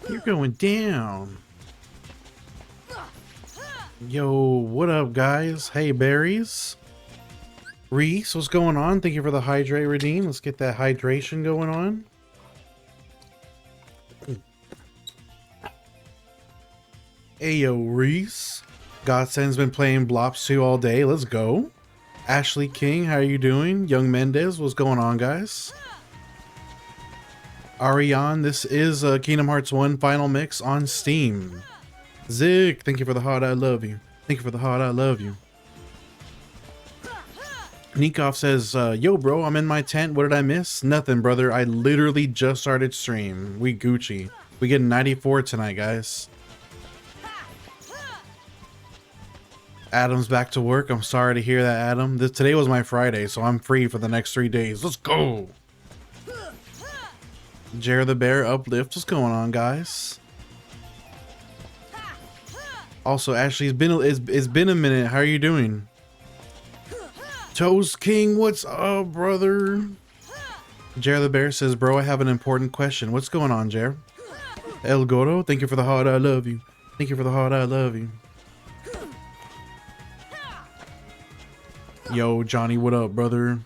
You're going down. Yo, what up, guys? Hey, berries. Reese, what's going on? Thank you for the hydrate redeem. Let's get that hydration going on. Ayo, Reese. Godsend's been playing Blops 2 all day. Let's go. Ashley King, how are you doing? Young Mendez, what's going on, guys? Ariane, this is Kingdom Hearts 1 Final Mix on Steam. Zik, thank you for the heart, I love you. Thank you for the heart, I love you. Nikov says, yo bro, I'm in my tent, what did I miss? Nothing, brother, I literally just started stream. We Gucci. We get 94 tonight, guys. Adam's back to work. I'm sorry to hear that, Adam. Today was my Friday, so I'm free for the next 3 days. Let's go! Jer the Bear Uplift. What's going on, guys? Also, Ashley, it's been a minute. How are you doing? Toast King, what's up, brother? Jer the Bear says, bro, I have an important question. What's going on, Jer? El Goro, thank you for the heart, I love you. Thank you for the heart, I love you. Yo, Johnny, what up, brother?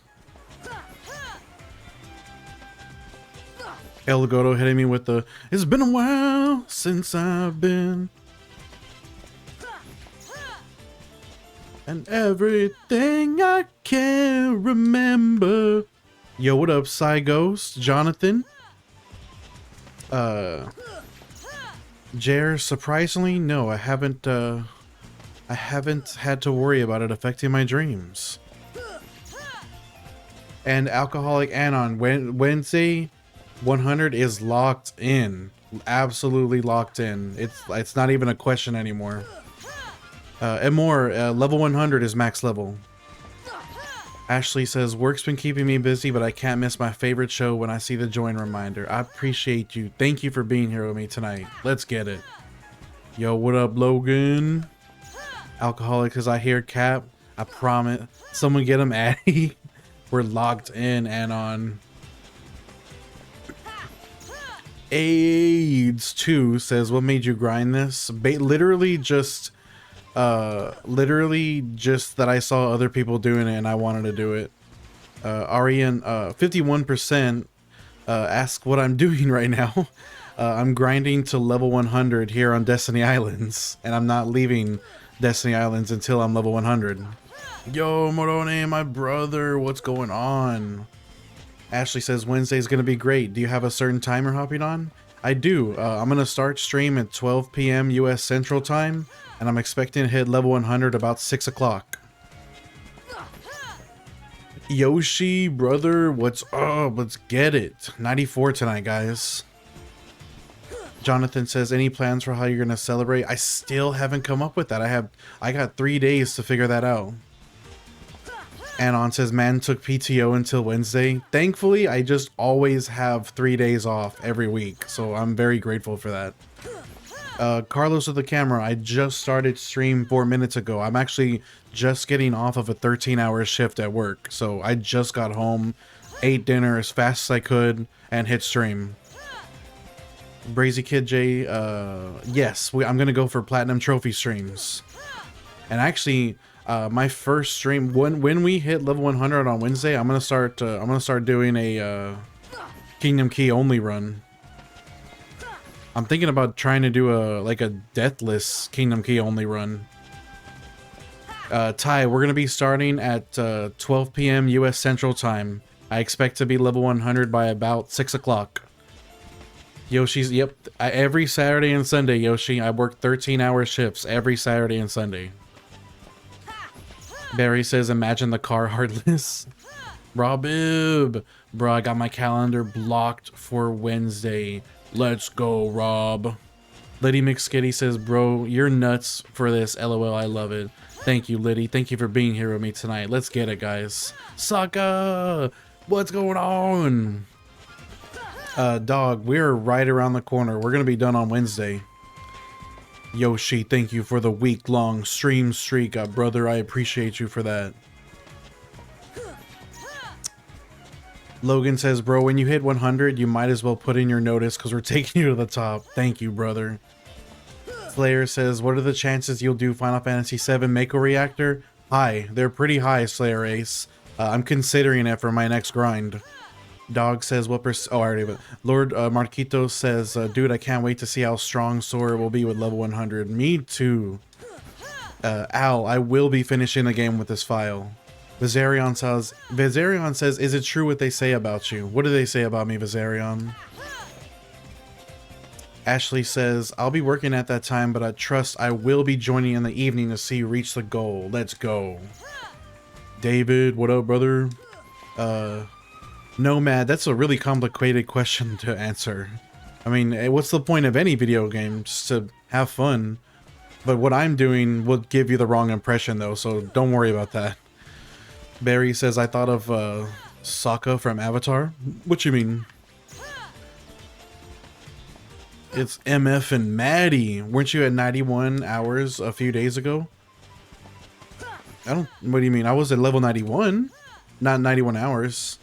El Goro hitting me with the, it's been a while since I've been. And everything I can remember. Yo, what up, Psy Ghost? Jonathan? Jer, surprisingly, no, I haven't had to worry about it affecting my dreams. And Alcoholic Anon, Wednesday 100 is locked in. Absolutely locked in. It's not even a question anymore. And more, level 100 is max level. Ashley says, work's been keeping me busy, but I can't miss my favorite show when I see the join reminder. I appreciate you. Thank you for being here with me tonight. Let's get it. Yo, what up, Logan? Alcoholic, because I hear Cap. I promise. Someone get him Addy. We're locked in and on. AIDS 2 says, what made you grind this? Literally just that I saw other people doing it and I wanted to do it. Arian, 51% ask what I'm doing right now. I'm grinding to level 100 here on Destiny Islands, and I'm not leaving Destiny Islands until I'm level 100. Yo, Morone, my brother, what's going on? Ashley says, Wednesday's gonna be great. Do you have a certain timer hopping on? I do. I'm gonna start stream at 12 p.m. US Central Time, and I'm expecting to hit level 100 about 6 o'clock. Yoshi, brother, what's up? Let's get it. 94 tonight, guys. Jonathan says, any plans for how you're gonna celebrate? I still haven't come up with that. I got 3 days to figure that out. Anon says, man took PTO until Wednesday. Thankfully, I just always have 3 days off every week, so I'm very grateful for that. Carlos with the camera, I just started stream 4 minutes ago. I'm actually just getting off of a 13-hour shift at work, so I just got home, ate dinner as fast as I could, and hit stream. Brazy Kid J, yes, I'm gonna go for platinum trophy streams. And actually, my first stream, when we hit level 100 on Wednesday, I'm gonna start doing a Kingdom Key only run. I'm thinking about trying to do a deathless Kingdom Key only run. Ty, we're gonna be starting at 12 p.m. US Central Time. I expect to be level 100 by about 6 o'clock. Yoshi's, yep, every Saturday and Sunday, Yoshi. I work 13-hour shifts every Saturday and Sunday. Barry says, imagine the car heartless. Robib, bro, I got my calendar blocked for Wednesday. Let's go, Rob. Liddy McSkitty says, bro, you're nuts for this. LOL, I love it. Thank you, Liddy. Thank you for being here with me tonight. Let's get it, guys. Sokka, what's going on? Dog, we're right around the corner. We're gonna be done on Wednesday. Yoshi, thank you for the week-long stream streak, brother. I appreciate you for that. Logan says, bro, when you hit 100, you might as well put in your notice because we're taking you to the top. Thank you, brother. Slayer says, what are the chances you'll do Final Fantasy VII Mako Reactor? High. They're pretty high, Slayer Ace. I'm considering it for my next grind. Dog says, what oh, I already, but Lord Marquito says, dude, I can't wait to see how strong Sora will be with level 100. Me too. Al, I will be finishing the game with this file. Vizarion says, is it true what they say about you? What do they say about me, Vizarion? Ashley says, I'll be working at that time, but I trust I will be joining in the evening to see you reach the goal. Let's go. David, what up, brother? Nomad, that's a really complicated question to answer. I mean, what's the point of any video game? Just to have fun. But what I'm doing will give you the wrong impression, though, so don't worry about that. Barry says, I thought of Sokka from Avatar. What you mean? It's MF and Maddie. Weren't you at 91 hours a few days ago? What do you mean? I was at level 91, not 91 hours.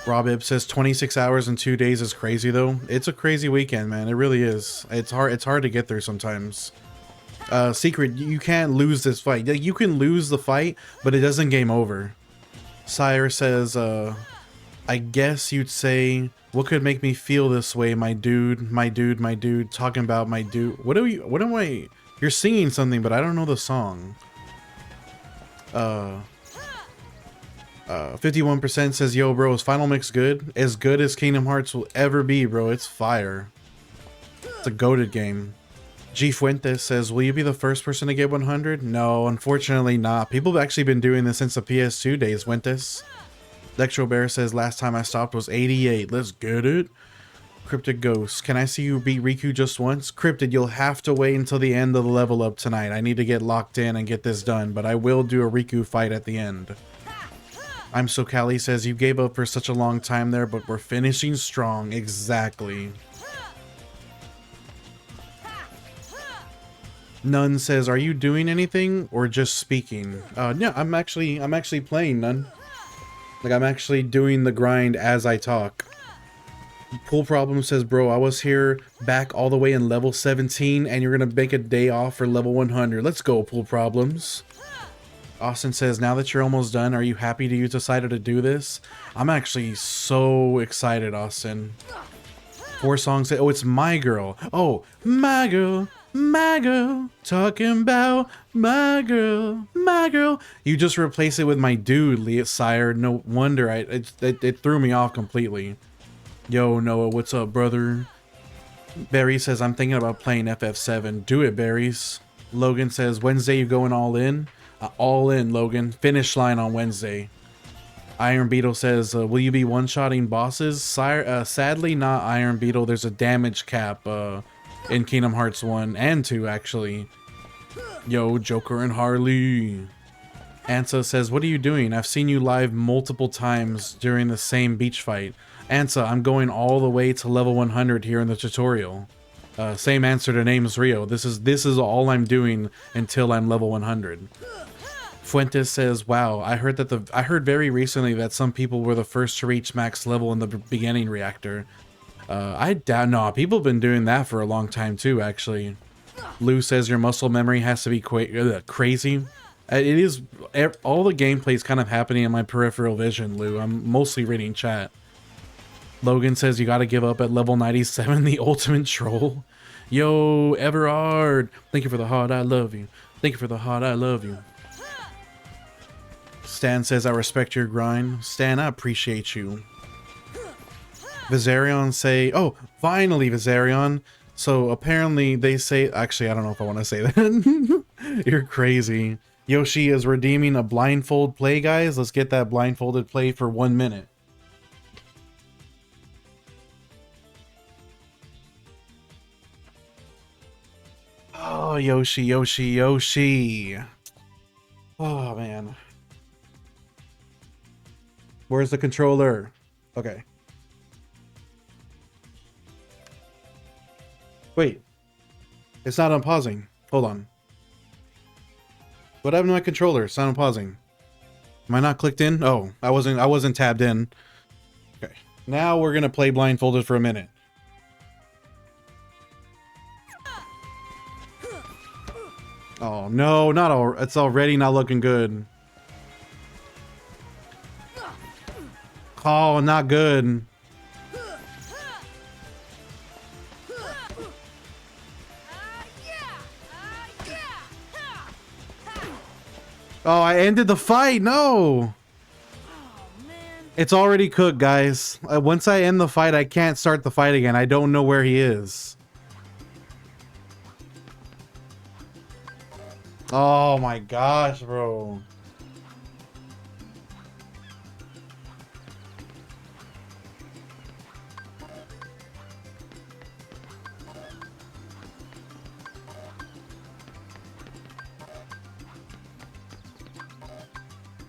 Rob Ib says 26 hours in 2 days is crazy, though. It's a crazy weekend, man. It really is. It's hard to get through sometimes. Secret, you can't lose this fight. You can lose the fight, but it doesn't game over. Sire says, I guess you'd say, what could make me feel this way, my dude, talking about my dude. What am I, you're singing something, but I don't know the song. 51% says, yo, bro, is Final Mix good? As good as Kingdom Hearts will ever be, bro. It's fire. It's a goated game. G Fuentes says, will you be the first person to get 100? No, unfortunately not. People have actually been doing this since the PS2 days, Fuentes. Electro Bear says, last time I stopped was 88. Let's get it. Cryptid Ghost, can I see you beat Riku just once? Cryptid, you'll have to wait until the end of the level up tonight. I need to get locked in and get this done, but I will do a Riku fight at the end. I'm So Cali says, you gave up for such a long time there, but we're finishing strong. Exactly. Nun says, are you doing anything or just speaking? Yeah, I'm actually playing, Nun. Like, I'm actually doing the grind as I talk. Pool Problem says, bro, I was here back all the way in level 17 and you're gonna make a day off for level 100. Let's go, Pool Problems. Austin says, now that you're almost done, are you happy you decided to do this? I'm actually so excited, Austin. 4 songs say, oh, it's My Girl. Oh, My Girl. My girl, talking about my girl, my girl. You just replace it with my dude, Leah Sire. No wonder it threw me off completely. Yo, Noah, what's up, brother? Barry says, I'm thinking about playing FF7. Do it, Barry's. Logan says, Wednesday you going all in? All in, Logan. Finish line on Wednesday. Iron Beetle says, will you be one-shotting bosses? Sire, sadly, not Iron Beetle. There's a damage cap, in Kingdom Hearts 1 and 2, actually. Yo, Joker and Harley. Ansa says, what are you doing? I've seen you live multiple times during the same beach fight. Ansa, I'm going all the way to level 100 here in the tutorial. Same answer to Names Rio. This is all I'm doing until I'm level 100. Fuentes says, wow, I heard very recently that some people were the first to reach max level in the beginning reactor. I doubt, no, people have been doing that for a long time too, actually. Lou says your muscle memory has to be crazy. It is, all the gameplay is kind of happening in my peripheral vision, Lou. I'm mostly reading chat. Logan says you gotta give up at level 97, the ultimate troll. Yo, Everard, thank you for the heart, I love you. Thank you for the heart, I love you. Stan says I respect your grind. Stan, I appreciate you. Vizarion say, oh, finally, Vizarion. So apparently they say, actually, I don't know if I want to say that. You're crazy. Yoshi is redeeming a blindfold play, guys. Let's get that blindfolded play for 1 minute. Oh, Yoshi, Yoshi, Yoshi. Oh, man. Where's the controller? Okay. Wait, it's not unpausing. Hold on. What happened to my controller? It's not unpausing. Am I not clicked in? Oh, I wasn't tabbed in. Now we're gonna play blindfolded for a minute. Oh no, not all. It's already not looking good. Oh, not good. Oh, I ended the fight. No. It's already cooked, guys. Once I end the fight, I can't start the fight again. I don't know where he is. Oh my gosh, bro.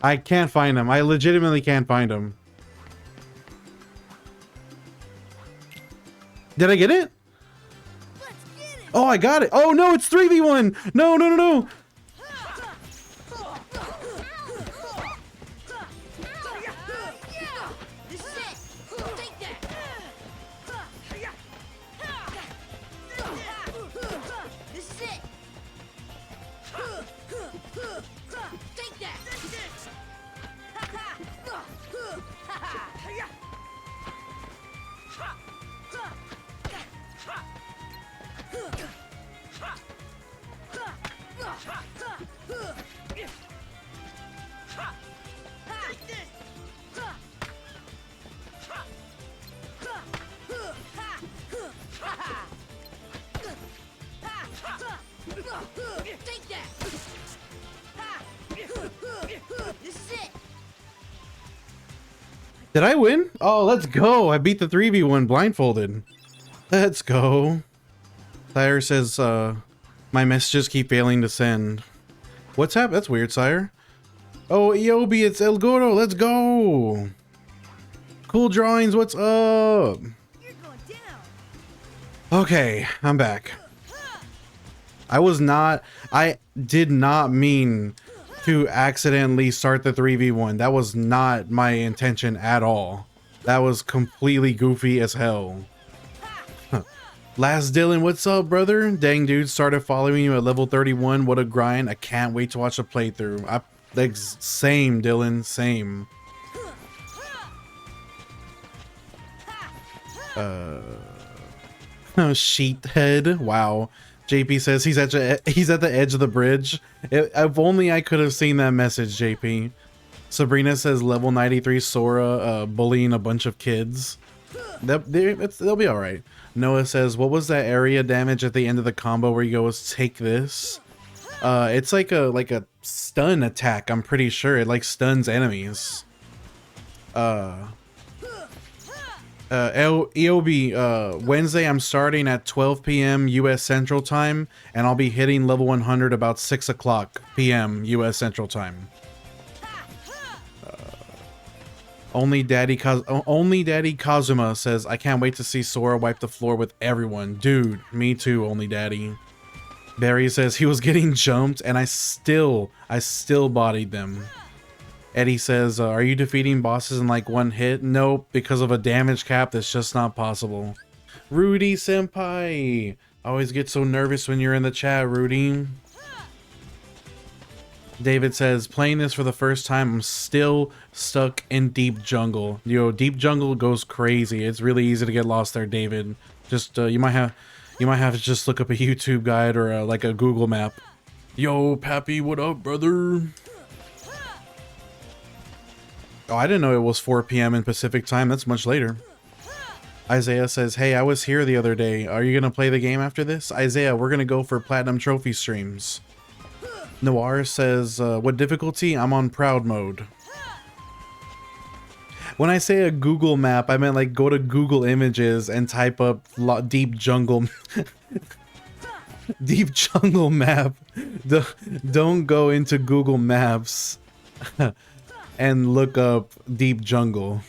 I can't find him. I legitimately can't find him. Did I get it? Oh, I got it. Oh no, it's 3v1. No, no, no, no. Did I win? Oh, let's go. I beat the 3v1 blindfolded. Let's go. Sire says, my messages keep failing to send. What's happened? That's weird, Sire. Oh, Eobi, it's El Gordo. Let's go. Cool drawings. What's up? You're going down. Okay, I'm back. I did not mean to accidentally start the 3v1. That was not my intention at all. That was completely goofy as hell. Last Dylan, what's up, brother? Dang, dude, started following you at level 31. What a grind. I can't wait to watch a playthrough. Same, Dylan, same. Sheethead, wow. JP says he's at the edge of the bridge. If only I could have seen that message, JP. Sabrina says level 93 Sora bullying a bunch of kids. They'll be all right. Noah says, what was that area damage at the end of the combo where you go, take this? It's like a stun attack, I'm pretty sure. It like stuns enemies. EOB, Wednesday I'm starting at 12 p.m. US Central Time, and I'll be hitting level 100 about 6 o'clock p.m. US Central Time. Only Daddy Kazuma says, I can't wait to see Sora wipe the floor with everyone. Dude, me too, Only Daddy. Barry says he was getting jumped, and I still bodied them. Eddie says, are you defeating bosses in like one hit? Nope, because of a damage cap that's just not possible. Rudy Senpai! I always get so nervous when you're in the chat, Rudy. David says, playing this for the first time, I'm still stuck in Deep Jungle. Yo, Deep Jungle goes crazy. It's really easy to get lost there, David. Just, you might have to just look up a YouTube guide or like a Google map. Yo, Pappy, what up, brother? Oh, I didn't know it was 4 p.m. in Pacific time. That's much later. Isaiah says, hey, I was here the other day. Are you going to play the game after this? Isaiah, we're going to go for Platinum Trophy streams. Noir says, what difficulty? I'm on proud mode. When I say a Google map, I meant like go to Google Images and type up Deep Jungle. Deep Jungle map. Don't go into Google Maps and look up Deep Jungle.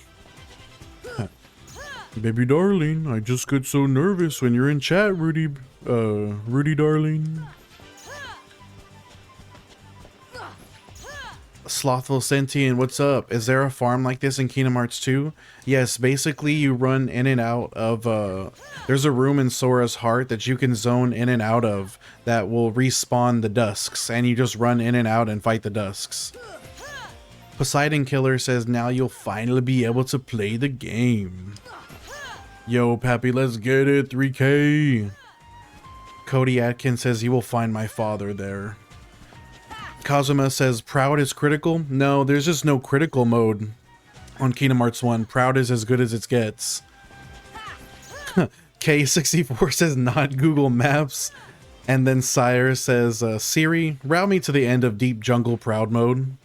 Baby darling, I just get so nervous when you're in chat, Rudy darling. Slothful Sentient, what's up? Is there a farm like this in Kingdom Hearts 2? Yes, basically you run in and out of, there's a room in Sora's heart that you can zone in and out of that will respawn the Dusks, and you just run in and out and fight the Dusks. Poseidon Killer says, now you'll finally be able to play the game. Yo, Pappy, let's get it, 3K. Cody Atkins says, you will find my father there. Kazuma says, Proud is critical? No, there's just no critical mode on Kingdom Hearts 1. Proud is as good as it gets. K64 says, not Google Maps. And then Sire says, Siri, route me to the end of Deep Jungle Proud mode.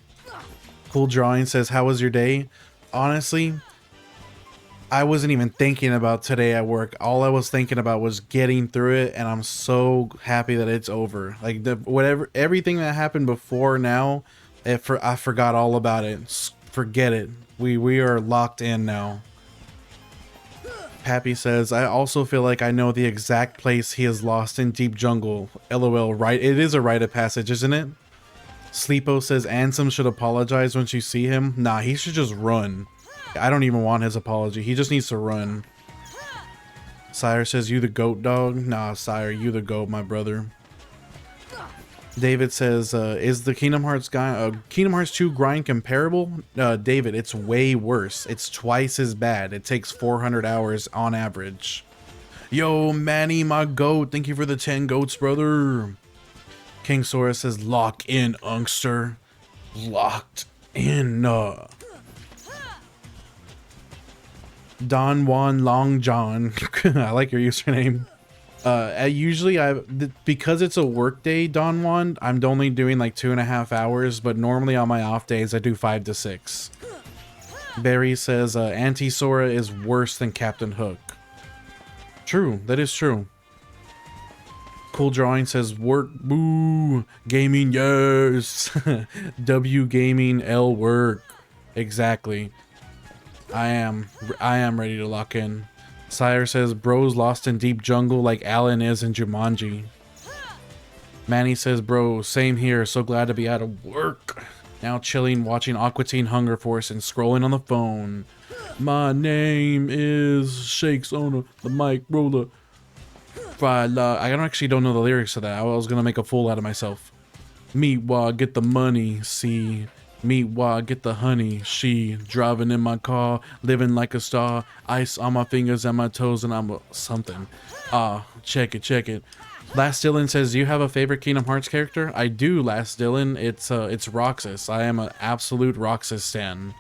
Cool Drawing says, how was your day? Honestly, I wasn't even thinking about today at work. All I was thinking about was getting through it, and I'm so happy that it's over. Like, everything that happened before now, I forgot all about it. Forget it. We are locked in now. Pappy says, I also feel like I know the exact place he is lost in Deep Jungle. LOL, right? It is a rite of passage, isn't it? Sleepo says, Ansem should apologize once you see him. Nah, he should just run. I don't even want his apology. He just needs to run. Sire says, you the goat, dog? Nah, Sire, you the goat, my brother. David says, is the Kingdom Hearts 2 grind comparable? David, it's way worse. It's twice as bad. It takes 400 hours on average. Yo, Manny, my goat. Thank you for the 10 goats, brother. King Sora says, lock in, Unkster. Locked in, Don Juan Long John. I like your username. Because it's a work day, Don Juan, I'm only doing like 2.5 hours, but normally on my off days I do 5 to 6. Barry says Anti-Sora is worse than Captain Hook. True, that is true. Cool Drawing says work, boo. Gaming, yes. W gaming, L work. Exactly. I am ready to lock in. Sire says, bro's lost in Deep Jungle like Alan is in Jumanji. Manny says, bro, same here. So glad to be out of work. Now chilling, watching Aqua Teen Hunger Force and scrolling on the phone. My name is Shakes on the mic roller. I actually don't know the lyrics to that. I was gonna make a fool out of myself. Meet while get the money, see. Meet while get the honey, she driving in my car, living like a star, ice on my fingers and my toes, and I'm something. Check it. Last Dylan says, do you have a favorite Kingdom Hearts character? I do, Last Dylan. It's Roxas. I am an absolute Roxas stan.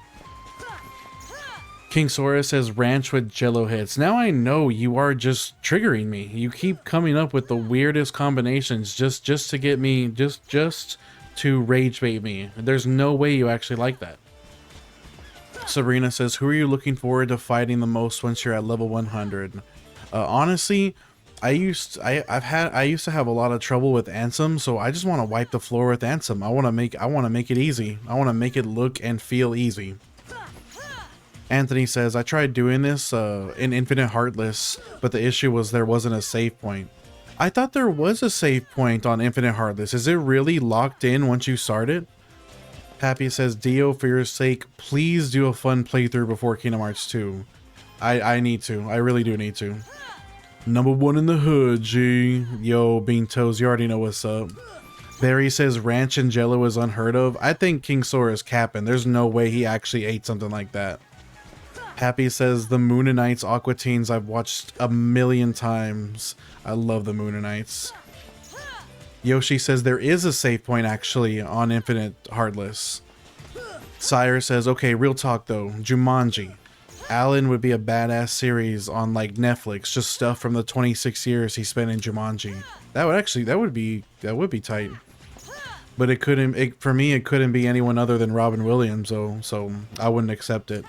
King Sora says, ranch with jello hits. Now I know you are just triggering me. You keep coming up with the weirdest combinations just to get me, just to rage bait me. There's no way you actually like that. Sabrina says, who are you looking forward to fighting the most once you're at level 100? Honestly, I used to have a lot of trouble with Ansem, so I just want to wipe the floor with Ansem. I want to make it easy. I want to make it look and feel easy. Anthony says, I tried doing this in Infinite Heartless, but the issue was there wasn't a save point. I thought there was a save point on Infinite Heartless. Is it really locked in once you start it? Pappy says, Dio, for your sake, please do a fun playthrough before Kingdom Hearts 2. I need to. I really do need to. Number 1 in the hood, G. Yo, Bean Toes, you already know what's up. Barry says ranch and jello is unheard of. I think King Sora is capping. There's no way he actually ate something like that. Happy says, the Moonanites Aqua Teens I've watched a million times. I love the Moonanites. Yoshi says there is a save point actually on Infinite Heartless. Sire says, okay, real talk though, Jumanji. Alan would be a badass series on like Netflix, just stuff from the 26 years he spent in Jumanji. That would be tight. But for me it couldn't be anyone other than Robin Williams though, so I wouldn't accept it.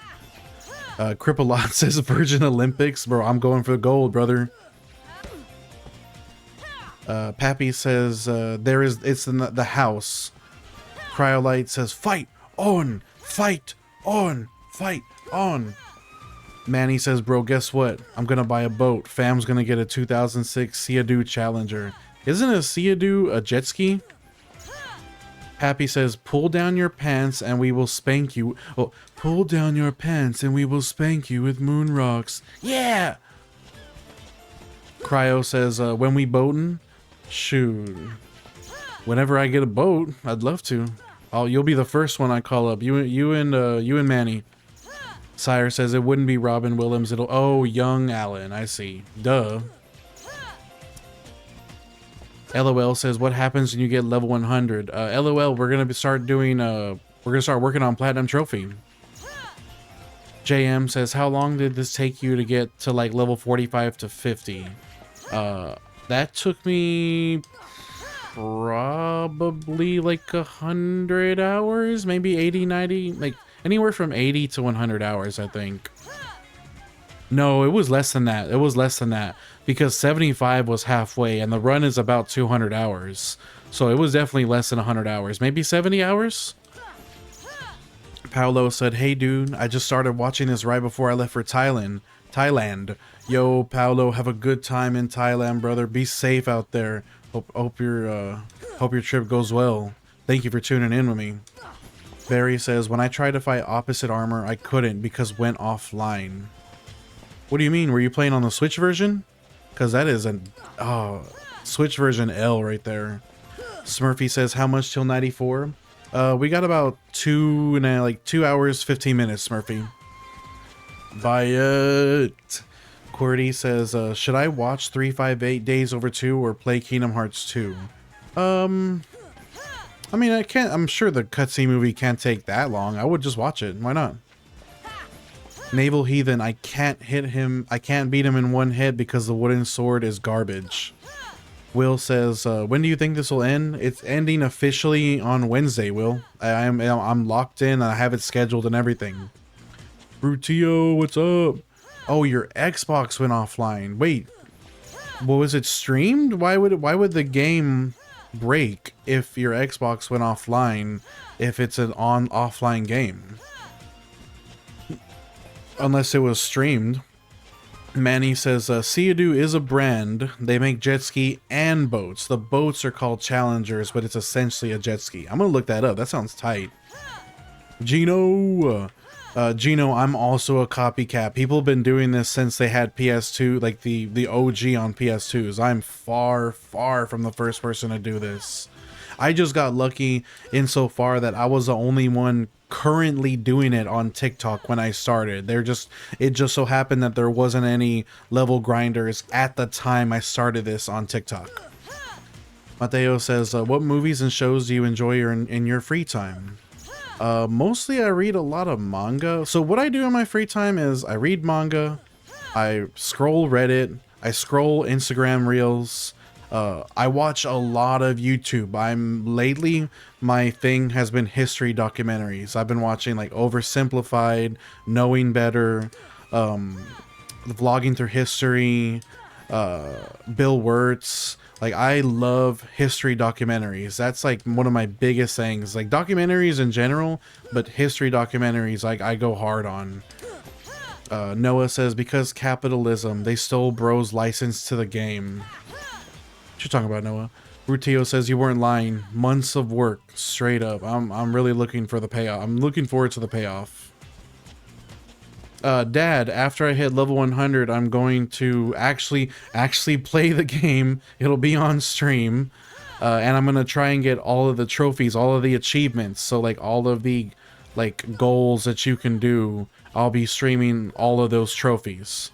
Cripplelot says Virgin Olympics. Bro, I'm going for the gold, brother. Pappy says it's in the house. Cryolite says fight on, fight on, fight on. Manny says, bro, guess what? I'm gonna buy a boat. Fam's gonna get a 2006 Sea-Doo Challenger. Isn't a Sea-Doo a jet ski? Happy says, pull down your pants and we will spank you. Oh, pull down your pants and we will spank you with moon rocks. Yeah! Cryo says, when we boatin'? Shoot. Whenever I get a boat, I'd love to. You'll be the first one I call up. You and Manny. Sire says it wouldn't be Robin Williams. Oh, young Alan. I see. Duh. LOL says, what happens when you get level 100? LOL, we're gonna start doing. We're gonna start working on platinum trophy. JM says, how long did this take you to get to like level 45 to 50? That took me probably like 100 hours, maybe 80, 90, like anywhere from 80 to 100 hours, I think. No, it was less than that. It was less than that because 75 was halfway and the run is about 200 hours. So it was definitely less than 100 hours, maybe 70 hours. Paolo said, hey dude, I just started watching this right before I left for Thailand. Yo, Paolo, have a good time in Thailand, brother. Be safe out there. Hope your trip goes well. Thank you for tuning in with me. Barry says, when I tried to fight opposite armor, I couldn't because went offline. What do you mean? Were you playing on the Switch version? Because that is a Switch version L right there. Smurfy says, how much till 94? We got about 2 hours, 15 minutes, Smurfy. Buy it. QWERTY says, should I watch 358 Days Over 2 or play Kingdom Hearts 2? I mean, I'm sure the cutscene movie can't take that long. I would just watch it. Why not? Naval Heathen, I can't hit him. I can't beat him in one hit because the wooden sword is garbage. Will says, when do you think this will end? It's ending officially on Wednesday, Will. I'm locked in. I have it scheduled and everything. Brutio, what's up? Oh, your Xbox went offline. Wait, what was it streamed? Why would the game break if your Xbox went offline if it's an offline game? Unless it was streamed. Manny says, Seadoo is a brand. They make jet ski and boats. The boats are called Challengers, but it's essentially a jet ski. I'm gonna look that up. That sounds tight. Gino, I'm also a copycat. People have been doing this since they had PS2, like the OG on PS2s. I'm far from the first person to do this. I just got lucky insofar that I was the only one currently doing it on TikTok when I started. It just so happened that there wasn't any level grinders at the time I started this on TikTok. Mateo says, what movies and shows do you enjoy in your free time? Mostly I read a lot of manga. So what I do in my free time is I read manga, I scroll Reddit, I scroll Instagram Reels, I watch a lot of YouTube. Lately my thing has been history documentaries. I've been watching like Oversimplified, Knowing Better, Vlogging Through History, Bill Wirtz. Like, I love history documentaries. That's like one of my biggest things. Like documentaries in general, but history documentaries I go hard on. Noah says, because capitalism, they stole bro's license to the game. What you talking about, Noah? Rutio says, you weren't lying. Months of work, straight up. I'm really looking for the payoff. I'm looking forward to the payoff. Dad, after I hit level 100, I'm going to actually play the game. It'll be on stream. And I'm gonna try and get all of the trophies, all of the achievements. So like all of the like goals that you can do, I'll be streaming all of those trophies.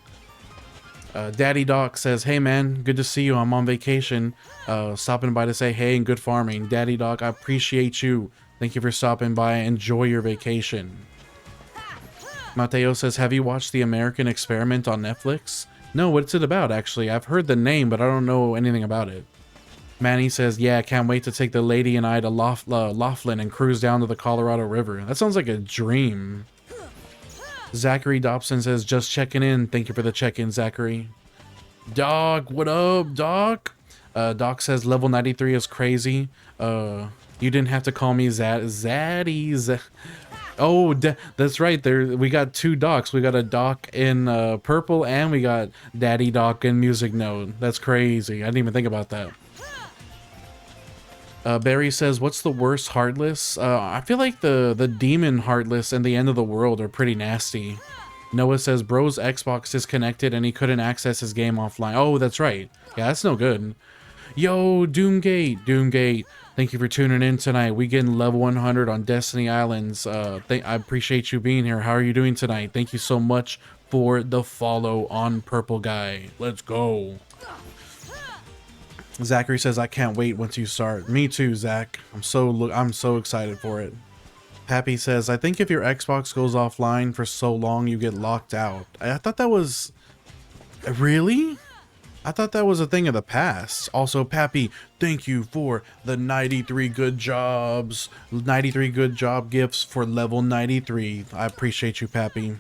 Daddy Doc says, hey man, good to see you. I'm on vacation. Stopping by to say hey and good farming. Daddy Doc, I appreciate you. Thank you for stopping by. Enjoy your vacation. Mateo says, have you watched The American Experiment on Netflix? No, what's it about actually? I've heard the name, but I don't know anything about it. Manny says, yeah, can't wait to take the lady and I to Laughlin and cruise down to the Colorado River. That sounds like a dream. Zachary Dobson says, just checking in. Thank you for the check-in, Zachary. Doc, what up, Doc? Doc says, level 93 is crazy. You didn't have to call me Zaddy. Oh, that's right. We got two Docs. We got a Doc in purple, and we got Daddy Doc in music note. That's crazy. I didn't even think about that. Barry says, what's the worst Heartless? I feel like the Demon Heartless and the End of the World are pretty nasty. Noah says, bro's Xbox disconnected and he couldn't access his game offline. Oh, that's right. Yeah, that's no good. Yo, Doomgate, thank you for tuning in tonight. We getting level 100 on Destiny Islands. I appreciate you being here. How are you doing tonight? Thank you so much for the follow on Purple Guy. Let's go. Zachary says, I can't wait once you start. Me too, Zach. I'm so excited for it. Pappy says, I think if your Xbox goes offline for so long, you get locked out. I thought that was... Really? I thought that was a thing of the past. Also, Pappy, thank you for the 93 good jobs. 93 good job gifts for level 93. I appreciate you, Pappy.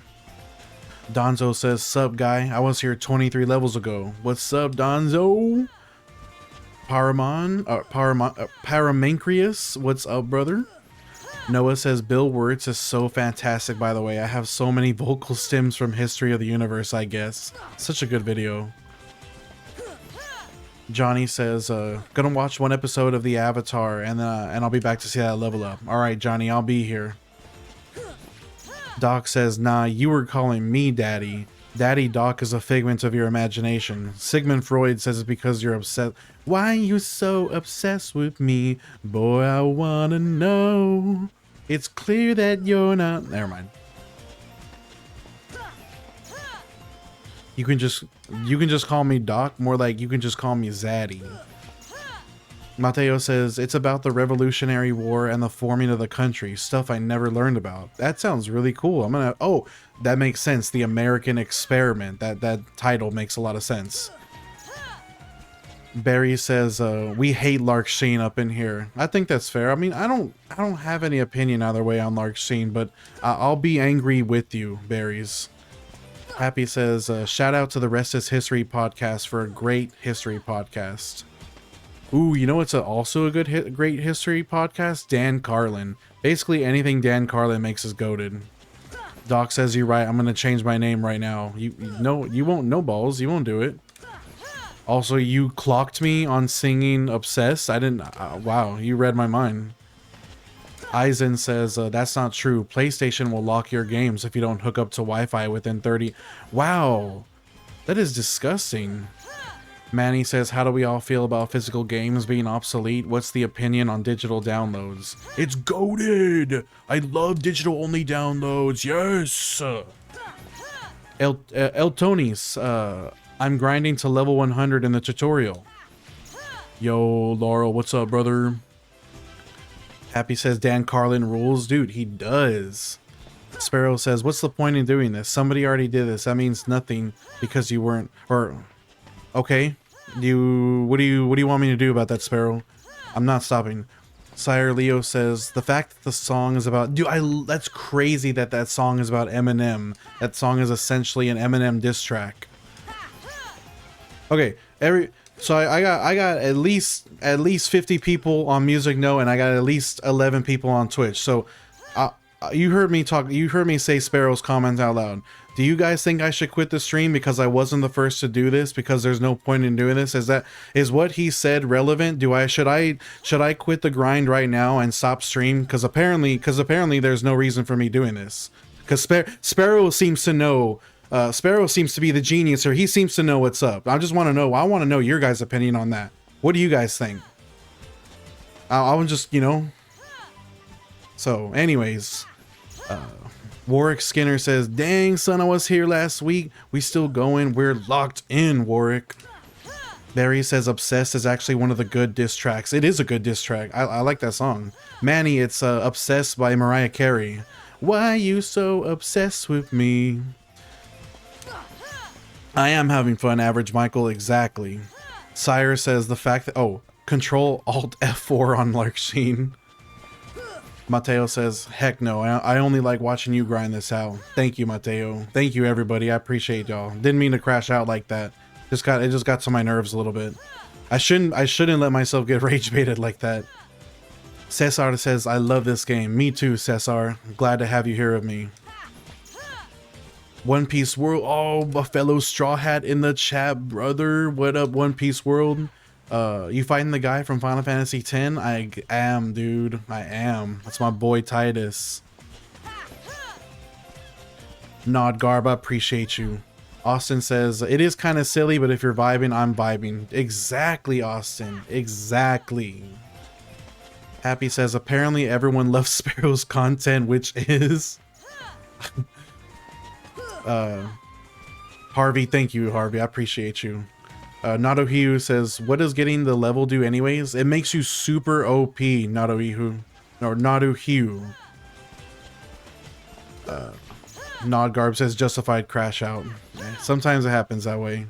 Donzo says, sup, guy. I was here 23 levels ago. What's up, Donzo? Paramancreus, what's up, brother? Noah says, Bill Wirtz is so fantastic, by the way. I have so many vocal stems from History of the Universe, I guess. Such a good video. Johnny says, gonna watch one episode of the Avatar and I'll be back to see that level up. All right, Johnny, I'll be here. Doc says, nah, you were calling me daddy. Daddy Doc is a figment of your imagination. Sigmund Freud says it's because you're obsessed. Why you so obsessed with me? Boy, I wanna know. It's clear that you're not... Never mind. You can just call me Doc. More like you can just call me Zaddy. Mateo says, it's about the Revolutionary War and the forming of the country. Stuff I never learned about. That sounds really cool. I'm gonna... Oh, that makes sense. The American Experiment. That title makes a lot of sense. Barry says, we hate Lark Sheen up in here. I think that's fair. I mean, I don't have any opinion either way on Lark Sheen, but I'll be angry with you, Barry's. Happy says, shout out to the Rest is History podcast for a great history podcast. Ooh, you know what's also a good great history podcast? Dan Carlin. Basically anything Dan Carlin makes is goated. Doc says you're right. I'm gonna change my name right now. You won't. No balls. You won't do it. Also, you clocked me on singing Obsessed. I didn't... wow, you read my mind. Eisen says, that's not true. PlayStation will lock your games if you don't hook up to Wi-Fi within 30... Wow, that is disgusting. Manny says, how do we all feel about physical games being obsolete? What's the opinion on digital downloads? It's goated! I love digital-only downloads, yes! El Tony's, I'm grinding to level 100 in the tutorial. Yo, Laurel, what's up, brother? Happy says Dan Carlin rules. Dude, he does. Sparrow says, what's the point in doing this? Somebody already did this. That means nothing because you weren't... Or... Okay. What do you want me to do about that, Sparrow? I'm not stopping. Sire Leo says, the fact that the song is about... Dude, that's crazy that song is about Eminem. That song is essentially an Eminem diss track. Okay, so I got at least 50 people on Music Note, and I got at least 11 people on Twitch. So you heard me talk. You heard me say Sparrow's comment out loud. Do you guys think I should quit the stream because I wasn't the first to do this? Because there's no point in doing this. Is what he said relevant? Should I quit the grind right now and stop stream? Because apparently there's no reason for me doing this. Because Sparrow seems to know. Sparrow seems to be the genius, or he seems to know what's up. I just want to know. I want to know your guys' opinion on that. What do you guys think? I would just, So, anyways, Warwick Skinner says, "Dang, son, I was here last week. We still going. We're locked in, Warwick." Barry says, "Obsessed is actually one of the good diss tracks." It is a good diss track. I like that song. Manny, it's Obsessed by Mariah Carey. Why you so obsessed with me? I am having fun, Average Michael, exactly. Sire says the fact that... Oh, Control Alt F4 on Lark Sheen. Mateo says, heck no, I only like watching you grind this out. Thank you, Mateo. Thank you, everybody. I appreciate y'all. Didn't mean to crash out like that. It just got to my nerves a little bit. I shouldn't let myself get rage baited like that. Cesar says, I love this game. Me too, Cesar. Glad to have you here with me. One Piece World. Oh, a fellow Straw Hat in the chat, brother. What up, One Piece World? You fighting the guy from Final Fantasy X? I am, dude. I am. That's my boy Titus. Nod Garb, I appreciate you. Austin says, it is kind of silly, but if you're vibing, I'm vibing. Exactly, Austin. Exactly. Happy says, apparently everyone loves Sparrow's content, which is... Harvey, thank you, Harvey. I appreciate you. Nadohiu says, what does getting the level do anyways? It makes you super OP, Nadohiu. Or Nadohiu. Nodgarb says, justified crash out. Sometimes it happens that way.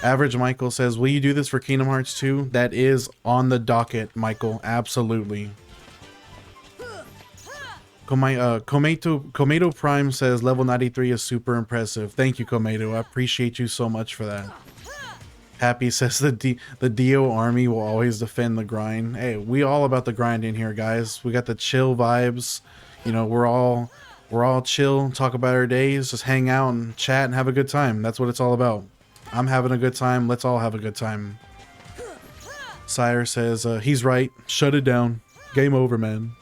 Average Michael says, will you do this for Kingdom Hearts 2? That is on the docket, Michael. Absolutely. Kometo Prime says, level 93 is super impressive. Thank you, Kometo. I appreciate you so much for that. Happy says, the Dio army will always defend the grind. Hey, we all about the grind in here, guys. We got the chill vibes. You know, we're all chill, talk about our days, just hang out and chat and have a good time. That's what it's all about. I'm having a good time. Let's all have a good time. Sire says, he's right. Shut it down. Game over, man.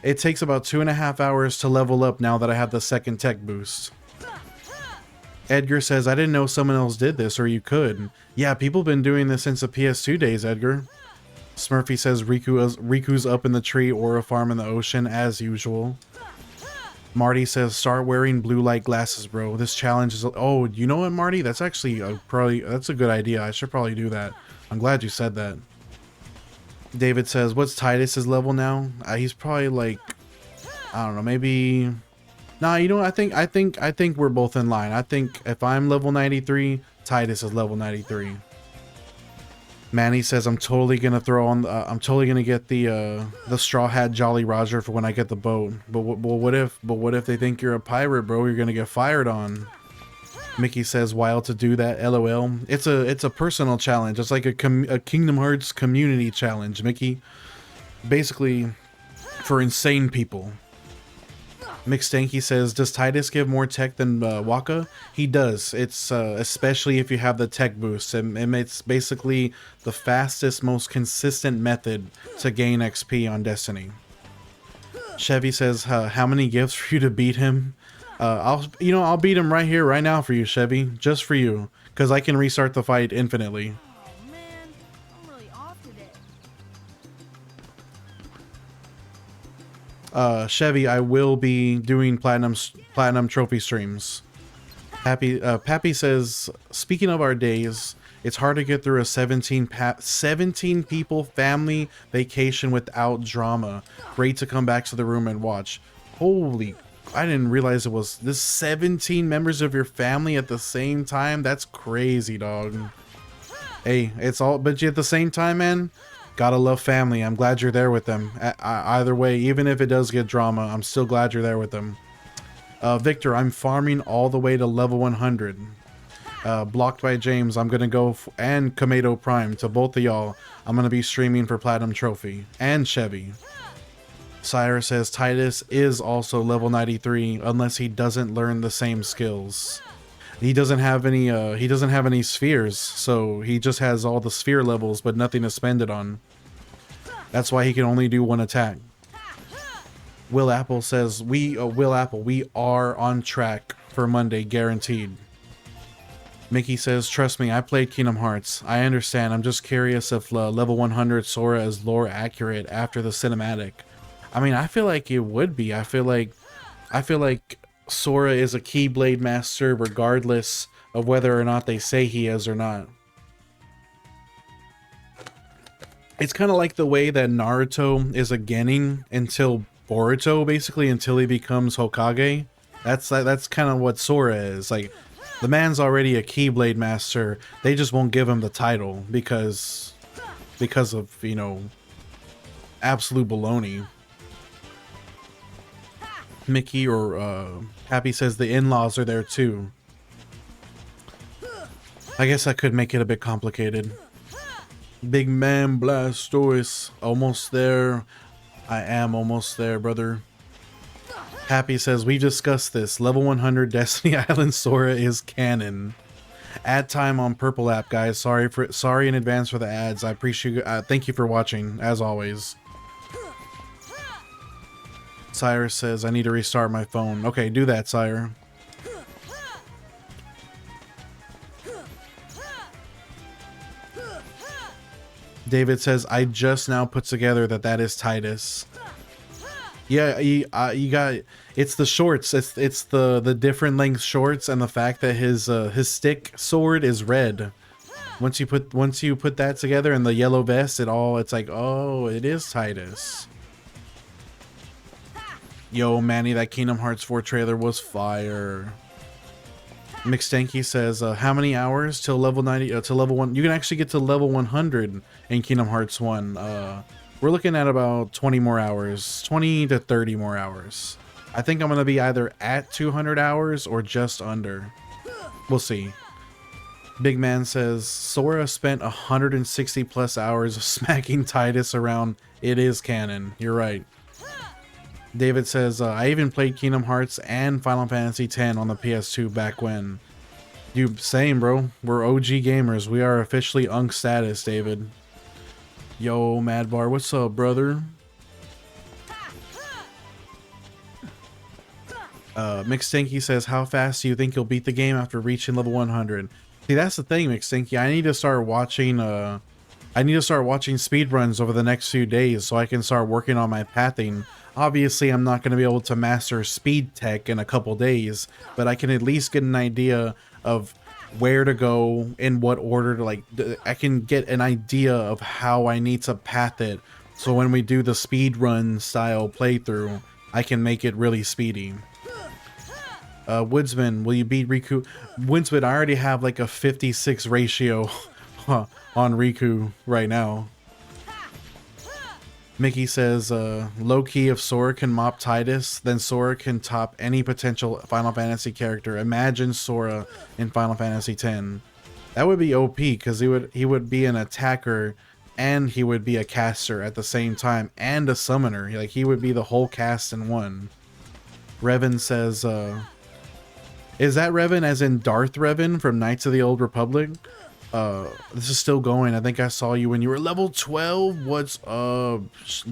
It takes about 2.5 hours to level up now that I have the second tech boost. Edgar says, I didn't know someone else did this, or you could. Yeah, people have been doing this since the PS2 days, Edgar. Smurfy says, Riku's up in the tree or a farm in the ocean, as usual. Marty says, start wearing blue light glasses, bro. This challenge is... Oh, you know what, Marty? That's actually that's a good idea. I should probably do that. I'm glad you said that. David says, what's Titus's level now? He's probably like... I don't know, maybe... Nah, you know, I think we're both in line. I think if I'm level 93, Titus is level 93. Manny says, I'm totally gonna throw on. I'm totally gonna get the Straw Hat Jolly Roger for when I get the boat. But what if they think you're a pirate, bro? You're gonna get fired on. Mickey says, wild to do that. LOL. It's a personal challenge. It's like a Kingdom Hearts community challenge, Mickey. Basically, for insane people. McStanky says, does Titus give more tech than Waka? He does. It's especially if you have the tech boost. And it's basically the fastest, most consistent method to gain XP on Destiny. Chevy says, how many gifts for you to beat him? I'll beat him right here, right now for you, Chevy. Just for you. Because I can restart the fight infinitely. Chevy, I will be doing platinum trophy streams. Pappy says, speaking of our days, it's hard to get through a 17 people family vacation without drama. Great to come back to the room and watch. Holy, I didn't realize it was this 17 members of your family at the same time. That's crazy, dog. Hey, it's all, but at the same time, man, gotta love family. I'm glad you're there with them. Either way, even if it does get drama, I'm still glad you're there with them. Victor, I'm farming all the way to level 100. Blocked by James, I'm gonna go, and Kometo Prime, to both of y'all. I'm gonna be streaming for Platinum Trophy. And Chevy. Sire says Titus is also level 93, unless he doesn't learn the same skills. He doesn't have any spheres, so he just has all the sphere levels, but nothing to spend it on. That's why he can only do one attack. Will Apple says, we are on track for Monday, guaranteed. Mickey says, trust me, I played Kingdom Hearts. I understand. I'm just curious if level 100 Sora is lore accurate after the cinematic. I mean, I feel like it would be. I feel like Sora is a Keyblade master regardless of whether or not they say he is or not. It's kind of like the way that Naruto is a Genin until Boruto, basically, until he becomes Hokage. That's kind of what Sora is. Like, the man's already a Keyblade master. They just won't give him the title because of, you know, absolute baloney. Mickey or Happy says the in-laws are there too. I guess I could make it a bit complicated. Big man Blastoise, almost there. I am almost there, brother. Happy says, we discussed this. Level 100 Destiny Island Sora is canon. Ad time on Purple app, guys. Sorry in advance for the ads. I appreciate. Thank you for watching, as always. Sire says I need to restart my phone. Okay, do that, Sire. David says I just now put together that is Titus. Yeah, you got it's the shorts. It's the different length shorts and the fact that his stick sword is red. Once you put that together and the yellow vest, it's like, oh, it is Titus. Yo, Manny, that Kingdom Hearts 4 trailer was fire. McStanky says, how many hours till level 90? To level 1? You can actually get to level 100 in Kingdom Hearts 1. We're looking at about 20 more hours, 20 to 30 more hours. I think I'm gonna be either at 200 hours or just under. We'll see. Big Man says, Sora spent 160 plus hours of smacking Titus around. It is canon. You're right. David says, I even played Kingdom Hearts and Final Fantasy X on the PS2 back when. You, same, bro. We're OG gamers. We are officially Unk status, David. Yo, Madbar, what's up, brother? McStinky says, how fast do you think you'll beat the game after reaching level 100? See, that's the thing, McStinky. I need to start watching speedruns over the next few days so I can start working on my pathing. Obviously, I'm not going to be able to master speed tech in a couple days, but I can at least get an idea of where to go, in what order to, like, I can get an idea of how I need to path it. So when we do the speed run style playthrough, I can make it really speedy. Woodsman, will you beat Riku? Woodsman, I already have like a 56 ratio on Riku right now. Mickey says, low-key, if Sora can mop Titus, then Sora can top any potential Final Fantasy character. Imagine Sora in Final Fantasy X. That would be OP, because he would be an attacker, and he would be a caster at the same time, and a summoner. Like, he would be the whole cast in one. Revan says, is that Revan as in Darth Revan from Knights of the Old Republic? This is still going. I think I saw you when you were level 12. What's up,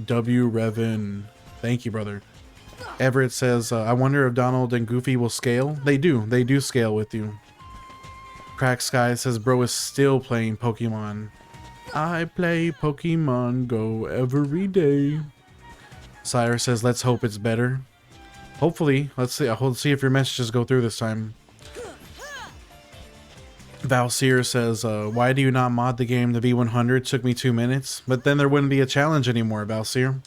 W Revan? Thank you, brother. Everett says, I wonder if Donald and Goofy will scale. They do scale with you. Crack Sky says, bro is still playing Pokemon. I play Pokemon Go every day. Sire says, let's hope it's better. Hopefully. Let's see if your messages go through this time. Valseer says, why do you not mod the game to V100? Took me 2 minutes. But then there wouldn't be a challenge anymore, Valseer.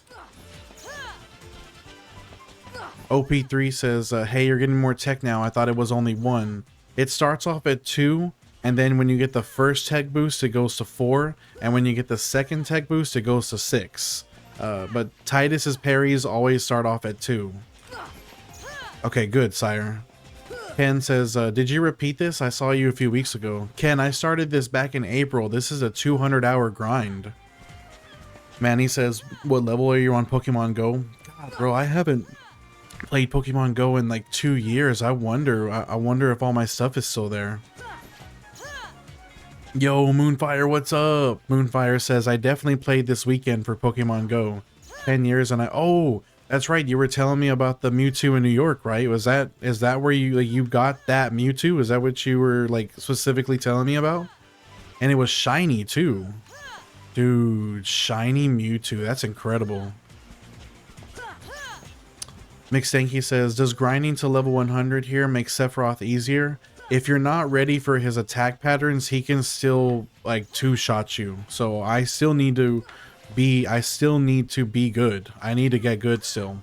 OP3 says, hey, you're getting more tech now. I thought it was only 1. It starts off at 2, and then when you get the first tech boost, it goes to 4, and when you get the second tech boost, it goes to 6. But Titus's parries always start off at 2. Okay, good, Sire. Ken says, did you repeat this? I saw you a few weeks ago. Ken, I started this back in April. This is a 200-hour grind. Manny says, what level are you on Pokemon Go? God, bro, I haven't played Pokemon Go in like 2 years. I wonder if all my stuff is still there. Yo, Moonfire, what's up? Moonfire says, I definitely played this weekend for Pokemon Go. 10 years and oh, that's right. You were telling me about the Mewtwo in New York, right? Is that where you got that Mewtwo? Is that what you were like specifically telling me about? And it was shiny too. Dude, shiny Mewtwo. That's incredible. McStanky says, does grinding to level 100 here make Sephiroth easier? If you're not ready for his attack patterns, he can still like two-shot you. So I still need to be good. I need to get good still.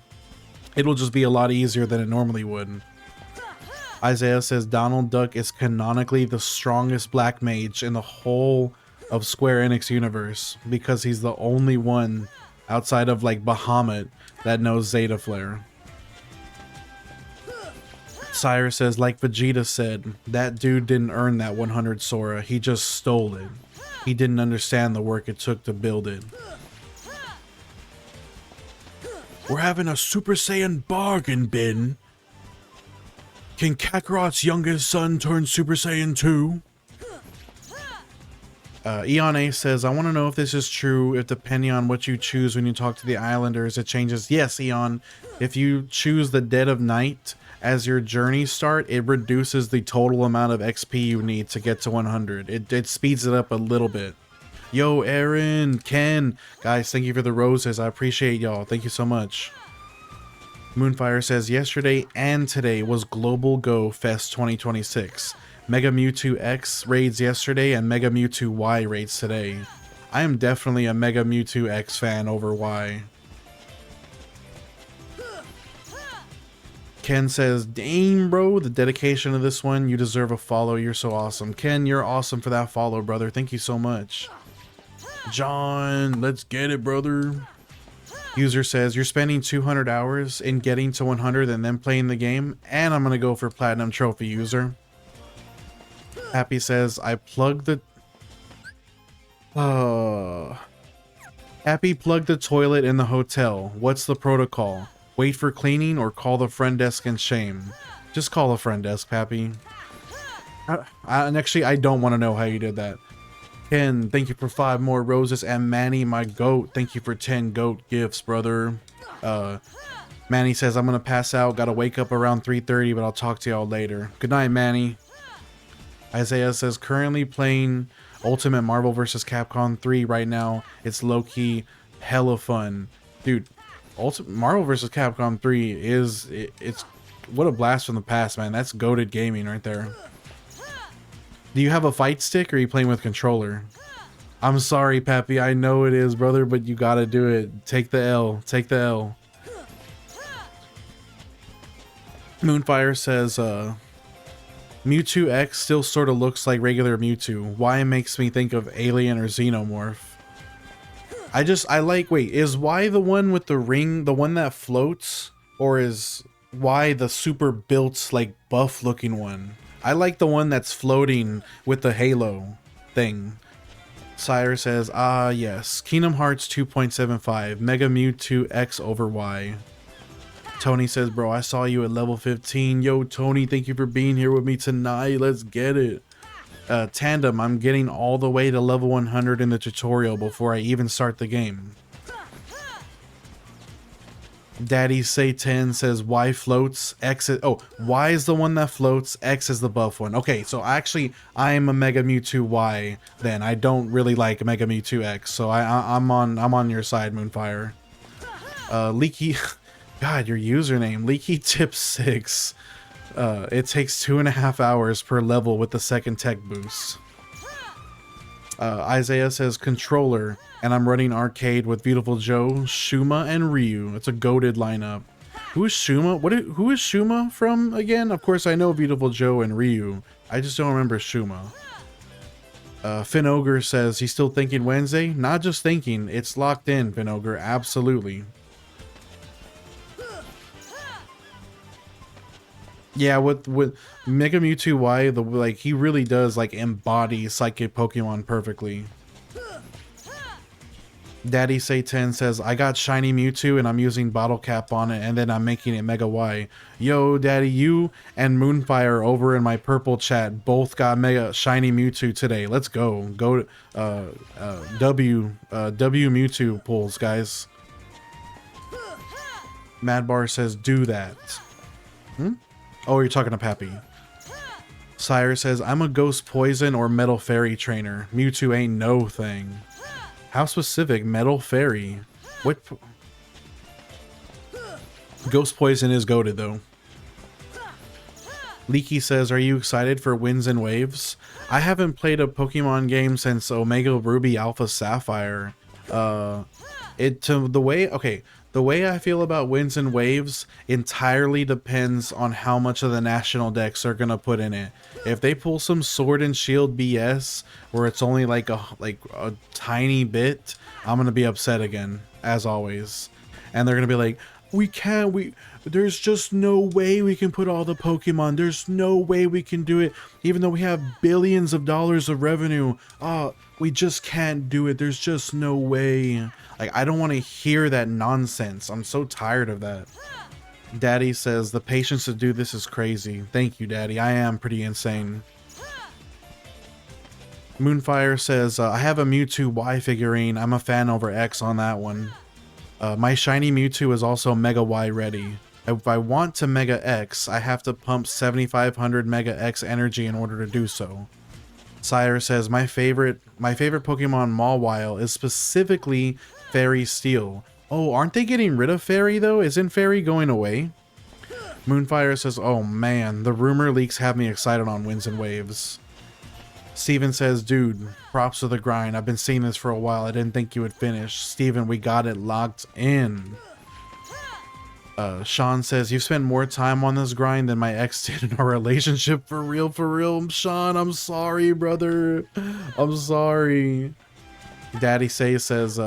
It'll just be a lot easier than it normally would. Isaiah says Donald Duck is canonically the strongest black mage in the whole of Square Enix universe because he's the only one outside of like Bahamut that knows Zeta Flare. Sire says, like Vegeta said, that dude didn't earn that 100 Sora, he just stole it. He didn't understand the work it took to build it. We're having a Super Saiyan bargain bin. Can Kakarot's youngest son turn Super Saiyan 2? Eon A says, I want to know if this is true, if depending on what you choose when you talk to the Islanders, it changes. Yes, Eon, if you choose the Dead of Night as your journey start, it reduces the total amount of XP you need to get to 100. It speeds it up a little bit. Yo, Aaron, Ken, guys, thank you for the roses. I appreciate y'all. Thank you so much. Moonfire says, yesterday and today was Global Go Fest 2026. Mega Mewtwo X raids yesterday and Mega Mewtwo Y raids today. I am definitely a Mega Mewtwo X fan over Y. Ken says, dang bro, the dedication of this one, you deserve a follow, you're so awesome. Ken, you're awesome for that follow, brother. Thank you so much. John, let's get it, brother. User says, you're spending 200 hours in getting to 100 and then playing the game, and I'm gonna go for platinum trophy, user. Happy says, I plugged the... Happy plugged the toilet in the hotel. What's the protocol? Wait for cleaning or call the front desk in shame? Just call the front desk, Pappy. And actually, I don't want to know how you did that. Ken, thank you for 5 more roses. And Manny, my goat, thank you for 10 goat gifts, brother. Manny says, I'm going to pass out. Got to wake up around 3:30, but I'll talk to y'all later. Good night, Manny. Isaiah says, currently playing Ultimate Marvel vs. Capcom 3 right now. It's low-key hella fun. Dude, Ultimate Marvel vs. Capcom 3 it's what a blast from the past, man. That's goated gaming right there. Do you have a fight stick or are you playing with controller? I'm sorry, Pappy. I know it is, brother, but you gotta do it. Take the L. Take the L. Moonfire says, Mewtwo X still sort of looks like regular Mewtwo. Why makes me think of Alien or Xenomorph? I like, wait, is Y the one with the ring, the one that floats? Or is Y the super built, like, buff looking one? I like the one that's floating with the halo thing. Sire says, ah, yes. Kingdom Hearts 2.75. Mega Mewtwo X over Y. Tony says, bro, I saw you at level 15. Yo, Tony, thank you for being here with me tonight. Let's get it. Tandem, I'm getting all the way to level 100 in the tutorial before I even start the game. Daddy Satan says, Y floats, X is, oh, Y is the one that floats, X is the buff one. Okay, so actually, I'm a Mega Mewtwo Y then. I don't really like Mega Mewtwo X, so I'm on your side, Moonfire. Leaky... God, your username, Leaky Tip 6. It takes 2.5 hours per level with the second tech boost. Isaiah says controller, and I'm running arcade with Beautiful Joe, Shuma, and Ryu. It's a goated lineup. Who is Shuma? Who is Shuma from again? Of course, I know Beautiful Joe and Ryu. I just don't remember Shuma. Finn Ogre says he's still thinking Wednesday. Not just thinking, it's locked in, Finn Ogre. Absolutely. Yeah, with Mega Mewtwo Y, he really does like embody Psychic Pokemon perfectly. Daddy Satan says, I got Shiny Mewtwo and I'm using Bottle Cap on it and then I'm making it Mega Y. Yo, Daddy, you and Moonfire over in my purple chat both got Mega Shiny Mewtwo today. Let's go. Go W Mewtwo pulls, guys. Madbar says, do that. Oh, you're talking to Pappy. Sire says, I'm a Ghost Poison or Metal Fairy trainer. Mewtwo ain't no thing. How specific? Metal Fairy. What? Ghost Poison is goated though. Leaky says, are you excited for Winds and Waves? I haven't played a Pokemon game since Omega Ruby Alpha Sapphire. The way I feel about Winds and Waves entirely depends on how much of the national decks are gonna put in it. If they pull some Sword and Shield BS where it's only like a tiny bit, I'm gonna be upset again, as always. And they're gonna be like, there's just no way we can put all the Pokemon. There's no way we can do it. Even though we have billions of dollars of revenue, we just can't do it. There's just no way. Like, I don't want to hear that nonsense. I'm so tired of that. Daddy says, the patience to do this is crazy. Thank you, Daddy. I am pretty insane. Moonfire says, I have a Mewtwo Y figurine. I'm a fan over X on that one. My shiny Mewtwo is also Mega Y ready. If I want to Mega X, I have to pump 7,500 Mega X energy in order to do so. Sire says, my favorite Pokemon Mawile is specifically Fairy Steel. Oh, aren't they getting rid of Fairy though? Isn't Fairy going away? Moonfire says, oh man, the rumor leaks have me excited on Winds and Waves. Steven says, dude, props to the grind. I've been seeing this for a while. I didn't think you would finish. Steven, we got it locked in. Sean says, you've spent more time on this grind than my ex did in our relationship. For real, for real. Sean, I'm sorry, brother. I'm sorry. Daddy says,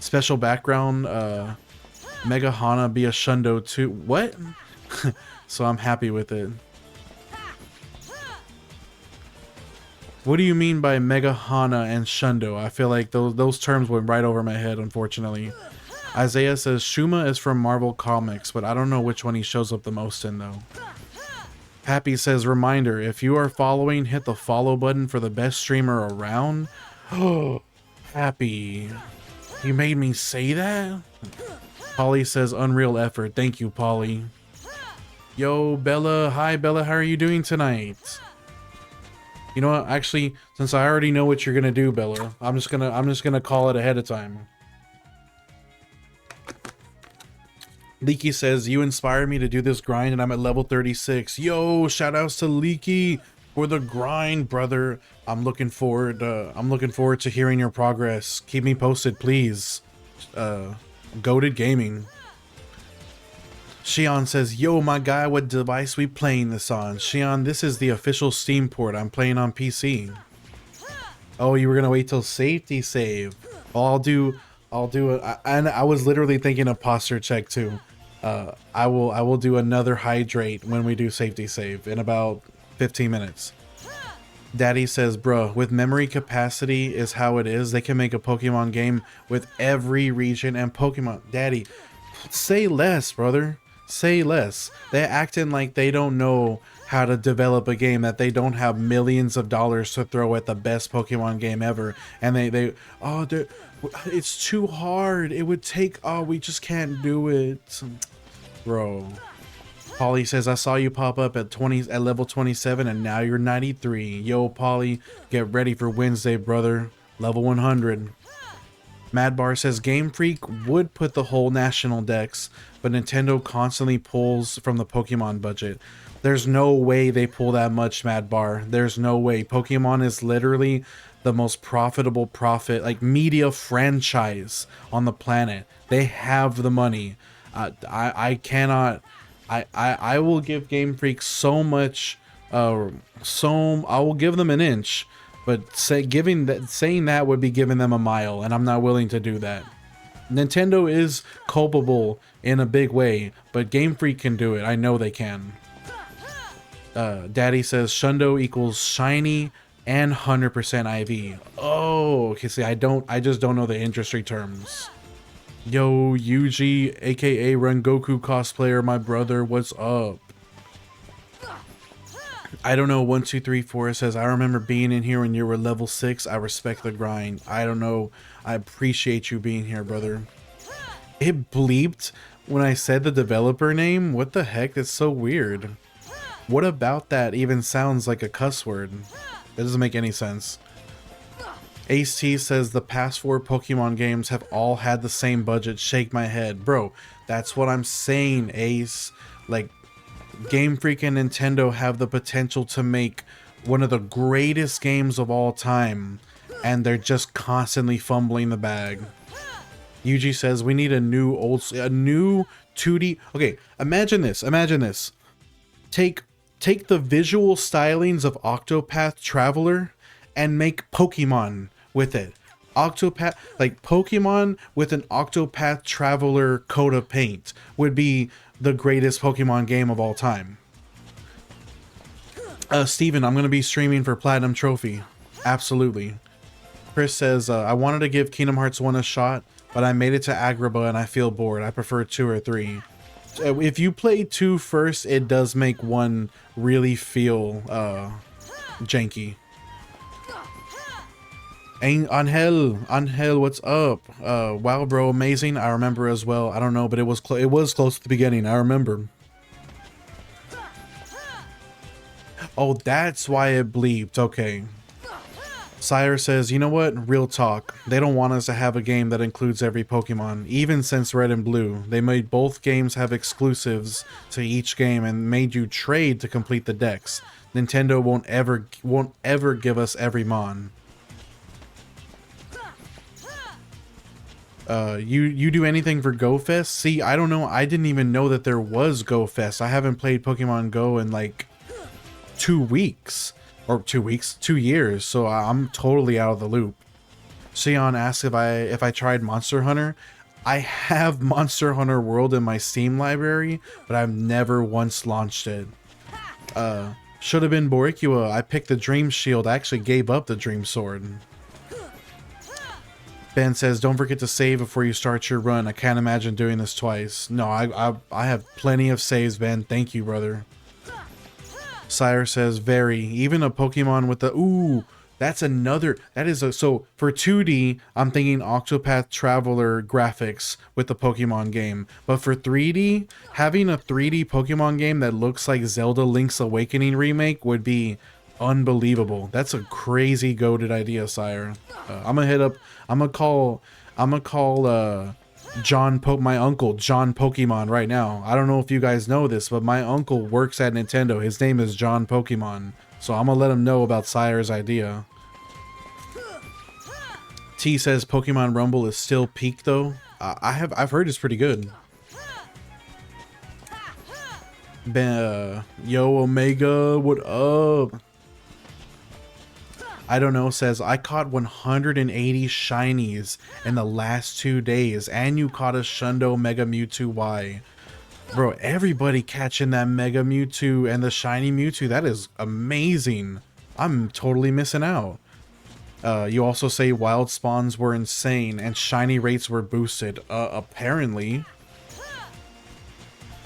special background, Mega Hana be a Shundo too. What? So I'm happy with it. What do you mean by Mega Hana and Shundo? I feel like those terms went right over my head, unfortunately. Isaiah says, Shuma is from Marvel Comics, but I don't know which one he shows up the most in, though. Happy says, reminder, if you are following, hit the follow button for the best streamer around. Oh, Happy. You made me say that? Polly says, unreal effort. Thank you, Polly. Yo, Bella. Hi, Bella. How are you doing tonight? You know what? Actually, since I already know what you're gonna do, Bella, I'm just gonna call it ahead of time. Leaky says, you inspired me to do this grind and I'm at level 36. Yo, shout outs to Leaky for the grind, brother. I'm looking forward to hearing your progress. Keep me posted, please. Goated Gaming. Shion says, yo, my guy, what device we playing this on? Shion, this is the official Steam port. I'm playing on PC. Oh, you were gonna wait till safety save. Well, I'll do it. And I was literally thinking of posture check too. I will do another hydrate when we do safety save in about 15 minutes. Daddy says, bruh, with memory capacity is how it is. They can make a Pokemon game with every region and Pokemon. Daddy, say less, brother. Say less. They're acting like they don't know how to develop a game, that they don't have millions of dollars to throw at the best Pokemon game ever. And it's too hard. It would take, we just can't do it. Bro. Polly says, I saw you pop up at level 27 and now you're 93. Yo, Polly, get ready for Wednesday, brother. Level 100. Madbar says, Game Freak would put the whole national dex, but Nintendo constantly pulls from the Pokemon budget. There's no way they pull that much, Madbar. There's no way. Pokemon is literally the most profitable media franchise on the planet. They have the money. I will give Game Freak so much, I will give them an inch, but saying that would be giving them a mile, and I'm not willing to do that. Nintendo is culpable in a big way, but Game Freak can do it. I know they can. Daddy says Shundo equals shiny and 100% IV. Oh, okay. See, I just don't know the industry terms. Yo, Yuji, aka Rengoku cosplayer, my brother, what's up? I don't know, 1, 2, 3, 4 says, I remember being in here when you were level 6. I respect the grind. I don't know. I appreciate you being here, brother. It bleeped when I said the developer name. What the heck? That's so weird. What about that even sounds like a cuss word? That doesn't make any sense. Ace T says the past 4 Pokemon games have all had the same budget. Shake my head. Bro, that's what I'm saying, Ace. Like, Game Freak and Nintendo have the potential to make one of the greatest games of all time, and they're just constantly fumbling the bag. Yuji says we need a new 2D. Okay, imagine this. Take the visual stylings of Octopath Traveler and make Pokemon with it. Pokemon with an Octopath Traveler coat of paint would be the greatest Pokemon game of all time. Steven, I'm going to be streaming for Platinum Trophy. Absolutely. Chris says, I wanted to give Kingdom Hearts 1 a shot, but I made it to Agrabah and I feel bored. I prefer 2 or 3. If you play 2 first, it does make 1 really feel janky. Angel, what's up? Wow, bro, amazing. I remember as well. I don't know, but it was close to the beginning. I remember. Oh, that's why it bleeped. Okay. Sire says, you know what? Real talk. They don't want us to have a game that includes every Pokemon. Even since Red and Blue, they made both games have exclusives to each game and made you trade to complete the decks. Nintendo won't ever give us every Mon. You do anything for Go Fest? See, I don't know. I didn't even know that there was Go Fest. I haven't played Pokemon Go in like 2 weeks. Or 2 weeks, 2 years, so I'm totally out of the loop. Sion asked if I tried Monster Hunter. I have Monster Hunter World in my Steam library, but I've never once launched it. Should have been Boricua. I picked the Dream Shield. I actually gave up the Dream Sword. Ben says, don't forget to save before you start your run. I can't imagine doing this twice. No, I have plenty of saves, Ben. Thank you, brother. Sire says, very. Even a Pokemon with the... Ooh, that's another... That is a... So, for 2D, I'm thinking Octopath Traveler graphics with the Pokemon game. But for 3D, having a 3D Pokemon game that looks like Zelda Link's Awakening remake would be unbelievable. That's a crazy goated idea, Sire. I'm gonna hit up... I'm gonna call my uncle John Pokemon right now. I don't know if you guys know this, but my uncle works at Nintendo. His name is John Pokemon, so I'm gonna let him know about Sire's idea. T says Pokemon Rumble is still peak though. I've heard it's pretty good. Yo Omega, what up? I don't know says, I caught 180 shinies in the last 2 days, and you caught a Shundo Mega Mewtwo Y. Bro, everybody catching that Mega Mewtwo and the shiny Mewtwo, that is amazing. I'm totally missing out. You also say wild spawns were insane and shiny rates were boosted. Apparently.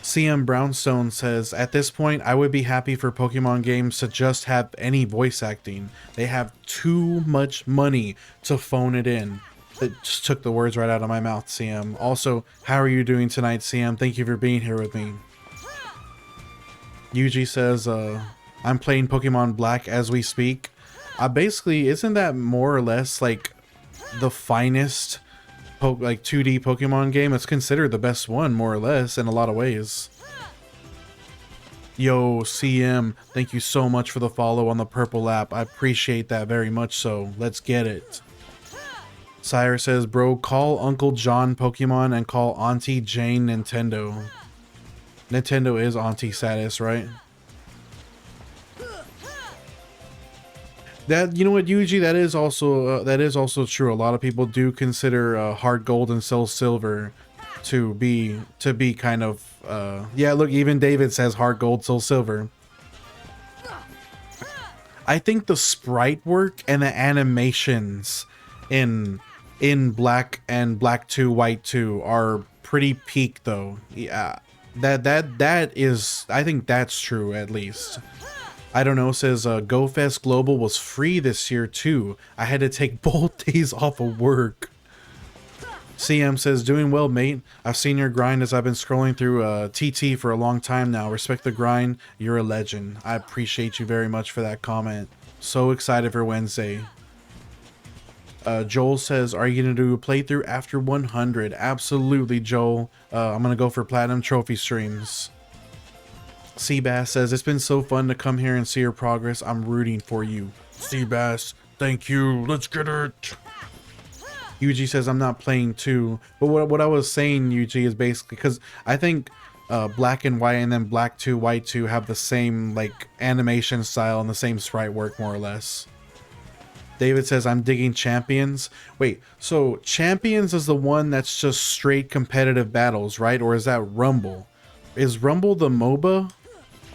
CM Brownstone says, at this point, I would be happy for Pokemon games to just have any voice acting. They have too much money to phone it in. It just took the words right out of my mouth, CM. Also, how are you doing tonight, CM? Thank you for being here with me. Yuji says, I'm playing Pokemon Black as we speak. Basically, isn't that more or less like the finest... like 2D Pokemon game? It's considered the best one, more or less, in a lot of ways. Yo, CM, thank you so much for the follow on the purple app. I appreciate that very much so. Let's get it. Sire says, bro, call Uncle John Pokemon and call Auntie Jane Nintendo. Nintendo is Auntie status, right? That, you know what, Yuji, that is also true. A lot of people do consider Heart Gold and Soul Silver to be kind of yeah, look, even David says Heart Gold, Soul Silver. I think the sprite work and the animations in Black and Black 2 White 2 are pretty peak though. Yeah, that is, I think that's true at least. I don't know says GoFest Global was free this year too. I had to take both days off of work. CM says, doing well, mate. I've seen your grind as I've been scrolling through TT for a long time now. Respect the grind. You're a legend. I appreciate you very much for that comment. So excited for Wednesday. Joel says, are you going to do a playthrough after 100? Absolutely, Joel. I'm going to go for Platinum Trophy streams. Seabass says, it's been so fun to come here and see your progress. I'm rooting for you. Seabass, thank you. Let's get it. Yuji says, I'm not playing too. But what I was saying, Yuji, is basically because I think Black and White and then Black 2, White 2 have the same like animation style and the same sprite work more or less. David says, I'm digging Champions. Wait, so Champions is the one that's just straight competitive battles, right? Or is that Rumble? Is Rumble the MOBA?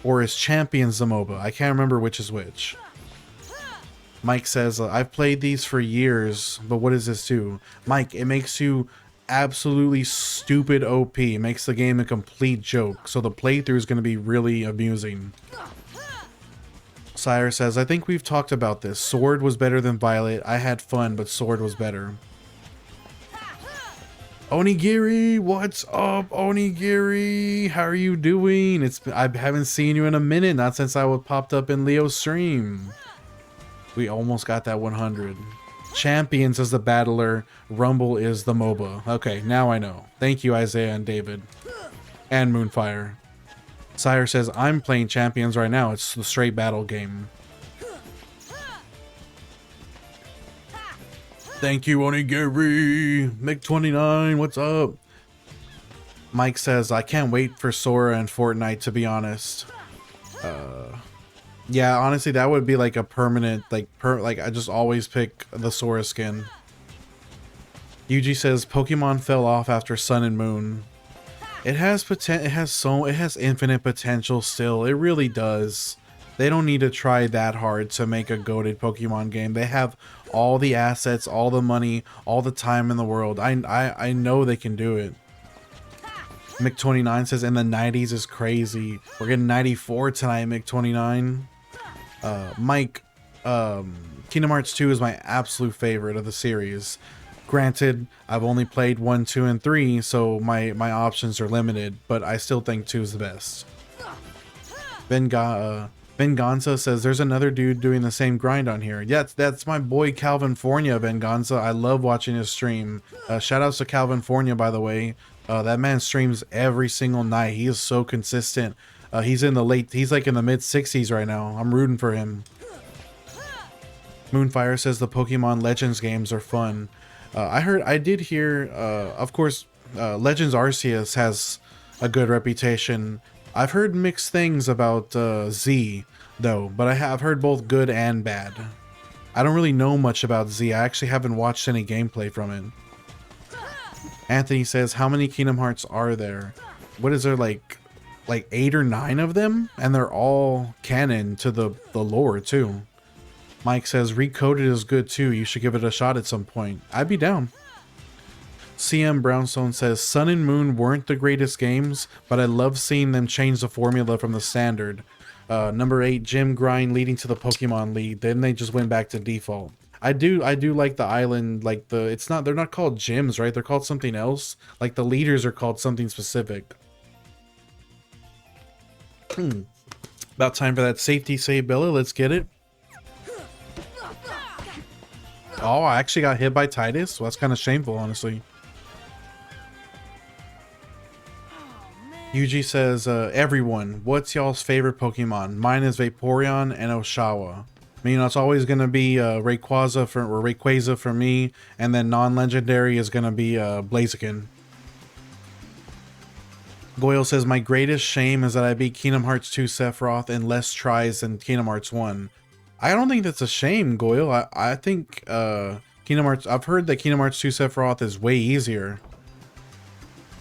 Or is Champions the MOBA? I can't remember which is which. Mike says, I've played these for years, but what does this do? Mike, it makes you absolutely stupid OP. It makes the game a complete joke. So the playthrough is going to be really amusing. Sire says, I think we've talked about this. Sword was better than Violet. I had fun, but Sword was better. Onigiri, what's up, Onigiri? How are you doing? I haven't seen you in a minute, not since I popped up in Leo's stream. We almost got that 100. Champions is the battler, Rumble is the MOBA. Okay, now I know. Thank you, Isaiah and David. And Moonfire. Sire says, I'm playing Champions right now. It's the straight battle game. Thank you, Onigiri. Mick29, what's up? Mike says, I can't wait for Sora and Fortnite, to be honest. Yeah, honestly, that would be like a permanent, like I just always pick the Sora skin. Yuji says, Pokemon fell off after Sun and Moon. It has it has infinite potential still. It really does. They don't need to try that hard to make a goated Pokemon game. They have all the assets, all the money, all the time in the world. I know they can do it. Mick29 says, in the 90s is crazy. We're getting 94 tonight, Mick29. Mike, Kingdom Hearts 2 is my absolute favorite of the series. Granted, I've only played 1, 2, and 3, so my options are limited, but I still think 2 is the best. Venganza says, there's another dude doing the same grind on here. Yeah, that's my boy Calvinfornia, Venganza. I love watching his stream. Shout outs to Calvinfornia, by the way. That man streams every single night. He is so consistent. He's like in the mid 60s right now. I'm rooting for him. Moonfire says the Pokemon Legends games are fun. I did hear, of course, Legends Arceus has a good reputation. I've heard mixed things about Z, though, but I have heard both good and bad. I don't really know much about Z. I actually haven't watched any gameplay from it. Anthony says, how many Kingdom Hearts are there? What is there, like 8 or 9 of them? And they're all canon to the lore, too. Mike says, Recoded is good, too. You should give it a shot at some point. I'd be down. CM Brownstone says, Sun and Moon weren't the greatest games, but I love seeing them change the formula from the standard. Number 8, Gym Grind leading to the Pokemon League. Then they just went back to default. I do like the island, like they're not called gyms, right? They're called something else. Like the leaders are called something specific. About time for that safety save, Bella. Let's get it. Oh, I actually got hit by Titus. Well, that's kind of shameful, honestly. Yuji says, everyone, what's y'all's favorite Pokemon? Mine is Vaporeon and Oshawa. I mean, it's always going to be Rayquaza for me, and then non-legendary is going to be Blaziken. Goyle says, my greatest shame is that I beat Kingdom Hearts 2 Sephiroth in less tries than Kingdom Hearts 1. I don't think that's a shame, Goyle. I think Kingdom Hearts, I've heard that Kingdom Hearts 2 Sephiroth is way easier.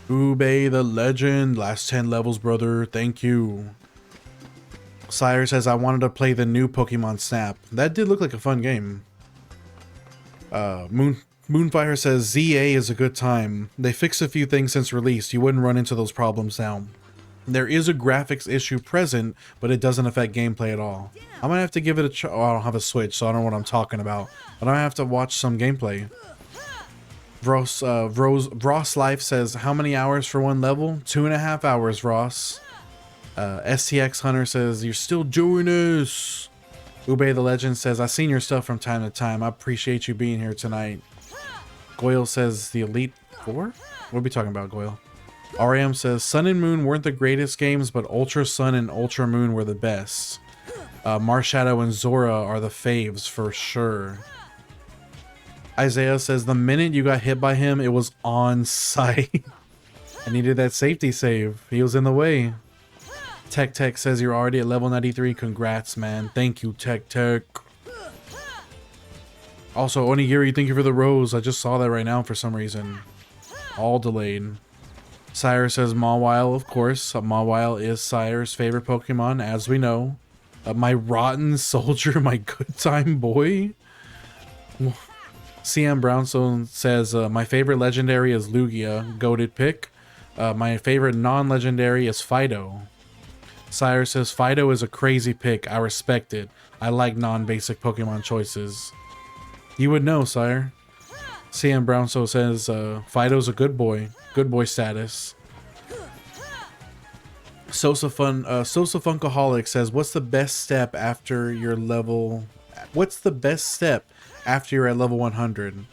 Ube the legend, last 10 levels, brother. Thank you. Sire says, I wanted to play the new Pokemon Snap. That did look like a fun game. Moonfire says, ZA is a good time. They fixed a few things since release. You wouldn't run into those problems now. There is a graphics issue present, but it doesn't affect gameplay at all. I'm gonna have to give it a try. Oh, I don't have a Switch, so I don't know what I'm talking about. But I'm gonna have to watch some gameplay. Ross Life says, how many hours for one level? 2.5 hours, Ross. STX Hunter says, you're still doing this. Ube the Legend says, I've seen your stuff from time to time. I appreciate you being here tonight. Goyle says, the Elite Four? What are we talking about, Goyle? RM says, Sun and Moon weren't the greatest games, but Ultra Sun and Ultra Moon were the best. Marshadow and Zora are the faves for sure. Isaiah says, the minute you got hit by him, it was on site. I needed that safety save. He was in the way. Tech says, you're already at level 93. Congrats, man. Thank you, Tech. Also, Onigiri, thank you for the rose. I just saw that right now for some reason. All delayed. Sire says, Mawile, of course. Mawile is Sire's favorite Pokemon, as we know. My rotten soldier, my good time boy. CM Brownstone says, my favorite legendary is Lugia, goated pick. My favorite non-legendary is Fido. Sire says Fido is a crazy pick. I respect it. I like non-basic Pokemon choices. You would know, Sire. CM Brownso says Fido's a good boy. Good boy status. Sosa Funkaholic says, what's the best step after your level? What's the best step after you're at level 100?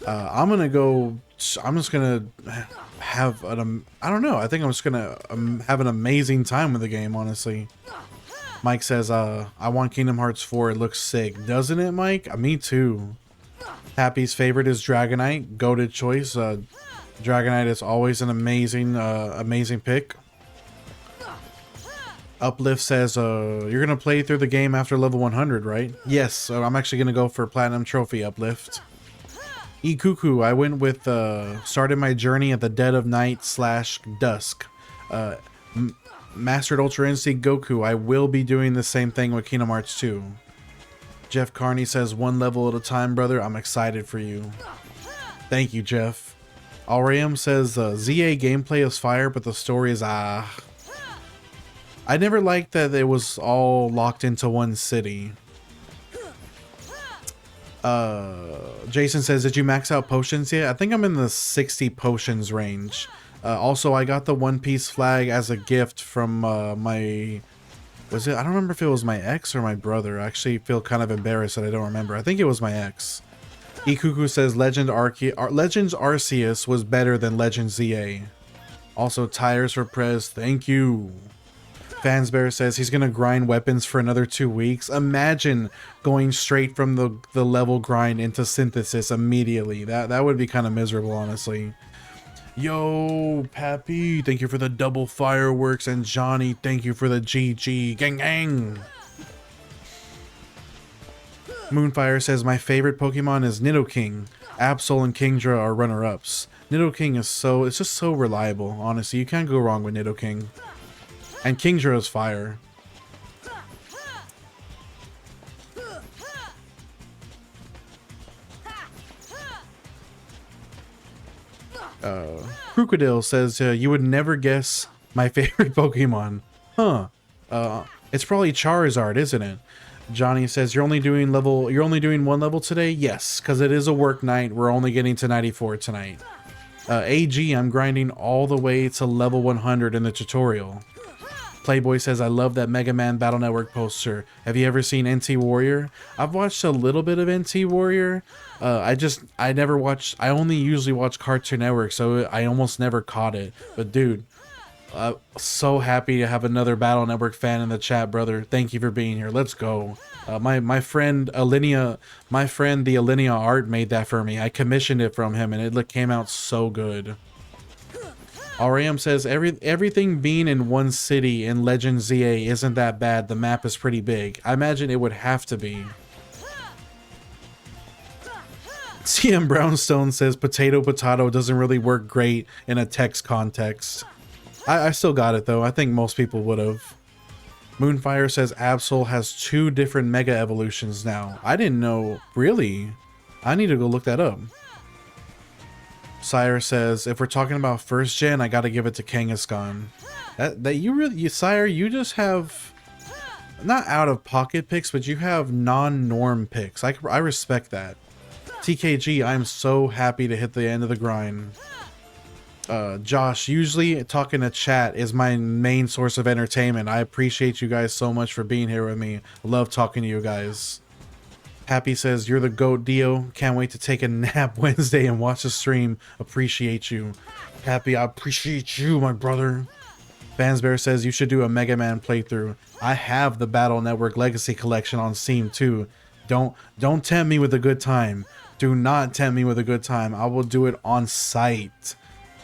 I'm gonna go. I'm just gonna have an. I don't know. I think I'm just gonna have an amazing time with the game. Honestly, Mike says, I want Kingdom Hearts 4. It looks sick, doesn't it, Mike? Me too. Happy's favorite is Dragonite. Goated choice. Dragonite is always an amazing pick. Uplift says, you're gonna play through the game after level 100, right? Yes. So I'm actually gonna go for Platinum Trophy. Uplift. Cuckoo, I went with started my journey at the dead of night / dusk. Mastered Ultra Instinct Goku. I will be doing the same thing with Kingdom Hearts 2. Jeff Carney says, one level at a time, brother. I'm excited for you. Thank you, Jeff. Aurium says, ZA gameplay is fire, but the story is I never liked that it was all locked into one city. Jason says, did you max out potions yet? I think I'm in the 60 potions range. Also, I got the One Piece flag as a gift from my... Was it? I don't remember if it was my ex or my brother. I actually feel kind of embarrassed that I don't remember. I think it was my ex. Ikuku says, Legends Arceus was better than Legends ZA. Also, tires for Prez. Thank you. Fansbear says he's gonna grind weapons for another 2 weeks. Imagine going straight from the level grind into synthesis immediately. That would be kind of miserable, honestly. Yo, Pappy, thank you for the double fireworks, and Johnny, thank you for the GG. Gang gang. Moonfire says my favorite Pokemon is Nidoking. Absol and Kingdra are runner-ups. Nidoking is it's just so reliable. Honestly, you can't go wrong with Nidoking. And Kingdra is fire. Crocodile says, you would never guess my favorite Pokemon. Huh. It's probably Charizard, isn't it? Johnny says, you're only doing one level today? Yes, because it is a work night. We're only getting to 94 tonight. AG, I'm grinding all the way to level 100 in the tutorial. Playboy says, I love that Mega Man Battle Network poster. Have you ever seen NT Warrior? I've watched a little bit of NT Warrior. I only usually watch Cartoon Network, so I almost never caught it. But dude, so happy to have another Battle Network fan in the chat, brother. Thank you for being here. Let's go. My friend the Alinea Art made that for me. I commissioned it from him, and it came out so good. RAM says, everything being in one city in Legend ZA isn't that bad. The map is pretty big. I imagine it would have to be. CM Brownstone says, potato doesn't really work great in a text context. I still got it, though. I think most people would have. Moonfire says, Absol has 2 different Mega Evolutions now. I didn't know. Really? I need to go look that up. Sire says, if we're talking about first gen, I gotta give it to Kangaskhan. Sire, you just have not out of pocket picks, but you have non-norm picks. I respect that. TKG, I'm so happy to hit the end of the grind. Josh, usually talking to chat is my main source of entertainment. I appreciate you guys so much for being here with me. Love talking to you guys. Happy says, you're the GOAT, Dio. Can't wait to take a nap Wednesday and watch the stream. Appreciate you. Happy, I appreciate you, my brother. Fansbear says, you should do a Mega Man playthrough. I have the Battle Network Legacy Collection on Steam, too. Don't tempt me with a good time. Do not tempt me with a good time. I will do it on site.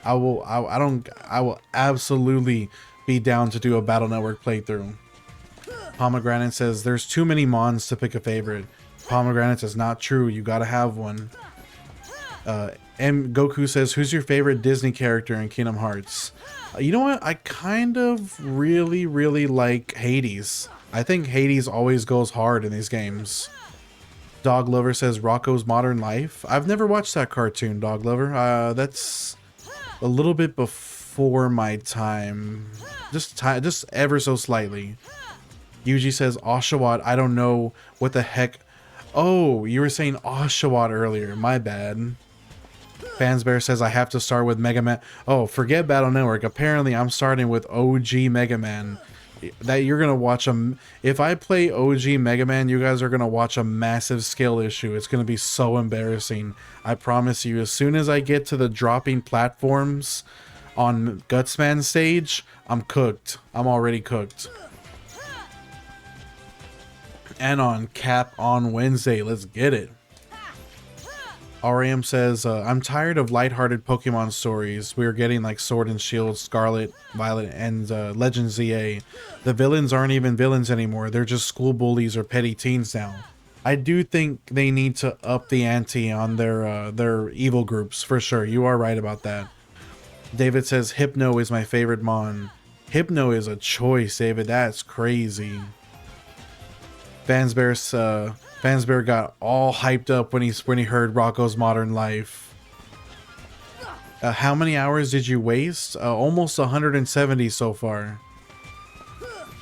I will absolutely be down to do a Battle Network playthrough. Pomegranate says, there's too many Mons to pick a favorite. Pomegranate is not true. You gotta have one. And Goku says, who's your favorite Disney character in Kingdom Hearts? You know what? I kind of really like Hades. I think Hades always goes hard in these games. Dog Lover says, Rocco's Modern Life. I've never watched that cartoon, Dog Lover. That's a little bit before. before my time. Just ever so slightly. Yuji says Oshawott. I don't know what the heck. Oh, you were saying Oshawott earlier. My bad. Fansbear says I have to start with Mega Man. Oh, forget Battle Network. Apparently, I'm starting with OG Mega Man. That you're gonna watch if I play OG Mega Man, you guys are gonna watch a massive skill issue. It's gonna be so embarrassing. I promise you. As soon as I get to the dropping platforms on Gutsman stage, I'm cooked. I'm already cooked. And on Cap on Wednesday, let's get it. RAM says, I'm tired of lighthearted Pokemon stories. We're getting like Sword and Shield, Scarlet, Violet, and Legend ZA. The villains aren't even villains anymore. They're just school bullies or petty teens now. I do think they need to up the ante on their evil groups, for sure. You are right about that. David says, Hypno is my favorite Mon. Hypno is a choice, David. That's crazy. Fansbear got all hyped up when he heard Rocco's Modern Life. How many hours did you waste? Almost 170 so far.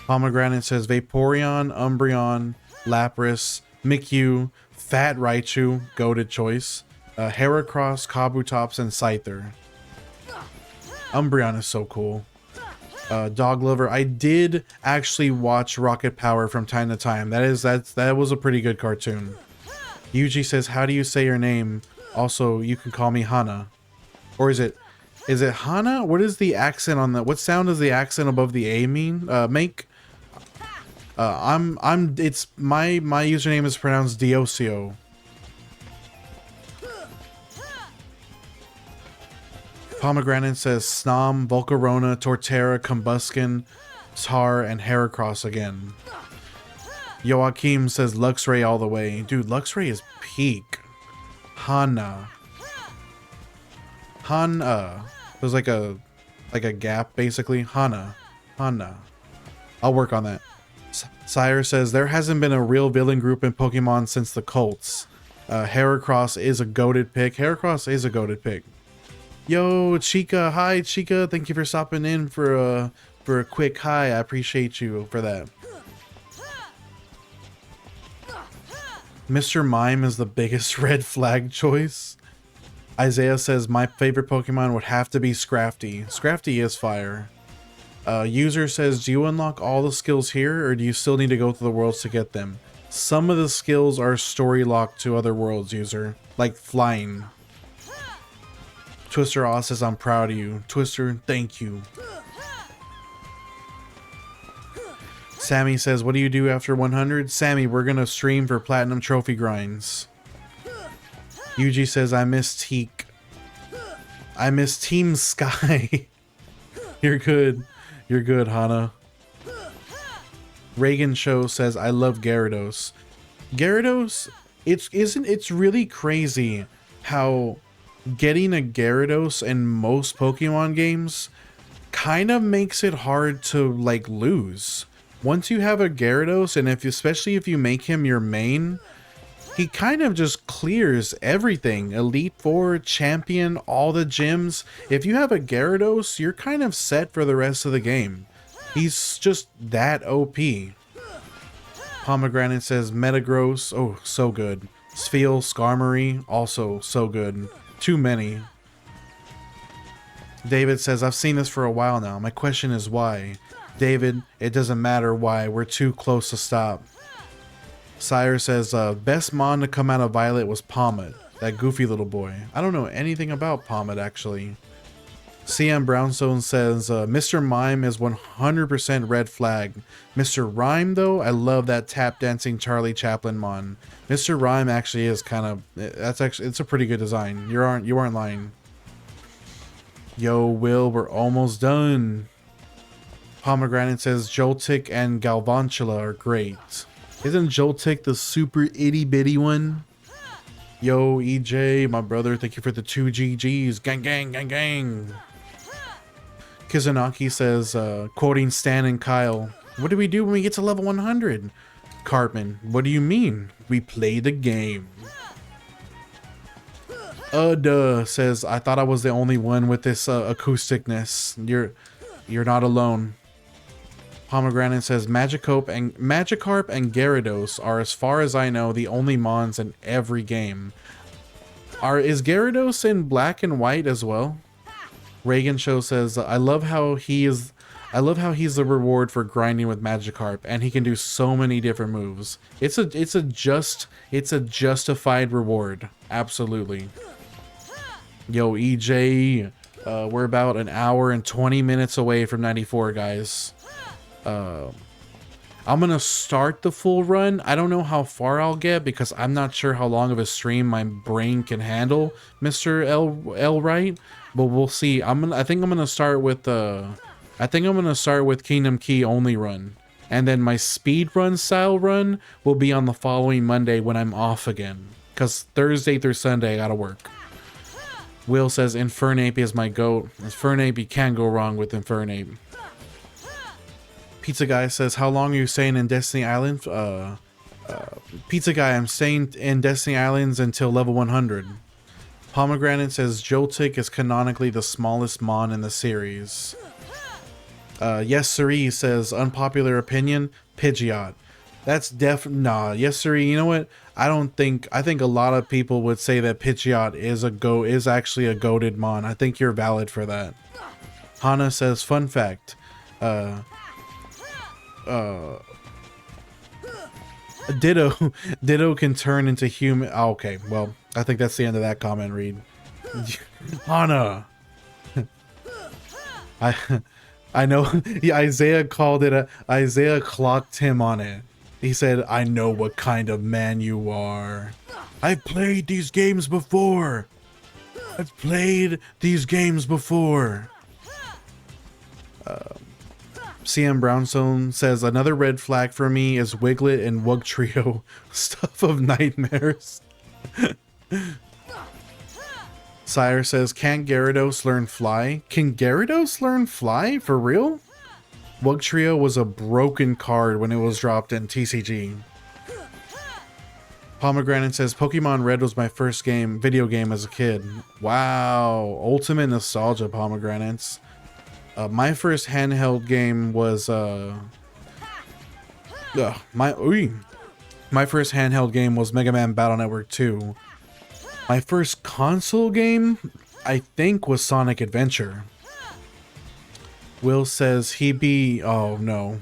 Pomegranate says Vaporeon, Umbreon, Lapras, Mikyu, Fat Raichu, goated choice, Heracross, Kabutops, and Scyther. Umbreon is so cool. Dog Lover. I did actually watch Rocket Power from time to time. That was a pretty good cartoon. Yuji says, how do you say your name? Also, you can call me Hana. Or is it Hana? What is the accent on that? What sound does the accent above the A mean? Make? It's my username is pronounced Diosio. Pomegranate says Snom, Volcarona, Torterra, Combuskin, Tar, and Heracross again. Joachim says Luxray all the way. Dude, Luxray is peak. Hana. There's like a gap basically. Hana. I'll work on that. Sire says there hasn't been a real villain group in Pokemon since the Colts. Heracross is a goated pick. Yo, Chica. Hi, Chica. Thank you for stopping in for a quick hi. I appreciate you for that. Mr. Mime is the biggest red flag choice. Isaiah says my favorite Pokemon would have to be Scrafty. Scrafty is fire. User says, do you unlock all the skills here, or do you still need to go to the worlds to get them? Some of the skills are story locked to other worlds, user. Like flying. Twister Oz says, I'm proud of you. Twister, thank you. Sammy says, what do you do after 100? Sammy, we're gonna stream for Platinum Trophy grinds. Yuji says, I miss Teak. I miss Team Sky. You're good. You're good, Hana. Reagan Show says, I love Gyarados. Gyarados, it's really crazy how getting a Gyarados in most Pokemon games kind of makes it hard to like lose. Once you have a Gyarados, and especially if you make him your main, he kind of just clears everything. Elite Four, Champion, all the gyms. If you have a Gyarados, you're kind of set for the rest of the game. He's just that OP. Pomegranate says Metagross. Oh, so good. Spheal, Skarmory, also so good. Too many. David says, I've seen this for a while now. My question is why? David, it doesn't matter why. We're too close to stop. Sire says, best Mon to come out of Violet was Pommet. That goofy little boy. I don't know anything about Pommet, actually. CM Brownstone says, Mr. Mime is 100% red flag. Mr. Rhyme, though, I love that tap dancing Charlie Chaplin Mon. Mr. Rhyme actually is kind of, it's a pretty good design. You aren't lying. Yo, Will, we're almost done. Pomegranate says, Joltik and Galvantula are great. Isn't Joltik the super itty bitty one? Yo, EJ, my brother, thank you for the 2 GGs. Gang, gang, gang, gang. Kizunaki says, quoting Stan and Kyle, what do we do when we get to level 100? Cartman, what do you mean? We play the game. Duh says, I thought I was the only one with this acousticness. You're not alone. Pomegranate says Magikarp and Gyarados are, as far as I know, the only mons in every game. Is Gyarados in black and white as well? Reagan Show says, I love how he's the reward for grinding with Magikarp, and he can do so many different moves. It's a justified reward. Absolutely. Yo, EJ, we're about an hour and 20 minutes away from 94, guys. I'm gonna start the full run. I don't know how far I'll get because I'm not sure how long of a stream my brain can handle, Mr. L Right, but we'll see. I think I'm gonna start with Kingdom Key only run, and then my speed run style run will be on the following Monday when I'm off again, because Thursday through Sunday I gotta work. Will says Infernape is my goat. Infernape, you can't go wrong with Infernape. Pizza Guy says, how long are you staying in Destiny Island? Pizza Guy, I'm staying in Destiny Islands until level 100. Pomegranate says, Joltik is canonically the smallest mon in the series. Yes Siree says, unpopular opinion, Pidgeot. That's nah, yes Siree, you know what? I think a lot of people would say that Pidgeot is actually a goated mon. I think you're valid for that. Hana says, fun fact. Ditto can turn into human. Oh, okay, well, I think that's the end of that comment read. Hana. I know. Yeah, Isaiah called it Isaiah clocked him on it. He said, I know what kind of man you are. I've played these games before. CM Brownstone says, another red flag for me is Wiglet and Wug Trio. Stuff of nightmares. Sire says, can't Gyarados learn fly? Can Gyarados learn fly? For real? Wug Trio was a broken card when it was dropped in TCG. Pomegranate says, Pokemon Red was my first video game as a kid. Wow. Ultimate nostalgia, Pomegranates. My first handheld game was my first handheld game was Mega Man Battle Network 2. My first console game, I think, was Sonic Adventure. Will says oh no.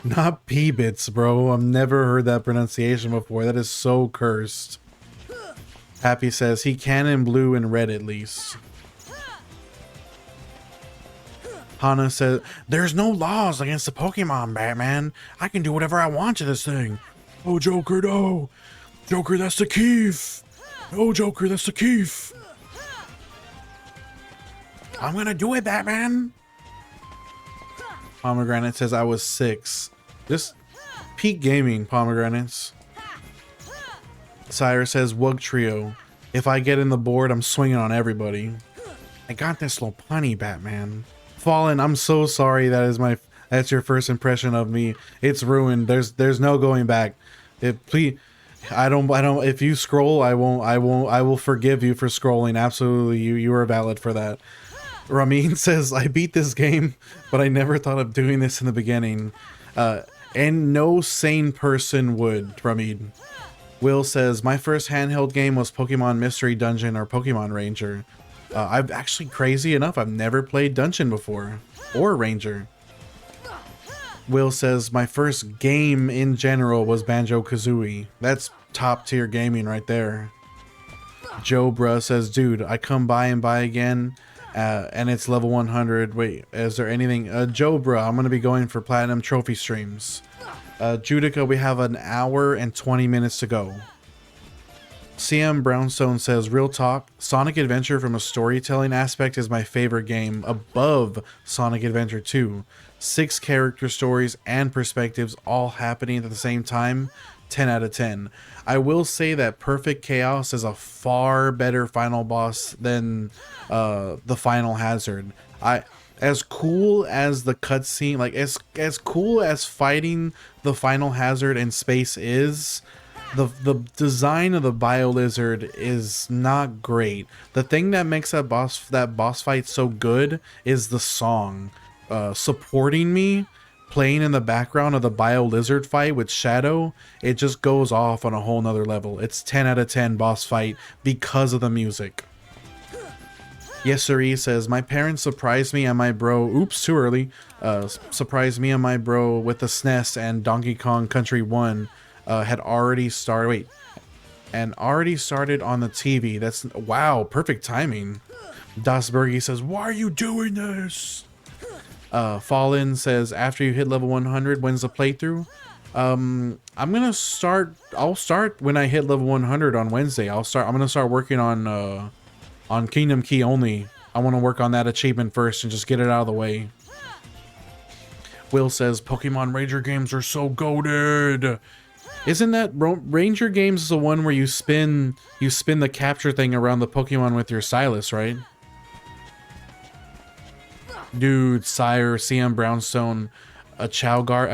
Not P-Bits, bro. I've never heard that pronunciation before. That is so cursed. Happy says he can in blue and red at least. Hana says, there's no laws against the Pokemon, Batman. I can do whatever I want to this thing. Oh, Joker, no. Joker, that's the Keef. No, Joker, that's the Keef. I'm gonna do it, Batman. Pomegranate says I was 6. Just peak gaming, Pomegranates. Sire says Wug Trio. If I get in the board, I'm swinging on everybody. I got this little punny, Batman. Fallen, I'm so sorry. That's your first impression of me. It's ruined. There's no going back. Please, I don't. If you scroll, I will forgive you for scrolling. Absolutely, you are valid for that. Ramin says, I beat this game, but I never thought of doing this in the beginning. And no sane person would, Ramin. Will says, my first handheld game was Pokemon Mystery Dungeon or Pokemon Ranger. I've actually, crazy enough, I've never played Dungeon before. Or Ranger. Will says, my first game in general was Banjo-Kazooie. That's top tier gaming right there. Joe Bruh says, dude, I come by and buy again. And it's level 100. Wait, is there anything? Joe Bruh, I'm going to be going for Platinum Trophy streams. Judica, we have an hour and 20 minutes to go. CM Brownstone says, real talk, Sonic Adventure from a storytelling aspect is my favorite game, above Sonic Adventure 2. 6 character stories and perspectives all happening at the same time. 10 out of 10. I will say that Perfect Chaos is a far better final boss than the Final Hazard. As cool as the cutscene, like as cool as fighting the Final Hazard in space is, The design of the Bio Lizard is not great. The thing that makes that boss fight so good is the song. Supporting me, playing in the background of the Bio Lizard fight with Shadow, it just goes off on a whole nother level. It's 10 out of 10 boss fight because of the music. Yes, sir. Says, my parents surprised me and my bro, oops, too early, surprised me and my bro with the SNES and Donkey Kong Country 1 had already started, already started on the TV. That's, wow, perfect timing. Dasbergi says, why are you doing this? Fallen says, after you hit level 100, when's the playthrough? I'll start when I hit level 100 on Wednesday. I'm gonna start working on Kingdom Key only. I want to work on that achievement first and just get it out of the way. Will says, Pokemon Ranger games are so goated. Isn't that Ranger games is the one where you spin the capture thing around the Pokemon with your stylus, right? Dude, Sire, CM Brownstone, a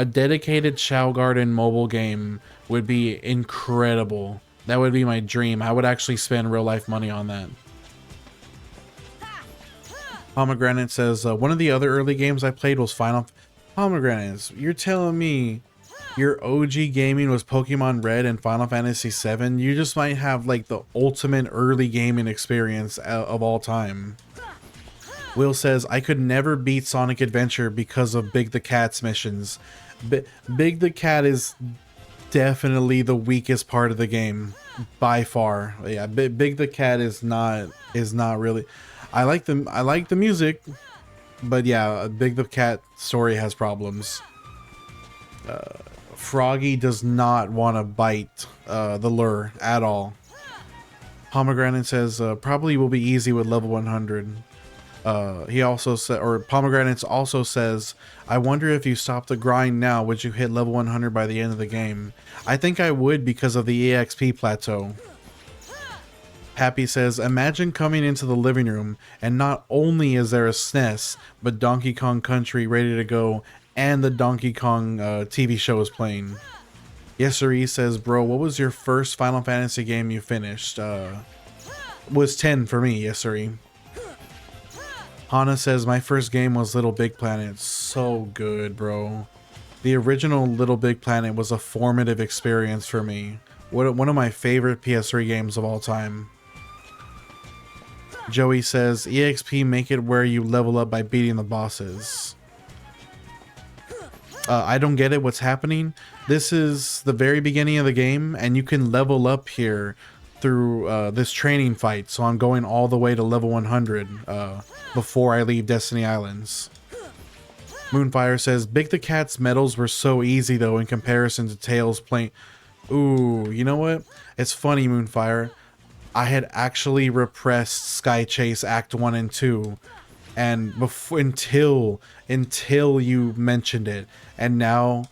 dedicated Chao Garden mobile game would be incredible. That would be my dream. I would actually spend real life money on that. Pomegranate says, one of the other early games I played was Final... Pomegranates, you're telling me your OG gaming was Pokemon Red and Final Fantasy VII? You just might have like the ultimate early gaming experience of all time. Will says, I could never beat Sonic Adventure because of Big the Cat's missions. Big the Cat is definitely the weakest part of the game by far. Yeah, Big the Cat is not really... I like the music, but yeah, Big the Cat story has problems. Froggy does not want to bite the lure at all. Pomegranate says, probably will be easy with level 100. He also said, or Pomegranates also says, I wonder if you stop the grind now, would you hit level 100 by the end of the game? I think I would because of the EXP plateau. Happy says, imagine coming into the living room and not only is there a SNES, but Donkey Kong Country ready to go and the Donkey Kong TV show is playing. Yes, sir. Says, bro, what was your first Final Fantasy game you finished? Was 10 for me. Yes, sir. Hana says, my first game was Little Big Planet. So good, bro. The original Little Big Planet was a formative experience for me. One of my favorite PS3 games of all time. Joey says, EXP make it where you level up by beating the bosses. I don't get it. What's happening? This is the very beginning of the game, and you can level up here through this training fight. So I'm going all the way to level 100 before I leave Destiny Islands. Moonfire says, Big the Cat's medals were so easy though in comparison to Tails playing. Ooh, you know what? It's funny, Moonfire. I had actually repressed Sky Chase Act 1 and 2 and until you mentioned it, and now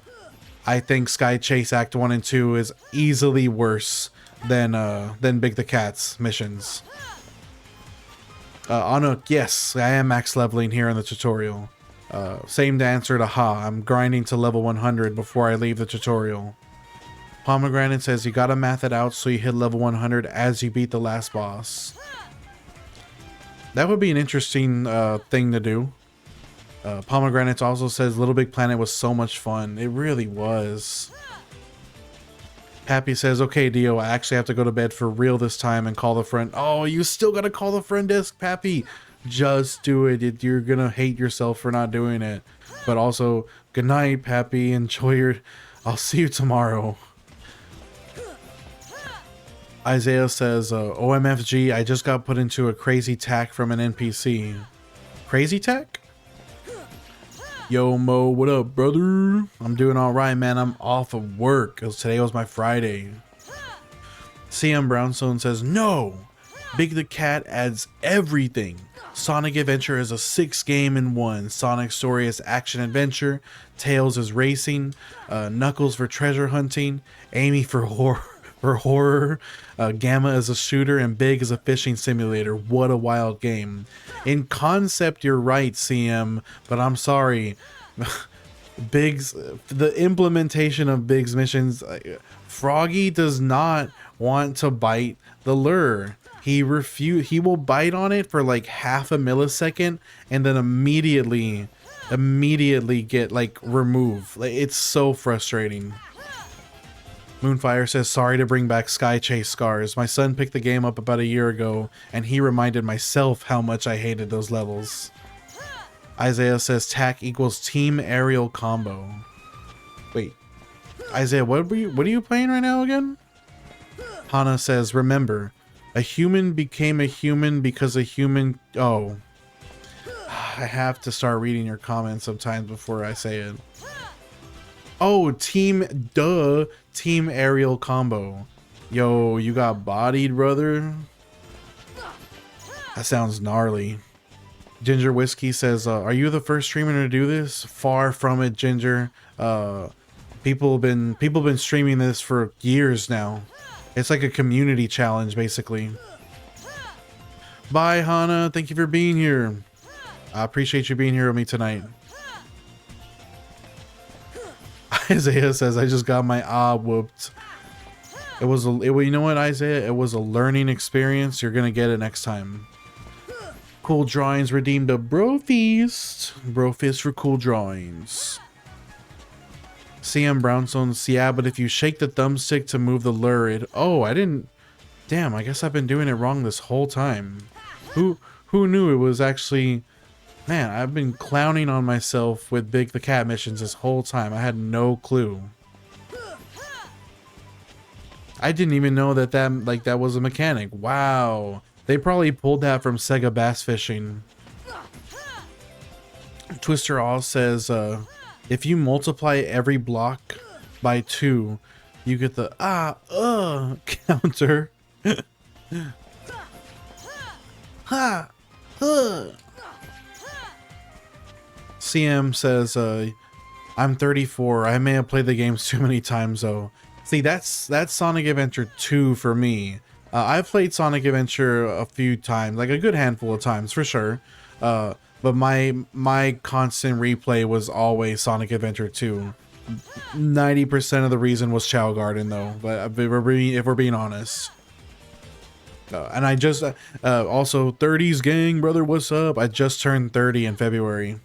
I think Sky Chase Act 1 and 2 is easily worse than Big the Cat's missions. Anuk, yes, I am max leveling here in the tutorial. Same answer to Ha. I'm grinding to level 100 before I leave the tutorial. Pomegranate says, you gotta math it out so you hit level 100 as you beat the last boss. That would be an interesting thing to do. Pomegranate also says, Little Big Planet was so much fun. It really was. Happy says, okay, Dio, I actually have to go to bed for real this time and call the friend. Oh, you still gotta call the friend desk, Pappy. Just do it. You're gonna hate yourself for not doing it. But also, good night, Pappy. Enjoy your... I'll see you tomorrow. Isaiah says, OMFG, I just got put into a crazy tack from an NPC. Crazy tack? Yo, Mo, what up, brother? I'm doing alright, man. I'm off of work because today was my Friday. CM Brownstone says, no! Big the Cat adds everything. Sonic Adventure is a 6 game in 1. Sonic Story is action adventure. Tails is racing. Knuckles for treasure hunting. Amy for horror. Gamma is a shooter, and Big is a fishing simulator. What a wild game. In concept, you're right, CM, but I'm sorry. Biggs, the implementation of Biggs missions, Froggy does not want to bite the lure. He will bite on it for like half a millisecond and then immediately get like removed. Like, it's so frustrating. Moonfire says, sorry to bring back Sky Chase scars. My son picked the game up about a year ago and he reminded myself how much I hated those levels. Isaiah says TAC equals team aerial combo. Wait, Isaiah, what are you playing right now again? Hana says, remember, a human became a human because a human... Oh. I have to start reading your comments sometimes before I say it. Oh, team aerial combo. Yo, you got bodied, brother? That sounds gnarly. Ginger Whiskey says, are you the first streamer to do this? Far from it, Ginger. People have been streaming this for years now. It's like a community challenge, basically. Bye, Hana. Thank you for being here. I appreciate you being here with me tonight. Isaiah says, I just got my whooped. You know what, Isaiah? It was a learning experience. You're gonna get it next time. Cool Drawings redeemed a Bro Feast. Bro Feast for Cool Drawings. CM Brownstones, yeah, but if you shake the thumbstick to move the lure, oh, I didn't... Damn, I guess I've been doing it wrong this whole time. Who knew it was actually... Man, I've been clowning on myself with Big the Cat missions this whole time. I had no clue. I didn't even know that was a mechanic. Wow. They probably pulled that from Sega Bass Fishing. Twister All says, if you multiply every block by 2, you get the counter. Ha! CM says, I'm 34. I may have played the games too many times though. See, that's Sonic Adventure 2 for me. I've played Sonic Adventure a few times, like a good handful of times for sure. But my constant replay was always Sonic Adventure 2. 90% of the reason was Chow Garden though, but if we're being honest. And I just, also 30s gang, brother, what's up? I just turned 30 in February.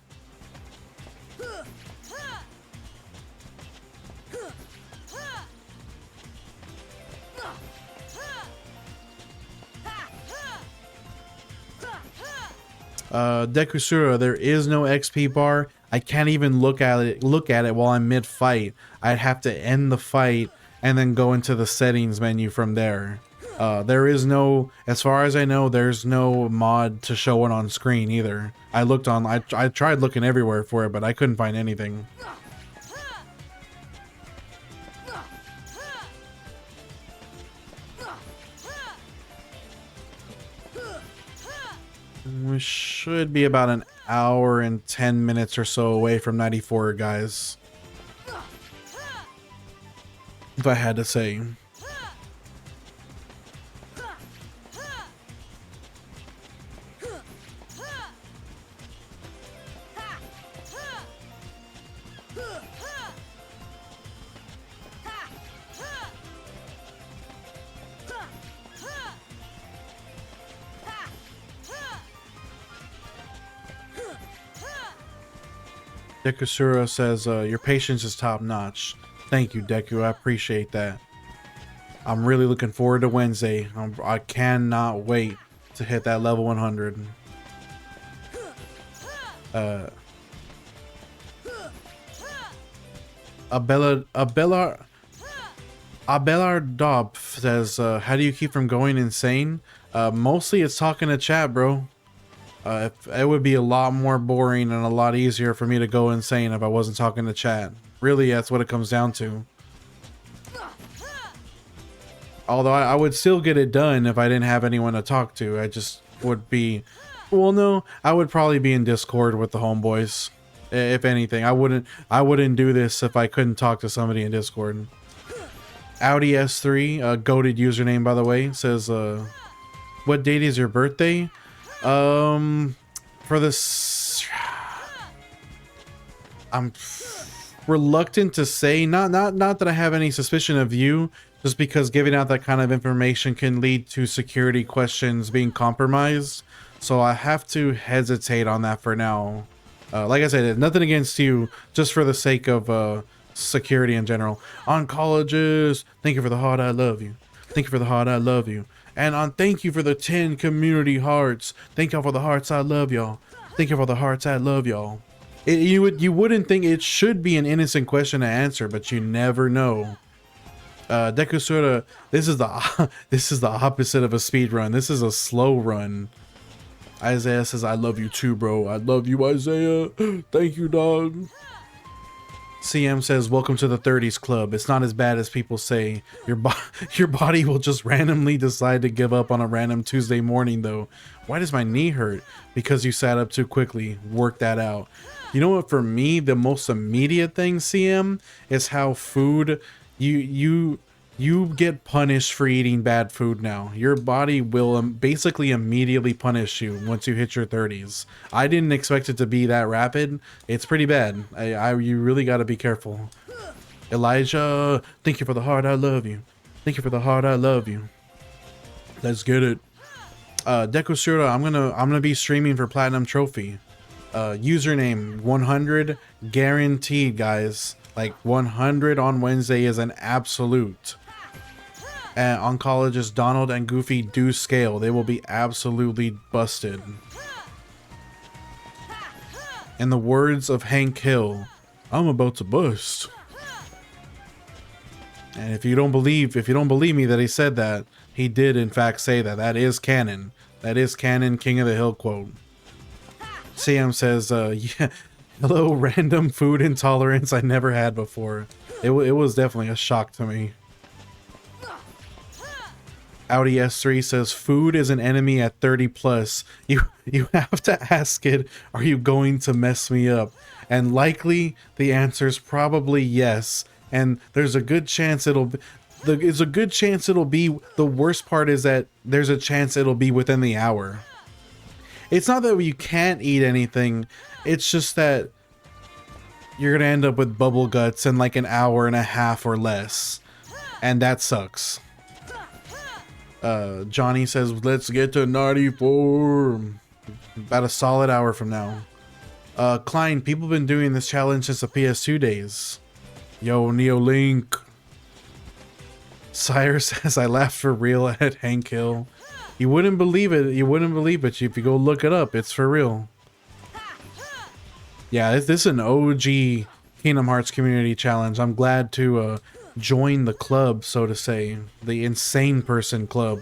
Dekusura, there is no XP bar. I can't even look at it while I'm mid-fight. I'd have to end the fight and then go into the settings menu from there. There is no, as far as I know, there's no mod to show it on screen either. I tried looking everywhere for it, but I couldn't find anything. We should be about an hour and 10 minutes or so away from 94, guys. If I had to say. Dekusura says, your patience is top notch. Thank you, Deku. I appreciate that. I'm really looking forward to Wednesday. I cannot wait to hit that level 100. Abelard says, how do you keep from going insane? Mostly it's talking to chat, bro. It would be a lot more boring and a lot easier for me to go insane if I wasn't talking to chat. Really, that's what it comes down to. Although I would still get it done if I didn't have anyone to talk to. I just would be... Well, no, I would probably be in Discord with the homeboys. If anything, I wouldn't do this if I couldn't talk to somebody in Discord. Audi S3, goated username, by the way, says, what date is your birthday? For this, reluctant to say, not that I have any suspicion of you, just because giving out that kind of information can lead to security questions being compromised. So I have to hesitate on that for now. Like I said, nothing against you, just for the sake of security in general. Oncologist, thank you for the heart, I love you. Thank you for the heart, I love you. And on thank you for the 10 community hearts. Thank y'all for the hearts, I love y'all. Thank you for the hearts, I love y'all. You wouldn't think it should be an innocent question to answer, but you never know. Dekusura, this is the this is the opposite of a speed run. This is a slow run. Isaiah says, I love you too, bro. I love you, Isaiah. Thank you, dog. CM says, welcome to the 30s club. It's not as bad as people say. Your body will just randomly decide to give up on a random Tuesday morning, though. Why does my knee hurt? Because you sat up too quickly. Work that out. You know what? For me, the most immediate thing, CM, is how food... You get punished for eating bad food now. Your body will basically immediately punish you once you hit your 30s. I didn't expect it to be that rapid. It's pretty bad. You really got to be careful. Elijah, thank you for the heart, I love you. Thank you for the heart, I love you. Let's get it. Dekusura, I'm gonna be streaming for Platinum Trophy. Username 100 guaranteed, guys. Like 100 on Wednesday is an absolute. And oncologist Donald and Goofy do scale. They will be absolutely busted. In the words of Hank Hill, I'm about to bust. And if you don't believe me that he said that, he did in fact say that. That is canon. That is canon King of the Hill quote. Sam says, yeah, hello, random food intolerance I never had before. It was definitely a shock to me. Audi S3 says, food is an enemy at 30 plus. You have to ask it, are you going to mess me up? And likely the answer is probably yes. And there's a good chance it'll be, the worst part is that there's a chance it'll be within the hour. It's not that you can't eat anything, it's just that you're gonna end up with bubble guts in like an hour and a half or less. And that sucks. Johnny says, let's get to 94. About a solid hour from now. Klein, people have been doing this challenge since the PS2 days. Yo, Neolink. Sire says, I laughed for real at Hank Hill. You wouldn't believe it. You wouldn't believe it if you go look it up. It's for real. Yeah, this is an OG Kingdom Hearts community challenge. I'm glad to join the club, so to say. The insane person club.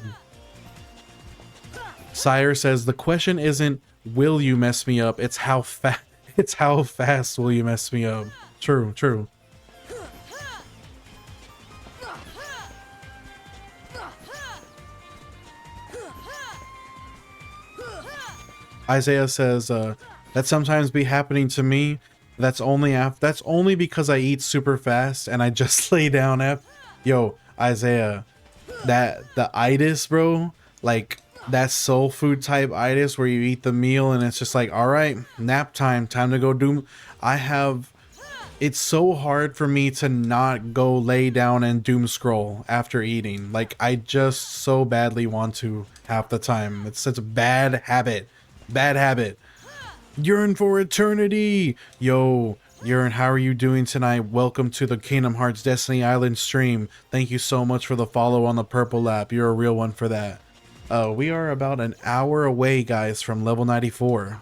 Sire says, the question isn't, will you mess me up? It's how fast will you mess me up? True, true. Isaiah says, that sometimes be happening to me. That's only because I eat super fast and I just lay down after. Yo, Isaiah, the itis, bro, like that soul food type itis where you eat the meal and it's just like, all right, nap time to go do. It's so hard for me to not go lay down and doom scroll after eating. Like, I just so badly want to half the time. It's such a bad habit. Bad habit. Yearn for eternity. Yo, Yearn, how are you doing tonight? Welcome to the Kingdom Hearts Destiny Island stream. Thank you so much for the follow on the purple lap. You're a real one for that. We are about an hour away, guys, from level 94.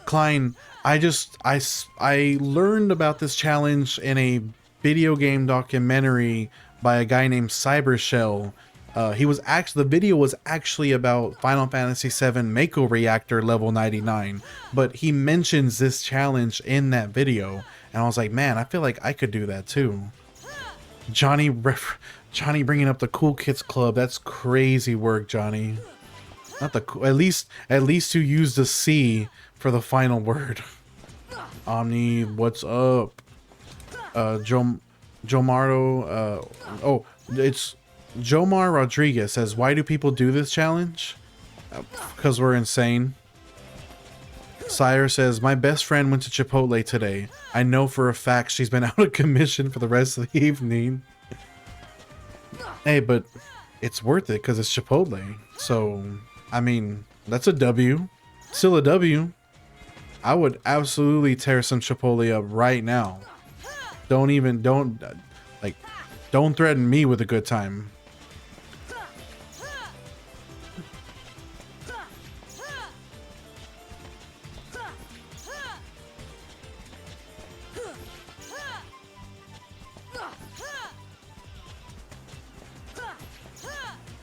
Klein, I learned about this challenge in a video game documentary by a guy named Cybershell. The video was actually about Final Fantasy VII Mako Reactor level 99, but he mentions this challenge in that video, and I was like, man, I feel like I could do that too. Johnny bringing up the Cool Kids Club. That's crazy work, Johnny. Not the at least you used the C for the final word. Omni, what's up? Jomardo. Oh, it's Jomar Rodriguez says, why do people do this challenge? Because we're insane. Sire says, my best friend went to Chipotle today. I know for a fact she's been out of commission for the rest of the evening. Hey, but it's worth it because it's Chipotle. So, I mean, that's a W. Still a W. I would absolutely tear some Chipotle up right now. Don't threaten me with a good time.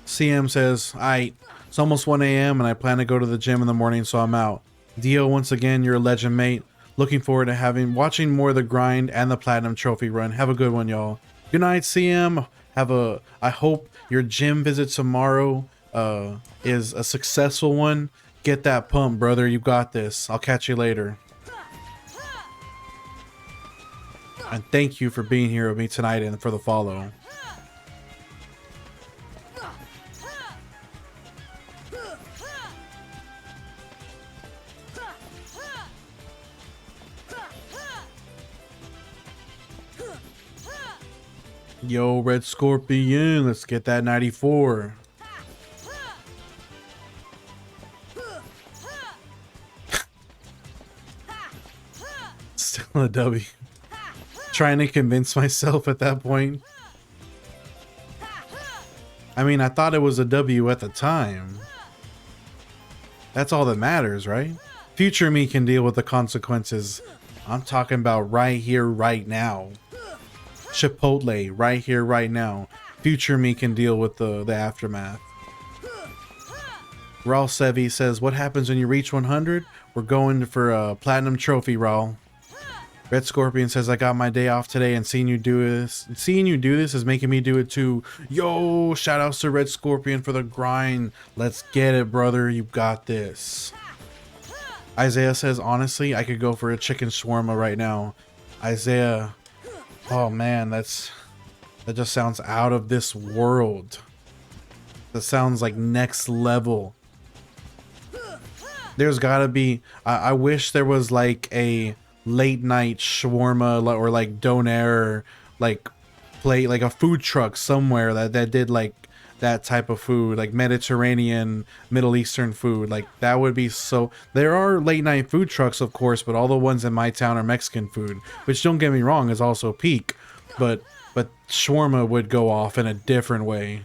CM says, it's almost 1 a.m. and I plan to go to the gym in the morning, so I'm out. Dio, once again, you're a legend, mate. Looking forward to watching more of the grind and the platinum trophy run. Have a good one, y'all. Good night, CM. I hope your gym visit tomorrow is a successful one. Get that pump, brother. You got this. I'll catch you later. And thank you for being here with me tonight and for the follow. Yo, Red Scorpion, let's get that 94. Still a W. Trying to convince myself at that point. I mean, I thought it was a W at the time. That's all that matters, right? Future me can deal with the consequences. I'm talking about right here, right now. Chipotle, right here, right now. Future me can deal with the aftermath. Raul Sevi says, what happens when you reach 100? We're going for a platinum trophy, Raul. Red Scorpion says, I got my day off today and seeing you do this is making me do it too. Yo, shout outs to Red Scorpion for the grind. Let's get it, brother. You got this. Isaiah says, honestly, I could go for a chicken shawarma right now. Isaiah, oh man, that just sounds out of this world. That sounds like next level. There's gotta be, I wish there was like a late night shawarma or like donair, like plate, like a food truck somewhere that did like that type of food, like Mediterranean, Middle Eastern food. Like that would be so. There are late night food trucks, of course, but all the ones in my town are Mexican food, which, don't get me wrong, is also peak, but shawarma would go off in a different way.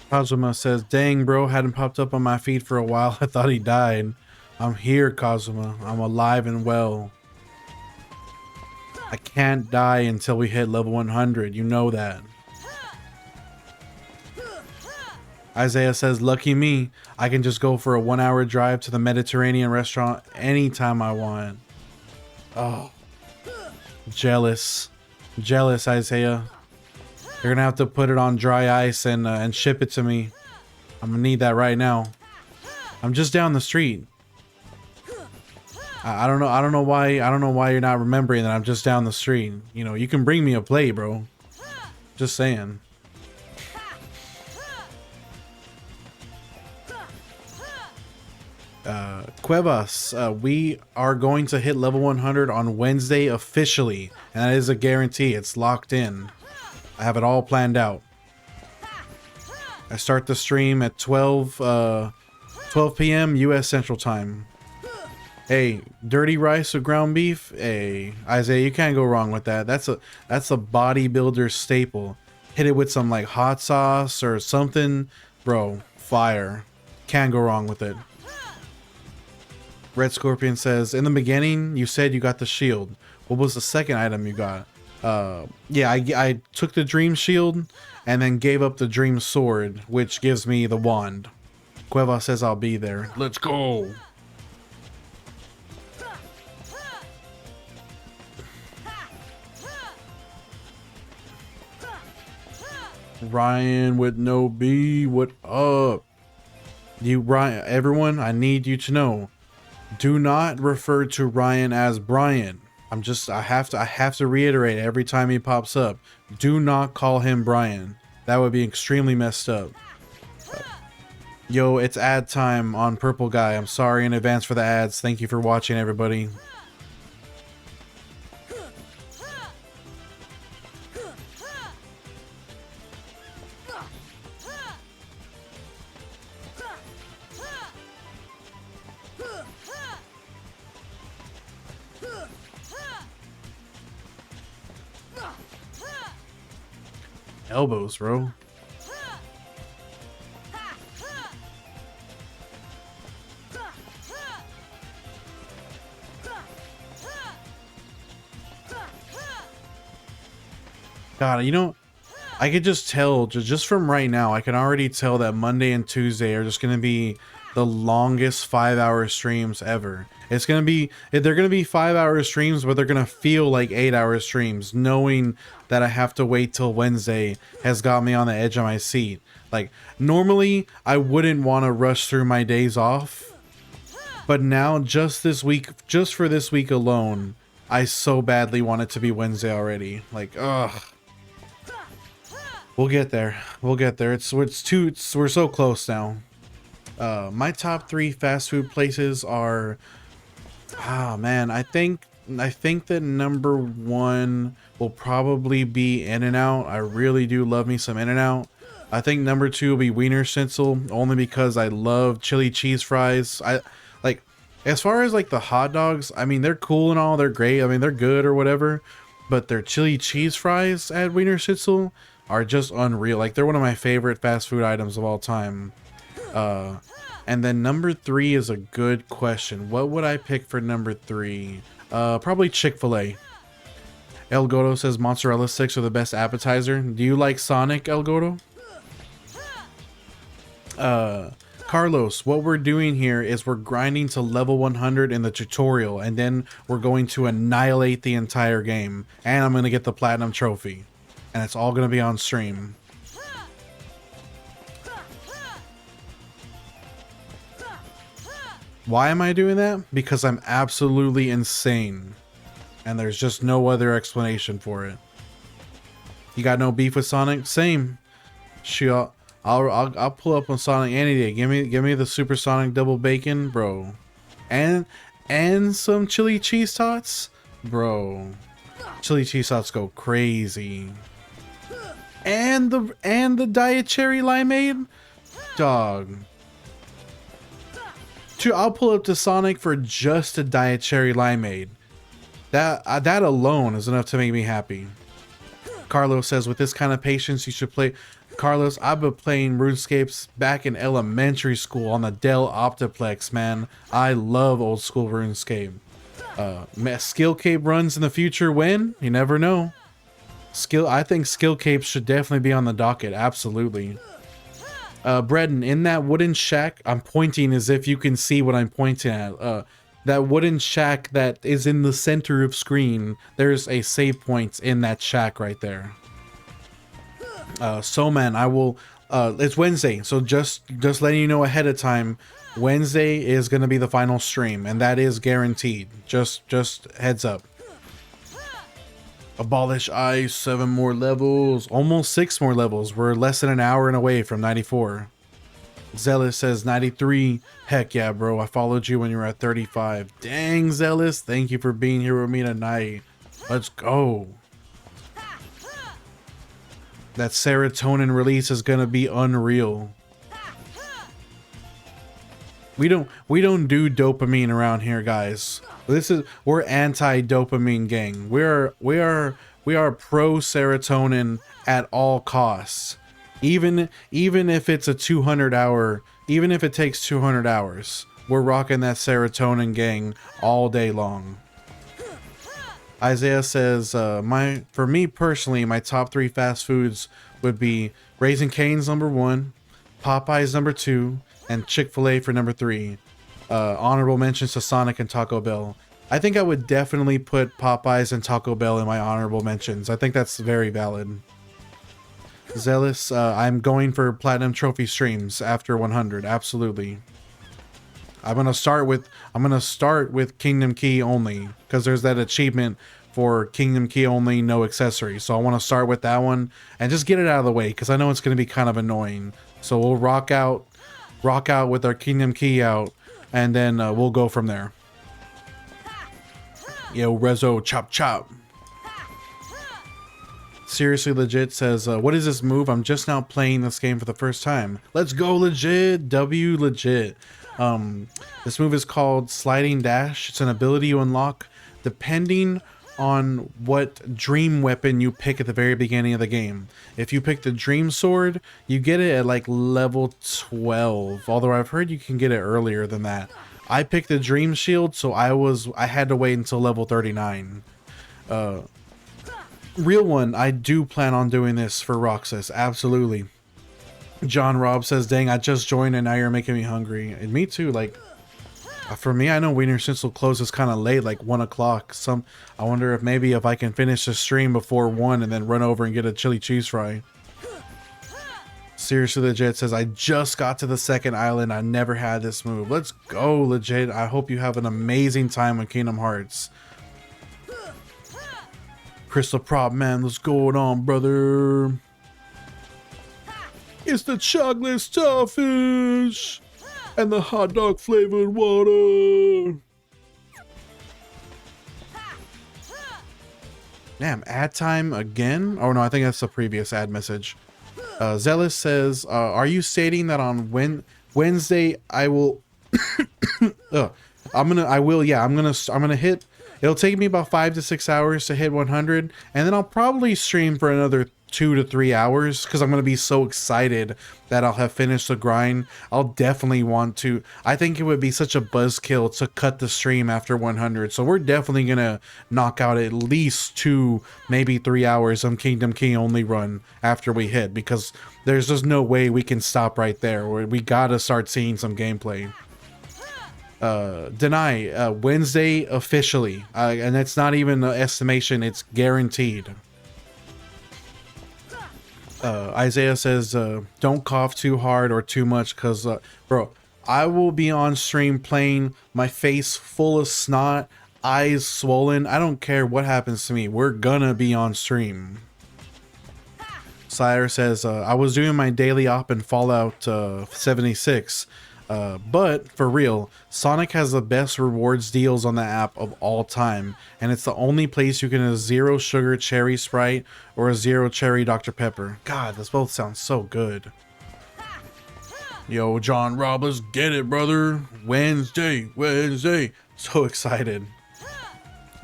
Kazuma says, dang bro, hadn't popped up on my feed for a while. I thought he died. I'm here, Kazuma. I'm alive and well. I can't die until we hit level 100. You know that. Isaiah says, lucky me. I can just go for a 1-hour drive to the Mediterranean restaurant anytime I want. Oh. Jealous. Jealous, Isaiah. You're gonna have to put it on dry ice and ship it to me. I'm gonna need that right now. I'm just down the street. I don't know why you're not remembering that I'm just down the street. You know, you can bring me a plate, bro. Just saying. Cuevas, we are going to hit level 100 on Wednesday officially, and that is a guarantee. It's locked in. I have it all planned out. I start the stream at 12 p.m. U.S. Central Time. Hey, dirty rice with ground beef. Hey, Isaiah, you can't go wrong with that. That's a bodybuilder staple. Hit it with some like hot sauce or something, bro. Fire. Can't go wrong with it. Red Scorpion says, in the beginning, you said you got the shield. What was the second item you got? Yeah, I took the dream shield and then gave up the dream sword, which gives me the wand. Cueva says I'll be there. Let's go. Ryan with no B, what up? You, Ryan, everyone, I need you to know, do not refer to Ryan as Brian. I have to reiterate every time he pops up. Do not call him Brian. That would be extremely messed up. Yo, it's ad time on Purple Guy. I'm sorry in advance for the ads. Thank you for watching, everybody. Elbows, bro. God, you know, I could just tell, just from right now, I can already tell that Monday and Tuesday are just going to be the longest 5-hour streams ever. It's going to be, they're going to be 5-hour streams, but they're going to feel like 8-hour streams, knowing that I have to wait till Wednesday has got me on the edge of my seat. Like, normally, I wouldn't want to rush through my days off, but now, just this week, just for this week alone, I so badly want it to be Wednesday already. Like, ugh. We'll get there. We'll get there. We're so close now. My top 3 fast food places are, man, I think that number 1 will probably be In-N-Out. I really do love me some In-N-Out. I think number 2 will be Wiener Schnitzel, only because I love chili cheese fries. I like, as far as like the hot dogs, I mean, they're cool and all, they're great. I mean, they're good or whatever, but their chili cheese fries at Wiener Schnitzel are just unreal. Like, they're one of my favorite fast food items of all time. And then number 3 is a good question. What would I pick for number 3? Probably Chick-fil-A. El Gordo says mozzarella sticks are the best appetizer. Do you like Sonic, El Gordo? Carlos, what we're doing here is we're grinding to level 100 in the tutorial, and then we're going to annihilate the entire game. And I'm going to get the platinum trophy. And it's all going to be on stream. Why am I doing that? Because I'm absolutely insane. And there's just no other explanation for it. You got no beef with Sonic? Same. Sure. I'll pull up on Sonic any day. Give me the Supersonic double bacon, bro. And some chili cheese tots? Bro. Chili cheese tots go crazy. And the diet cherry limeade, dog. I'll pull up to Sonic for just a diet cherry limeade. That alone is enough to make me happy. Carlos says, with this kind of patience, you should play. Carlos, I've been playing RuneScapes back in elementary school on the Dell Optiplex, man. I love old school RuneScape. Skill Cape runs in the future when? You never know. I think skill capes should definitely be on the docket. Absolutely. Bredden, in that wooden shack, I'm pointing as if you can see what I'm pointing at. That wooden shack that is in the center of screen, there's a save point in that shack right there. So man, I will, it's Wednesday, so just letting you know ahead of time, Wednesday is going to be the final stream, and that is guaranteed. Just heads up. Abolish ice, 7 more levels, almost 6 more levels. We're less than an hour and away from 94. Zealous says 93. Heck yeah, bro. I followed you when you were at 35. Dang, Zealous. Thank you for being here with me tonight. Let's go. That serotonin release is gonna be unreal. We don't do dopamine around here, guys. We're anti-dopamine gang. We are pro serotonin at all costs. Even if it's a 200 hour, even if it takes 200 hours, we're rocking that serotonin gang all day long. Isaiah says, for me personally, my top 3 fast foods would be Raising Cane's number 1, Popeyes number 2, and Chick-fil-A for number 3. Honorable mentions to Sonic and Taco Bell. I think I would definitely put Popeyes and Taco Bell in my honorable mentions. I think that's very valid. Zealous, I'm going for Platinum Trophy streams after 100. Absolutely. I'm gonna start with Kingdom Key only, because there's that achievement for Kingdom Key only, no accessories. So I want to start with that one and just get it out of the way, because I know it's gonna be kind of annoying. So we'll rock out with our Kingdom Key out, and then we'll go from there. Yo, Rezo, chop chop. Seriously Legit says, what is this move? I'm just now playing this game for the first time. Let's go Legit. W Legit. This move is called Sliding Dash. It's an ability you unlock depending on what dream weapon you pick at the very beginning of the game. If you pick the Dream Sword, you get it at like level 12, although I've heard you can get it earlier than that. I picked the Dream Shield, so I had to wait until level 39. Real one, I do plan on doing this for Roxas, absolutely. John Robb says, dang, I just joined and now you're making me hungry. And me too, like, for me, I know Wiener Schnitzel closes kind of late, like 1 o'clock. I wonder if maybe if I can finish the stream before 1 and then run over and get a chili cheese fry. Seriously Legit says, I just got to the second island. I never had this move. Let's go, Legit. I hope you have an amazing time with Kingdom Hearts. Crystal Prop Man, what's going on, brother? It's the chocolate starfish and the hot dog flavored water. Damn, ad time again? Oh no, I think that's the previous ad message. Zealous says, are you stating that on Wednesday I will I'm gonna hit. It'll take me about 5 to 6 hours to hit 100, and then I'll probably stream for another 2 to 3 hours because I'm gonna be so excited that I'll have finished the grind. I'll definitely want to. I think it would be such a buzzkill to cut the stream after 100, so we're definitely gonna knock out at least 2, maybe 3 hours on Kingdom Key only run after we hit, because there's just no way we can stop right there. We gotta start seeing some gameplay. Deny Wednesday officially, and it's not even an estimation, it's guaranteed. Isaiah says, don't cough too hard or too much, because bro, I will be on stream playing, my face full of snot, eyes swollen. I don't care what happens to me, we're gonna be on stream. Sire says, I was doing my daily op in Fallout 76. But for real, Sonic has the best rewards deals on the app of all time, and it's the only place you can get a 0 sugar cherry Sprite or a 0 cherry Dr. Pepper. God, this both sounds so good. Yo, John Robb, let's get it, brother. Wednesday. So excited.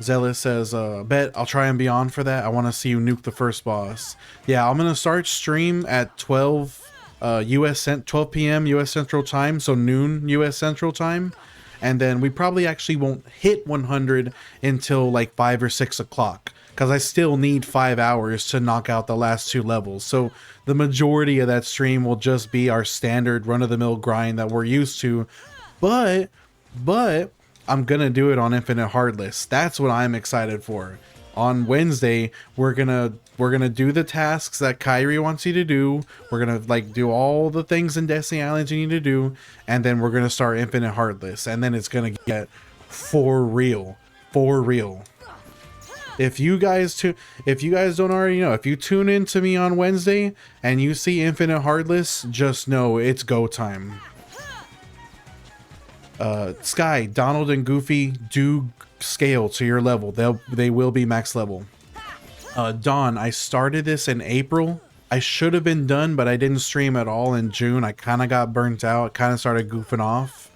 Zealous says, bet I'll try and be on for that. I want to see you nuke the first boss. Yeah, I'm gonna start stream at 12 p.m. US Central Time, so noon US Central Time, and then we probably actually won't hit 100 until like 5 or 6 o'clock, because I still need 5 hours to knock out the last 2 levels. So the majority of that stream will just be our standard run-of-the-mill grind that we're used to, but I'm gonna do it on Infinite Heartless. That's what I'm excited for. On Wednesday, we're gonna do the tasks that Kyrie wants you to do. We're gonna like do all the things in Destiny Islands you need to do, and then we're gonna start Infinite Heartless, and then it's gonna get for real. If you guys don't already know, if you tune in to me on Wednesday and you see Infinite Heartless, just know it's go time. Sky, Donald and Goofy do scale to your level. They will be max level. Dawn, I started this in April. I should have been done, but I didn't stream at all in June. I kind of got burnt out, kind of started goofing off.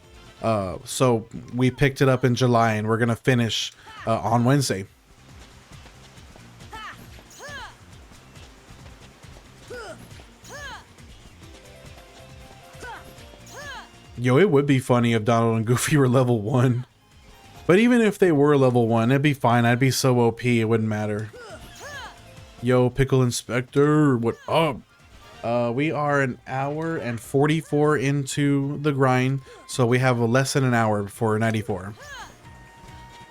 So we picked it up in July, and we're gonna finish on Wednesday. Yo, it would be funny if Donald and Goofy were level 1. But even if they were level 1, it'd be fine. I'd be so OP, it wouldn't matter. Yo, Pickle Inspector, what up? We are an hour and 44 into the grind, so we have less than an hour before 94.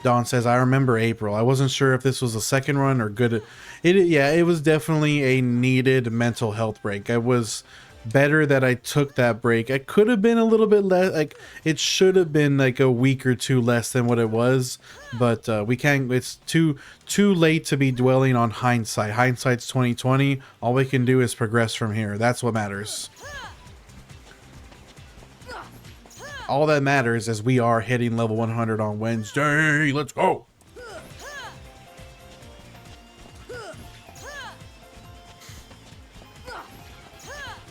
Dawn says, I remember April. I wasn't sure if this was a second run or good. Yeah, it was definitely a needed mental health break. It was better that I took that break. It could have been a little bit less, like it should have been like a week or two less than what it was, but we can't, it's too late to be dwelling on hindsight. Hindsight's 2020. All we can do is progress from here. That's what matters. All that matters is we are hitting level 100 on Wednesday. Let's go.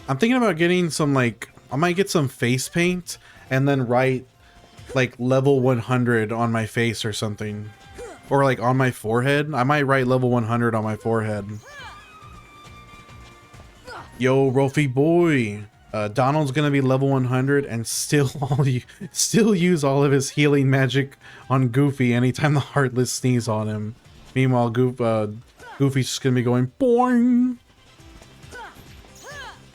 I'm thinking about getting some, like, I might get some face paint and then write like level 100 on my face or something. Or like on my forehead. I might write level 100 on my forehead. Yo, Rolfie boy. Donald's gonna be level 100 and still use all of his healing magic on Goofy anytime the Heartless sneeze on him. Meanwhile, Goofy's just gonna be going boing.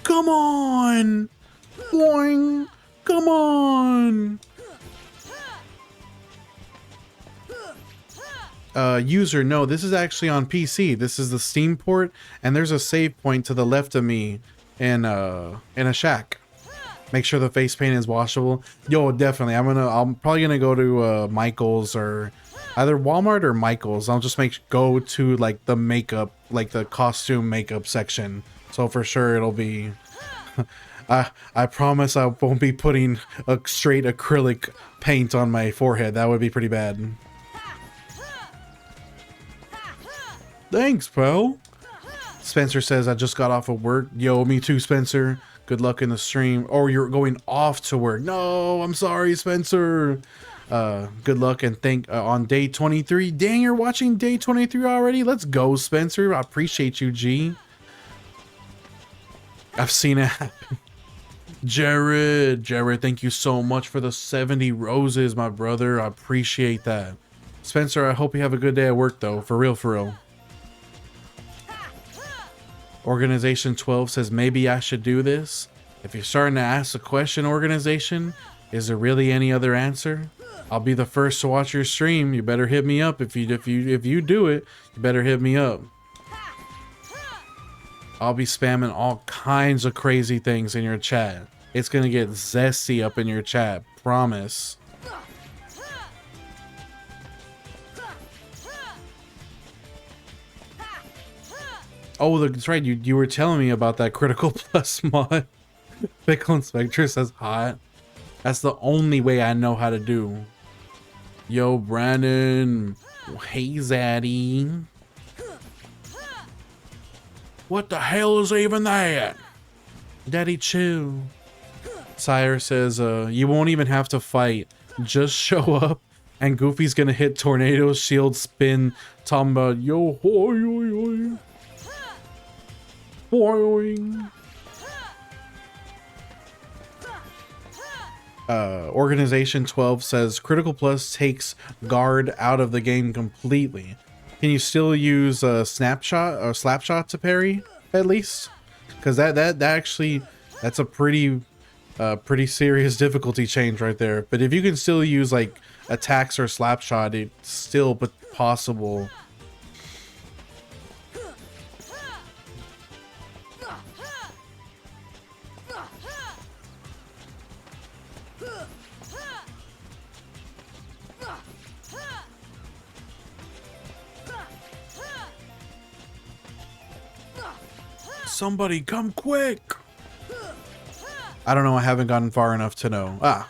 Come on, boing. Come on. User, no, this is actually on PC. This is the Steam port, and there's a save point to the left of me. In a shack. Make sure the face paint is washable. Yo, definitely. I'm probably gonna go to Michael's or either Walmart or Michael's. I'll just go to like the makeup, like the costume makeup section. So for sure it'll be. I promise I won't be putting a straight acrylic paint on my forehead. That would be pretty bad. Thanks, pal. Spencer says, I just got off of work. Yo, me too, Spencer. Good luck in the stream. Or you're going off to work. No, I'm sorry, Spencer. Good luck and on day 23. Dang, you're watching day 23 already? Let's go, Spencer. I appreciate you, G. I've seen it happen. Jared, thank you so much for the 70 roses, my brother. I appreciate that. Spencer, I hope you have a good day at work, though. For real, for real. Organization 12 says, maybe I should do this. If you're starting to ask the question, Organization, is there really any other answer? I'll be the first to watch your stream. You better hit me up. If you do it, you better hit me up. I'll be spamming all kinds of crazy things in your chat. It's gonna get zesty up in your chat. Promise. Oh, that's right. You were telling me about that Critical Plus mod. Pickle Inspector says hot. That's the only way I know how to do. Yo, Brandon. Hey, Zaddy. What the hell is even that? Daddy, chill. Sire says, you won't even have to fight. Just show up, and Goofy's gonna hit Tornado, Shield, Spin, talking about, yo, hoi, hoi, hoi. Boing. Organization 12 says Critical Plus takes guard out of the game completely. Can you still use a snapshot or slapshot to parry at least? Because that's a pretty serious difficulty change right there. But if you can still use like attacks or slapshot, it's still possible. Somebody come quick! I don't know, I haven't gotten far enough to know. Ah.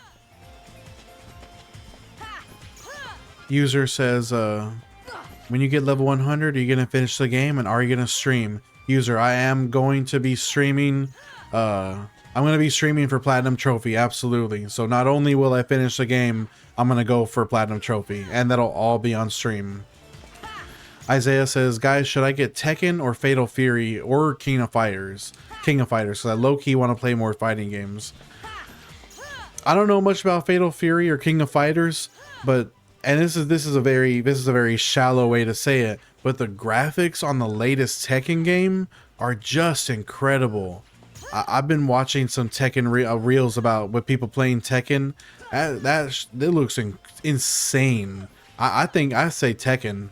User says, when you get level 100, are you going to finish the game and are you going to stream? User, I am going to be streaming, I'm going to be streaming for Platinum Trophy, absolutely. So not only will I finish the game, I'm going to go for Platinum Trophy, and that'll all be on stream. Isaiah says, guys, should I get Tekken or Fatal Fury or King of Fighters? King of Fighters, because I low-key want to play more fighting games. I don't know much about Fatal Fury or King of Fighters, but and this is a very shallow way to say it, but the graphics on the latest Tekken game are just incredible. I've been watching some Tekken reels about with people playing Tekken. That looks insane. I think I say Tekken.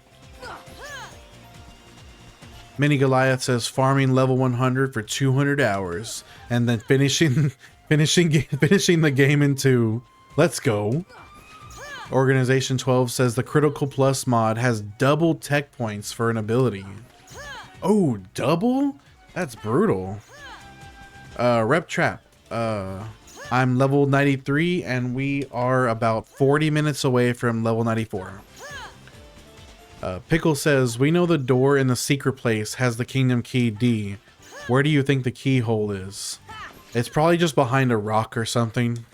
Mini Goliath says farming level 100 for 200 hours and then finishing the game in 2. Let's go. Organization 12 says the Critical Plus mod has double tech points for an ability. Oh, double? That's brutal. Rep Trap. I'm level 93 and we are about 40 minutes away from level 94. Pickle says, we know the door in the secret place has the kingdom key D. Where do you think the keyhole is? It's probably just behind a rock or something.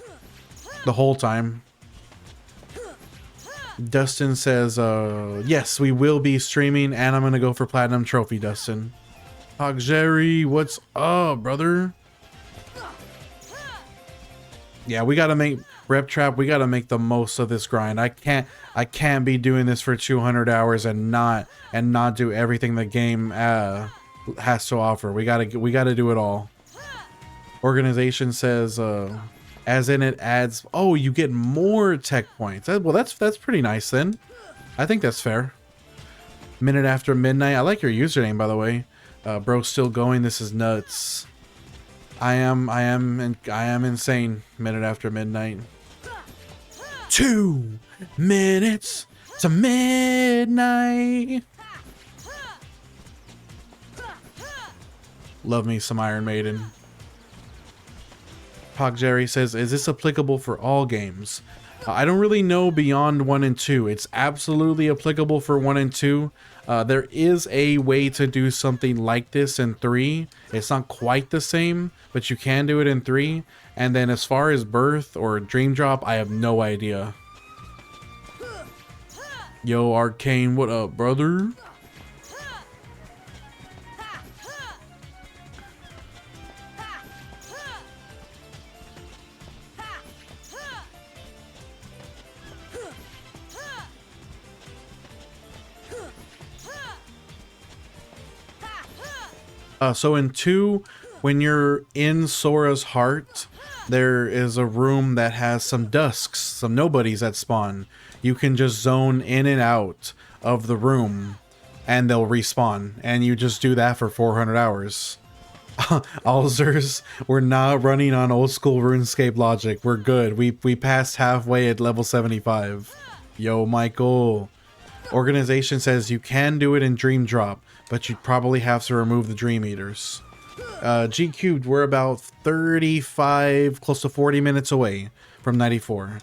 The whole time. Dustin says, yes, we will be streaming and I'm gonna go for Platinum Trophy, Dustin. Hog Jerry, what's up, brother? Yeah, we gotta make Rep Trap, we gotta make the most of this grind. I can't be doing this for 200 hours and not do everything the game has to offer. We gotta do it all. Organization says, as in it adds, oh, you get more tech points. Well, that's pretty nice then. I think that's fair. Minute After Midnight. I like your username, by the way. Bro, still going. This is nuts. I am insane. Minute After Midnight. 2 minutes to midnight. Love me some Iron Maiden. Pog Jerry says, is this applicable for all games? I don't really know beyond 1 and 2. It's absolutely applicable for 1 and 2. There is a way to do something like this in 3. It's not quite the same, but you can do it in 3. And then as far as Birth or Dream Drop, I have no idea. Yo, Arcane, what up, brother? So in 2, when you're in Sora's heart, there is a room that has some dusks, some nobodies that spawn. You can just zone in and out of the room and they'll respawn. And you just do that for 400 hours. Alzers, we're not running on old school RuneScape logic. We're good. We passed halfway at level 75. Yo, Michael. Organization says you can do it in Dream Drop, but you'd probably have to remove the Dream Eaters. G Cubed, we're about 35, close to 40 minutes away from 94.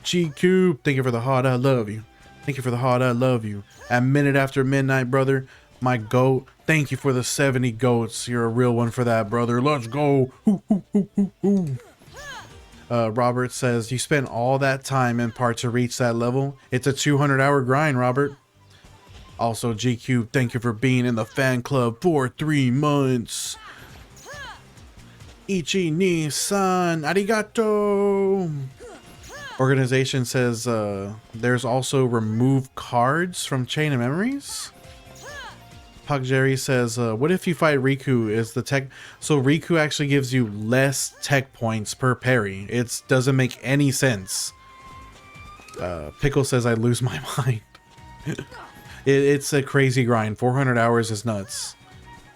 G Cubed, thank you for the heart, I love you. Thank you for the heart, I love you. At Minute After Midnight, brother, my goat, thank you for the 70 goats. You're a real one for that, brother. Let's go. Hoo, hoo, hoo, hoo, hoo. Robert says, you spent all that time in part to reach that level. It's a 200-hour grind, Robert. Also, GQ, thank you for being in the fan club for 3 months. Ichi ni-san, arigato. Organization says, there's also remove cards from Chain of Memories. Pug Jerry says, what if you fight Riku? Is the tech... So Riku actually gives you less tech points per parry. It doesn't make any sense. Pickle says, I lose my mind. It's a crazy grind. 400 hours is nuts.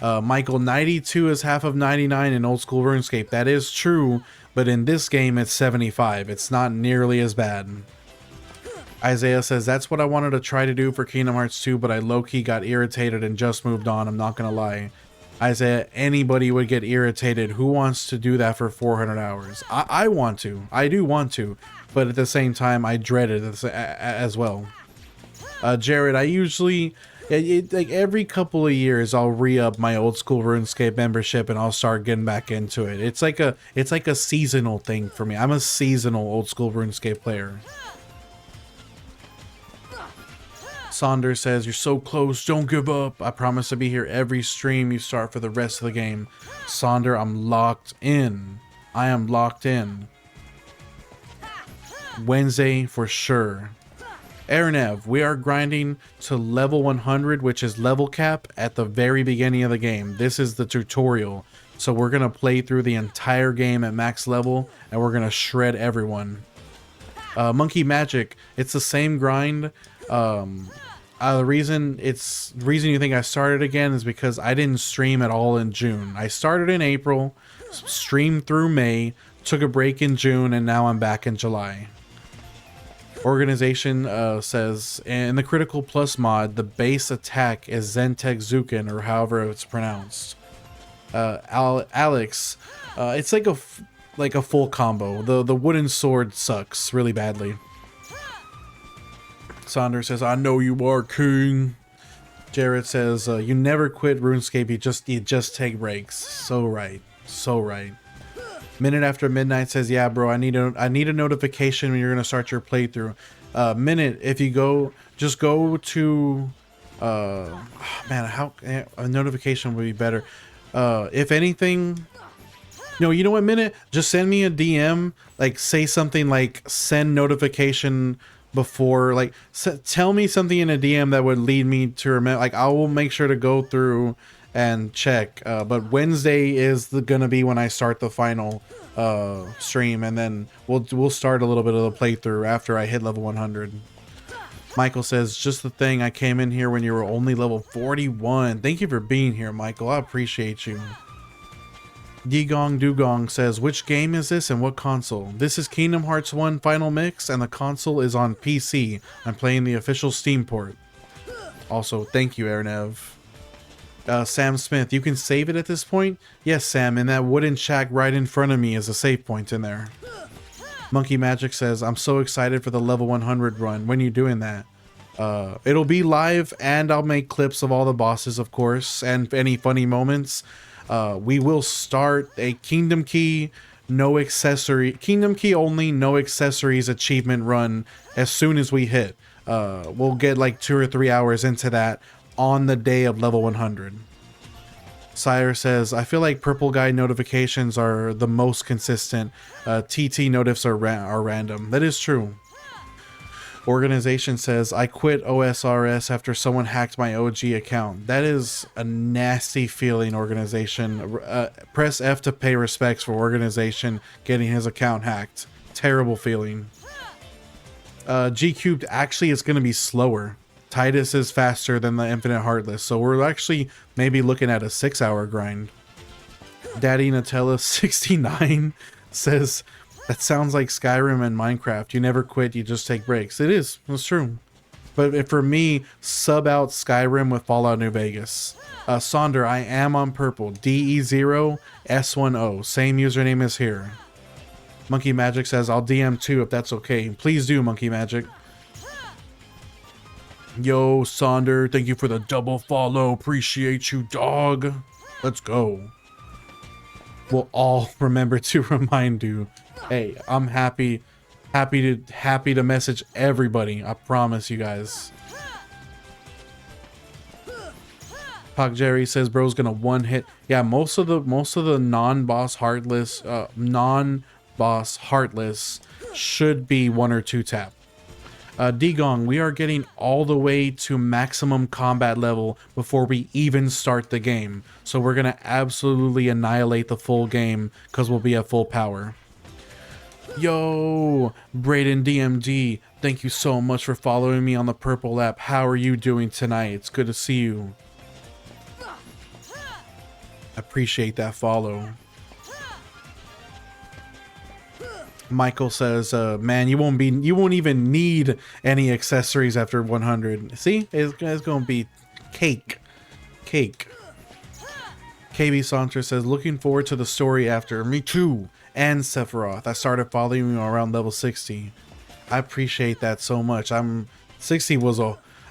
Michael, 92 is half of 99 in old school RuneScape. That is true, but in this game it's 75. It's not nearly as bad. Isaiah says, that's what I wanted to try to do for Kingdom Hearts 2, but I low-key got irritated and just moved on. I'm not gonna lie. Isaiah, anybody would get irritated. Who wants to do that for 400 hours? I want to. I do want to. But at the same time, I dread it as well. Jared, I usually... like every couple of years, I'll re-up my old school RuneScape membership and I'll start getting back into it. It's like a seasonal thing for me. I'm a seasonal old school RuneScape player. Saunders says, you're so close, don't give up. I promise to be here every stream you start for the rest of the game. Sonder, I'm locked in. I am locked in. Wednesday for sure. Aranev, we are grinding to level 100, which is level cap at the very beginning of the game. This is the tutorial. So we're going to play through the entire game at max level, and we're going to shred everyone. Monkey Magic, it's the same grind. The reason you think I started again is because I didn't stream at all in June. I started in April, streamed through May, took a break in June, and now I'm back in July. Organization says, in the Critical Plus mod, the base attack is Zentek Zukin, or however it's pronounced. Alex, it's like a full combo. The wooden sword sucks really badly. Saunders says, I know you are king. Jared says, you never quit RuneScape, you just take breaks. So right. So right. Minute After Midnight says, yeah, bro, I need a notification when you're gonna start your playthrough. Minute, if you just go to man, a notification would be better. If anything, no, you know what, Minute, just send me a DM, like say something like send notification before, like tell me something in a DM that would lead me to remember. Like I will make sure to go through and check, but Wednesday is gonna be when I start the final stream, and then we'll start a little bit of the playthrough after I hit level 100. Michael says, just the thing, I came in here when you were only level 41. Thank you for being here, Michael. I appreciate you. Dugong says, which game is this and what console? This is Kingdom Hearts 1 Final Mix, and the console is on PC. I'm playing the official Steam port. Also, thank you, Aranev. Sam Smith, you can save it at this point? Yes, Sam, and that wooden shack right in front of me is a save point in there. Monkey Magic says, I'm so excited for the level 100 run. When are you doing that? It'll be live, and I'll make clips of all the bosses, of course, and any funny moments. We will start a Kingdom Key, Kingdom Key only, no accessories achievement run as soon as we hit. We'll get like 2 or 3 hours into that on the day of level 100. Sire says, I feel like purple guy notifications are the most consistent. TT notifs are random. That is true. Organization says, I quit OSRS after someone hacked my OG account. That is a nasty feeling, Organization. Press F to pay respects for Organization getting his account hacked. Terrible feeling. G-Cubed actually is going to be slower. Titus is faster than the Infinite Heartless, so we're actually maybe looking at a 6-hour grind. Daddy Nutella 69 says, that sounds like Skyrim and Minecraft. You never quit, you just take breaks. It is, it's true. But for me, sub out Skyrim with Fallout New Vegas. Sonder, I am on purple. DE0S10. Same username as here. Monkey Magic says, I'll DM too if that's okay. Please do, Monkey Magic. Yo, Sonder, thank you for the double follow. Appreciate you, dog. Let's go. We'll all remember to remind you. Hey, I'm happy to message everybody. I promise you guys. Puck Jerry says, bro's gonna one hit. Yeah, most of the non-boss heartless should be 1 or 2 tap. Degong, we are getting all the way to maximum combat level before we even start the game. So we're going to absolutely annihilate the full game because we'll be at full power. Yo, Brayden DMD, thank you so much for following me on the Purple app. How are you doing tonight? It's good to see you. Appreciate that follow. Michael says, man, you won't even need any accessories after 100. See, it's gonna be cake. KB Saunter says, looking forward to the story after. Me too. And Sephiroth, I started following you around level 60. I appreciate that so much. 60 was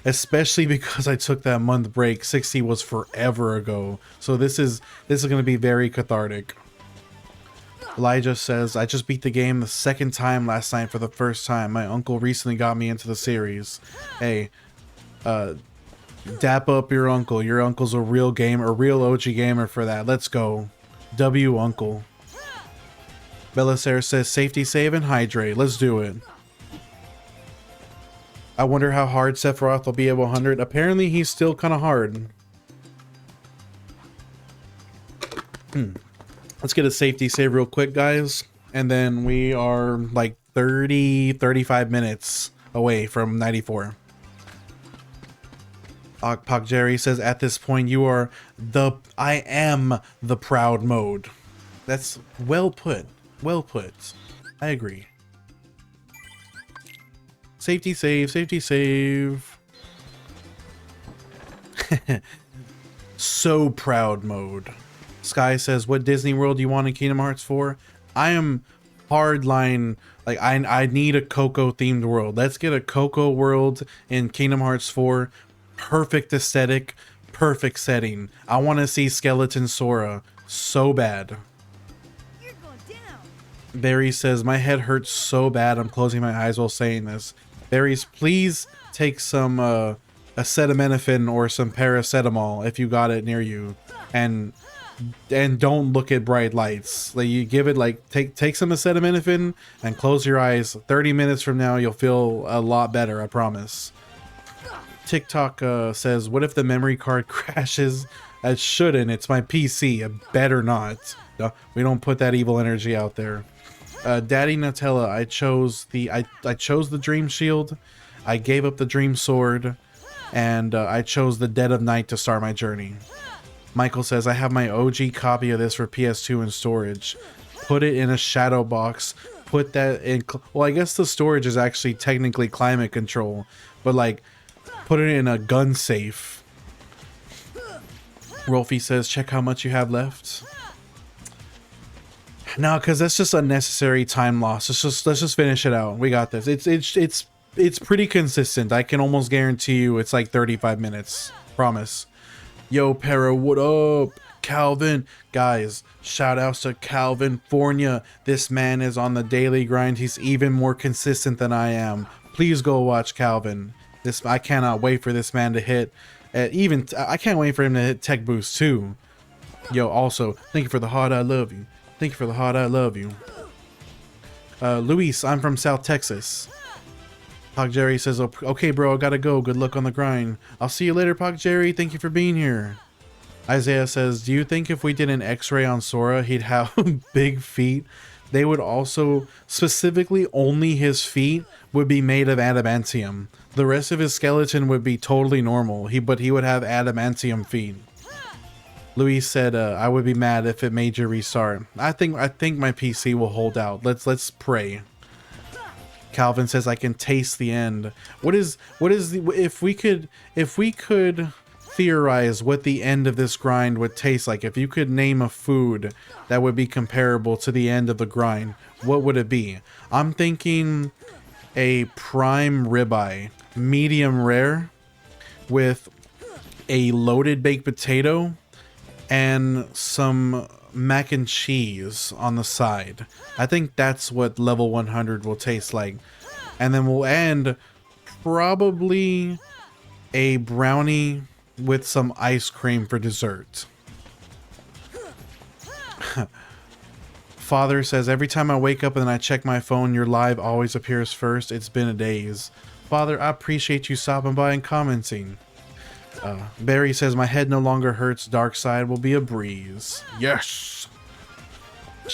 especially because I took that month break. 60 was forever ago. So this is gonna be very cathartic. Elijah says, I just beat the game the 2nd time last night for the 1st time. My uncle recently got me into the series. Hey, dap up your uncle. Your uncle's a real gamer, a real OG gamer for that. Let's go. W uncle. Belisare says, safety save and hydrate. Let's do it. I wonder how hard Sephiroth will be at 100. Apparently, he's still kind of hard. Let's get a safety save real quick, guys. And then we are like 35 minutes away from 94. Pak Jerry says, at this point, you are I am the proud mode. That's well put. Well put. I agree. Safety save, safety save. So proud mode. Sky says, what Disney World do you want in Kingdom Hearts 4? I am hardline, like I need a Coco themed world. Let's get a Coco world in Kingdom Hearts 4. Perfect aesthetic, perfect setting. I want to see Skeleton Sora so bad. You're going down. Barry says, my head hurts so bad I'm closing my eyes while saying this. Barry's, please take some acetaminophen or some paracetamol if you got it near you, and don't look at bright lights. Like, you give it, like, take some acetaminophen and close your eyes. 30 minutes from now you'll feel a lot better, I promise. TikTok says, what if the memory card crashes? It shouldn't. It's my PC. It better not. No, we don't put that evil energy out there. Daddy Nutella, I chose the Dream Shield, I gave up the Dream Sword, and I chose the Dead of Night to start my journey. Michael says, I have my OG copy of this for PS2 in storage. Put it in a shadow box. Put that in... Well, I guess the storage is actually technically climate control, but like, put it in a gun safe. Rolfie says, check how much you have left. No, because that's just unnecessary time loss. Let's just finish it out. We got this. It's pretty consistent. I can almost guarantee you it's like 35 minutes. Promise. Yo, Para, what up? Calvin. Guys, shout outs to Calvin Fornia. This man is on the daily grind. He's even more consistent than I am. Please go watch Calvin. I cannot wait for this man to hit. I can't wait for him to hit Tech Boost too. Yo, also, thank you for the heart. I love you. Thank you for the heart. I love you. Luis, I'm from South Texas. Pak Jerry says, okay, bro, I gotta go. Good luck on the grind. I'll see you later, Pak Jerry. Thank you for being here. Isaiah says, do you think if we did an x-ray on Sora, he'd have big feet? They would also, specifically only his feet, would be made of adamantium. The rest of his skeleton would be totally normal, but he would have adamantium feet. Luis said, I would be mad if it made you restart. I think my PC will hold out. Let's pray. Calvin says, I can taste the end. If we could theorize what the end of this grind would taste like, if you could name a food that would be comparable to the end of the grind, what would it be? I'm thinking a prime ribeye, medium rare, with a loaded baked potato and some mac and cheese on the side. I think that's what level 100 will taste like. And then we'll end probably a brownie with some ice cream for dessert. Father says, every time I wake up and I check my phone, your live always appears first. It's been a days. Father, I appreciate you stopping by and commenting. Barry says, my head no longer hurts. Dark side will be a breeze. Yes.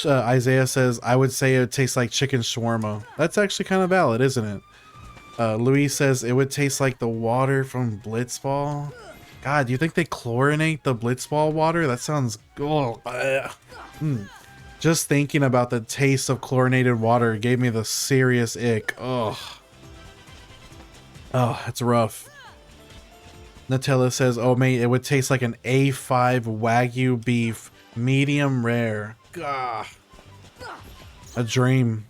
Isaiah says, I would say it would taste like chicken shawarma. That's actually kind of valid, isn't it? Luis says, it would taste like the water from Blitzball. God, do you think they chlorinate the Blitzball water? That sounds... Just thinking about the taste of chlorinated water gave me the serious ick. Ugh. Oh, that's rough. Nutella says, oh mate, it would taste like an A5 Wagyu beef, medium rare. Gah. A dream.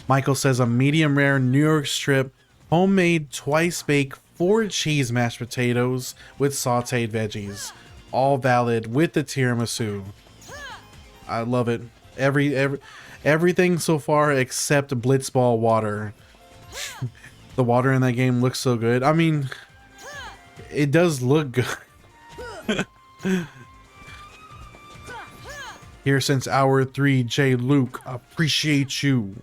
Michael says, a medium rare New York strip, homemade, twice baked, 4 cheese mashed potatoes with sauteed veggies. All valid with the tiramisu. I love it. Everything so far except Blitzball water. The water in that game looks so good. I mean, it does look good. Here since hour 3, J. Luke, appreciate you.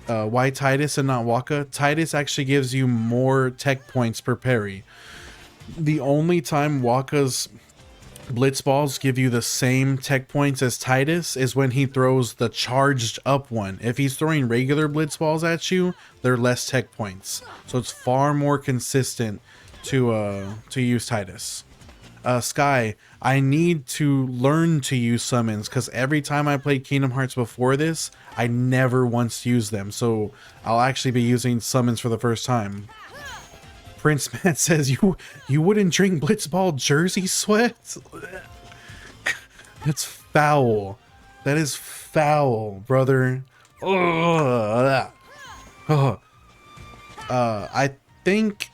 Why Titus and not Waka? Titus actually gives you more tech points per parry. The only time Waka's blitz balls give you the same tech points as Titus is when he throws the charged up one. If he's throwing regular blitz balls at you, they're less tech points. So it's far more consistent to use Titus. Sky, I need to learn to use summons because every time I played Kingdom Hearts before this, I never once used them. So I'll actually be using summons for the first time. Prince Matt says you wouldn't drink Blitzball Jersey sweat? That's foul. That is foul, brother. Ugh. Ugh. I think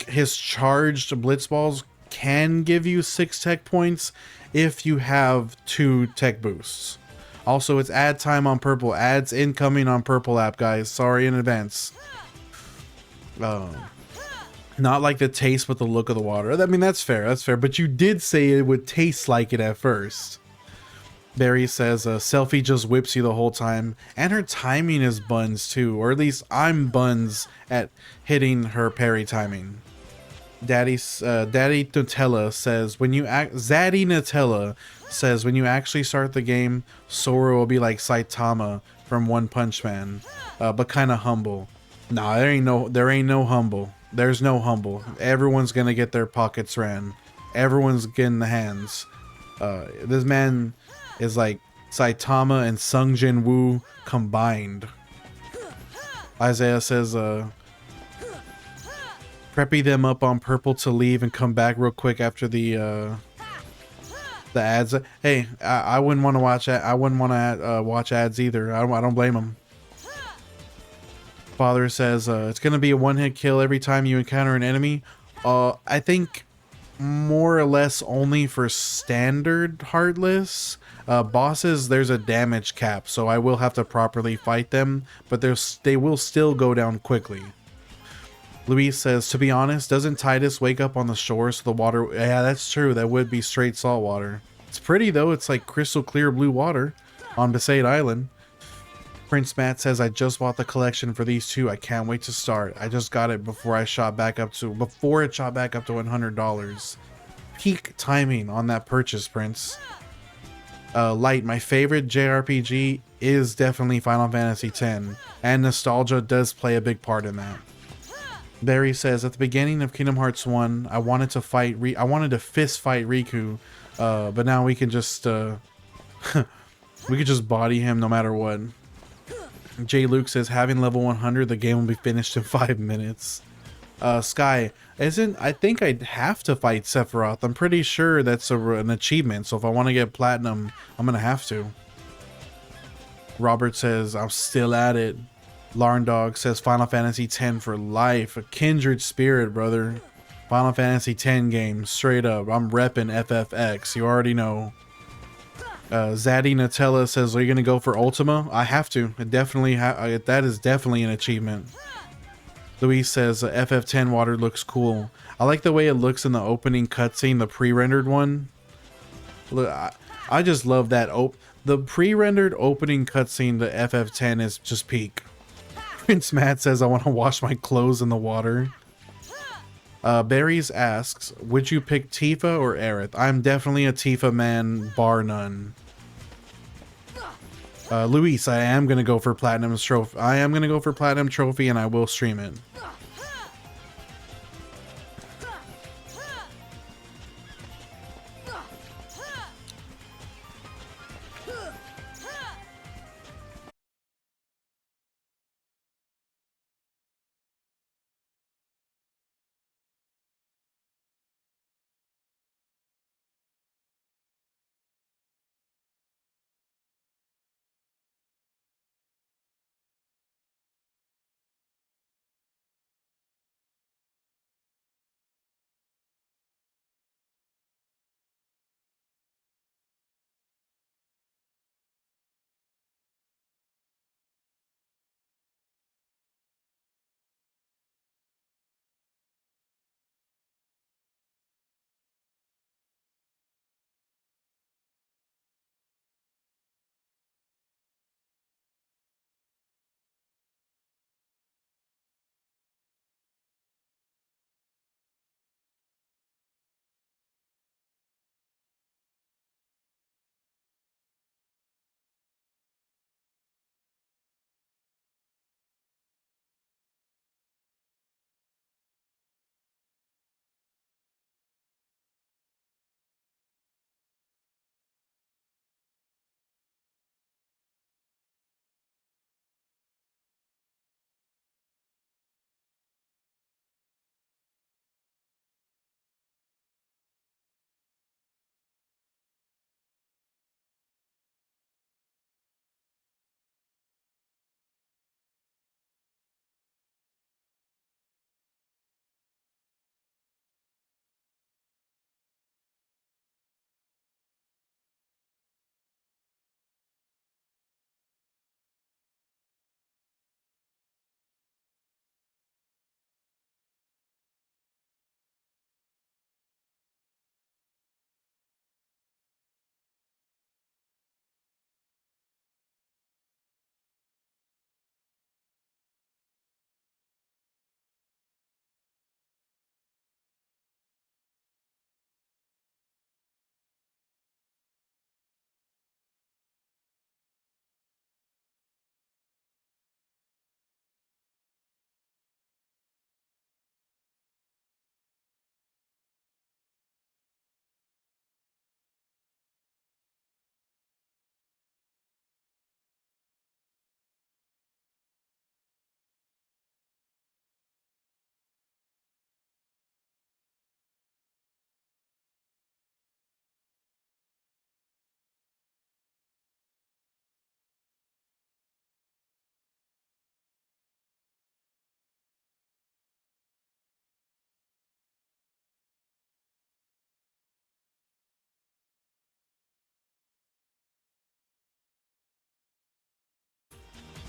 his charged Blitzballs can give you 6 tech points if you have 2 tech boosts. Also, it's ad time on purple. Ads incoming on purple app, guys. Sorry in advance. Not like the taste, but the look of the water. I mean, that's fair. That's fair. But you did say it would taste like it at first. Barry says, Selfie just whips you the whole time. And her timing is buns too. Or at least I'm buns at hitting her parry timing. Daddy Nutella says, when you Zaddy Nutella says, when you actually start the game, Sora will be like Saitama from One Punch Man. But kind of humble. Nah, there ain't no humble. There's no humble. Everyone's gonna get their pockets ran. Everyone's getting the hands. This man is like Saitama and Sung Jin Woo combined. Isaiah says, preppy them up on purple to leave and come back real quick after the ads. Hey, I wouldn't want to watch that. I wouldn't want to watch ads either. I don't blame them. Father says, it's going to be a one-hit kill every time you encounter an enemy. I think more or less only for standard Heartless. Bosses, there's a damage cap, so I will have to properly fight them, but they will still go down quickly. Luis says, to be honest, doesn't Titus wake up on the shore so the water... Yeah, that's true. That would be straight salt water. It's pretty, though. It's like crystal clear blue water on Besaid Island. Prince Matt says, I just bought the collection for these two. I can't wait to start. I just got it before it shot back up to $100. Peak timing on that purchase, Prince. Light, my favorite JRPG is definitely Final Fantasy X, and nostalgia does play a big part in that. Barry says, at the beginning of Kingdom Hearts 1, I wanted to fist fight Riku, but now we can just we could just body him no matter what. J. Luke says, having level 100, the game will be finished in 5 minutes. Sky, I think I'd have to fight Sephiroth. I'm pretty sure that's an achievement, so if I want to get platinum, I'm gonna have to. Robert says, I'm still at it. Larndog says, Final Fantasy X for life. A kindred spirit, brother. Final Fantasy X game, straight up. I'm repping FFX, you already know. Zaddy Nutella says, are you gonna go for Ultima? I have to. That is definitely an achievement. Luis says, FF10 water looks cool. I like the way it looks in the opening cutscene, the pre-rendered one. Look, I just love that. The pre-rendered opening cutscene to FF10 is just peak. Prince Matt says, I want to wash my clothes in the water. Barry's asks, would you pick Tifa or Aerith? I'm definitely a Tifa man, bar none. Luis, I am going to go for Platinum Trophy. I am going to go for Platinum Trophy and I will stream it.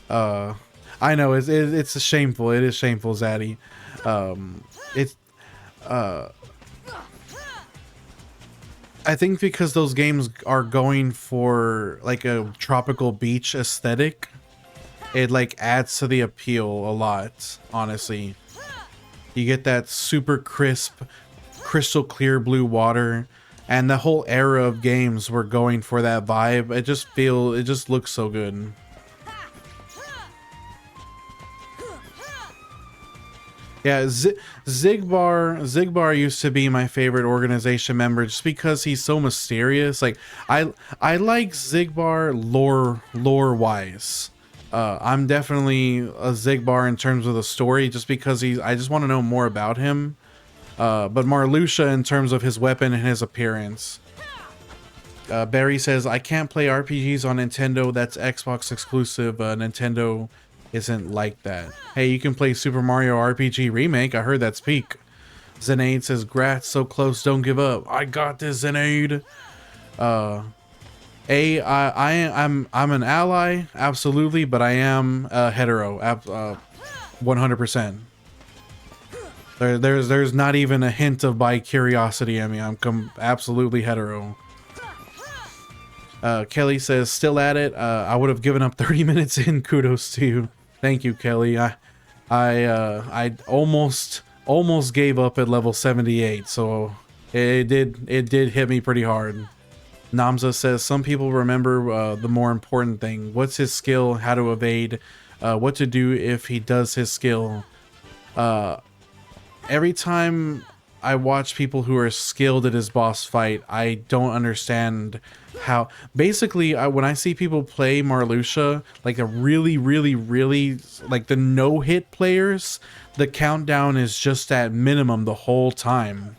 Uh, I know it's a shameful. It is shameful, Zaddy. It's uh, I think because those games are going for like a tropical beach aesthetic, it like adds to the appeal a lot. Honestly, you get that super crisp, crystal clear blue water, and the whole era of games were going for that vibe. It just looks so good. Yeah, Zigbar used to be my favorite organization member just because he's so mysterious. Like I like Zigbar lore wise. I'm definitely a Zigbar in terms of the story just because I just want to know more about him. But Marluxia in terms of his weapon and his appearance. Barry says, I can't play RPGs on Nintendo. That's Xbox exclusive. Nintendo isn't like that. Hey, you can play Super Mario RPG Remake. I heard that's peak. Zenaid says, Grats, so close, don't give up. I got this, Zenaid. I'm an ally, absolutely, but I am hetero, 100%. There's not even a hint of bi curiosity in me. I'm absolutely hetero. Kelly says, still at it. I would have given up 30 minutes in. Kudos to you. Thank you, Kelly. I almost gave up at level 78, so it did hit me pretty hard. Namza says, some people remember the more important thing. What's his skill? How to evade? What to do if he does his skill? Every time I watch people who are skilled at his boss fight, I don't understand how. Basically, when I see people play Marluxia, like a really like the no-hit players, the countdown is just at minimum the whole time.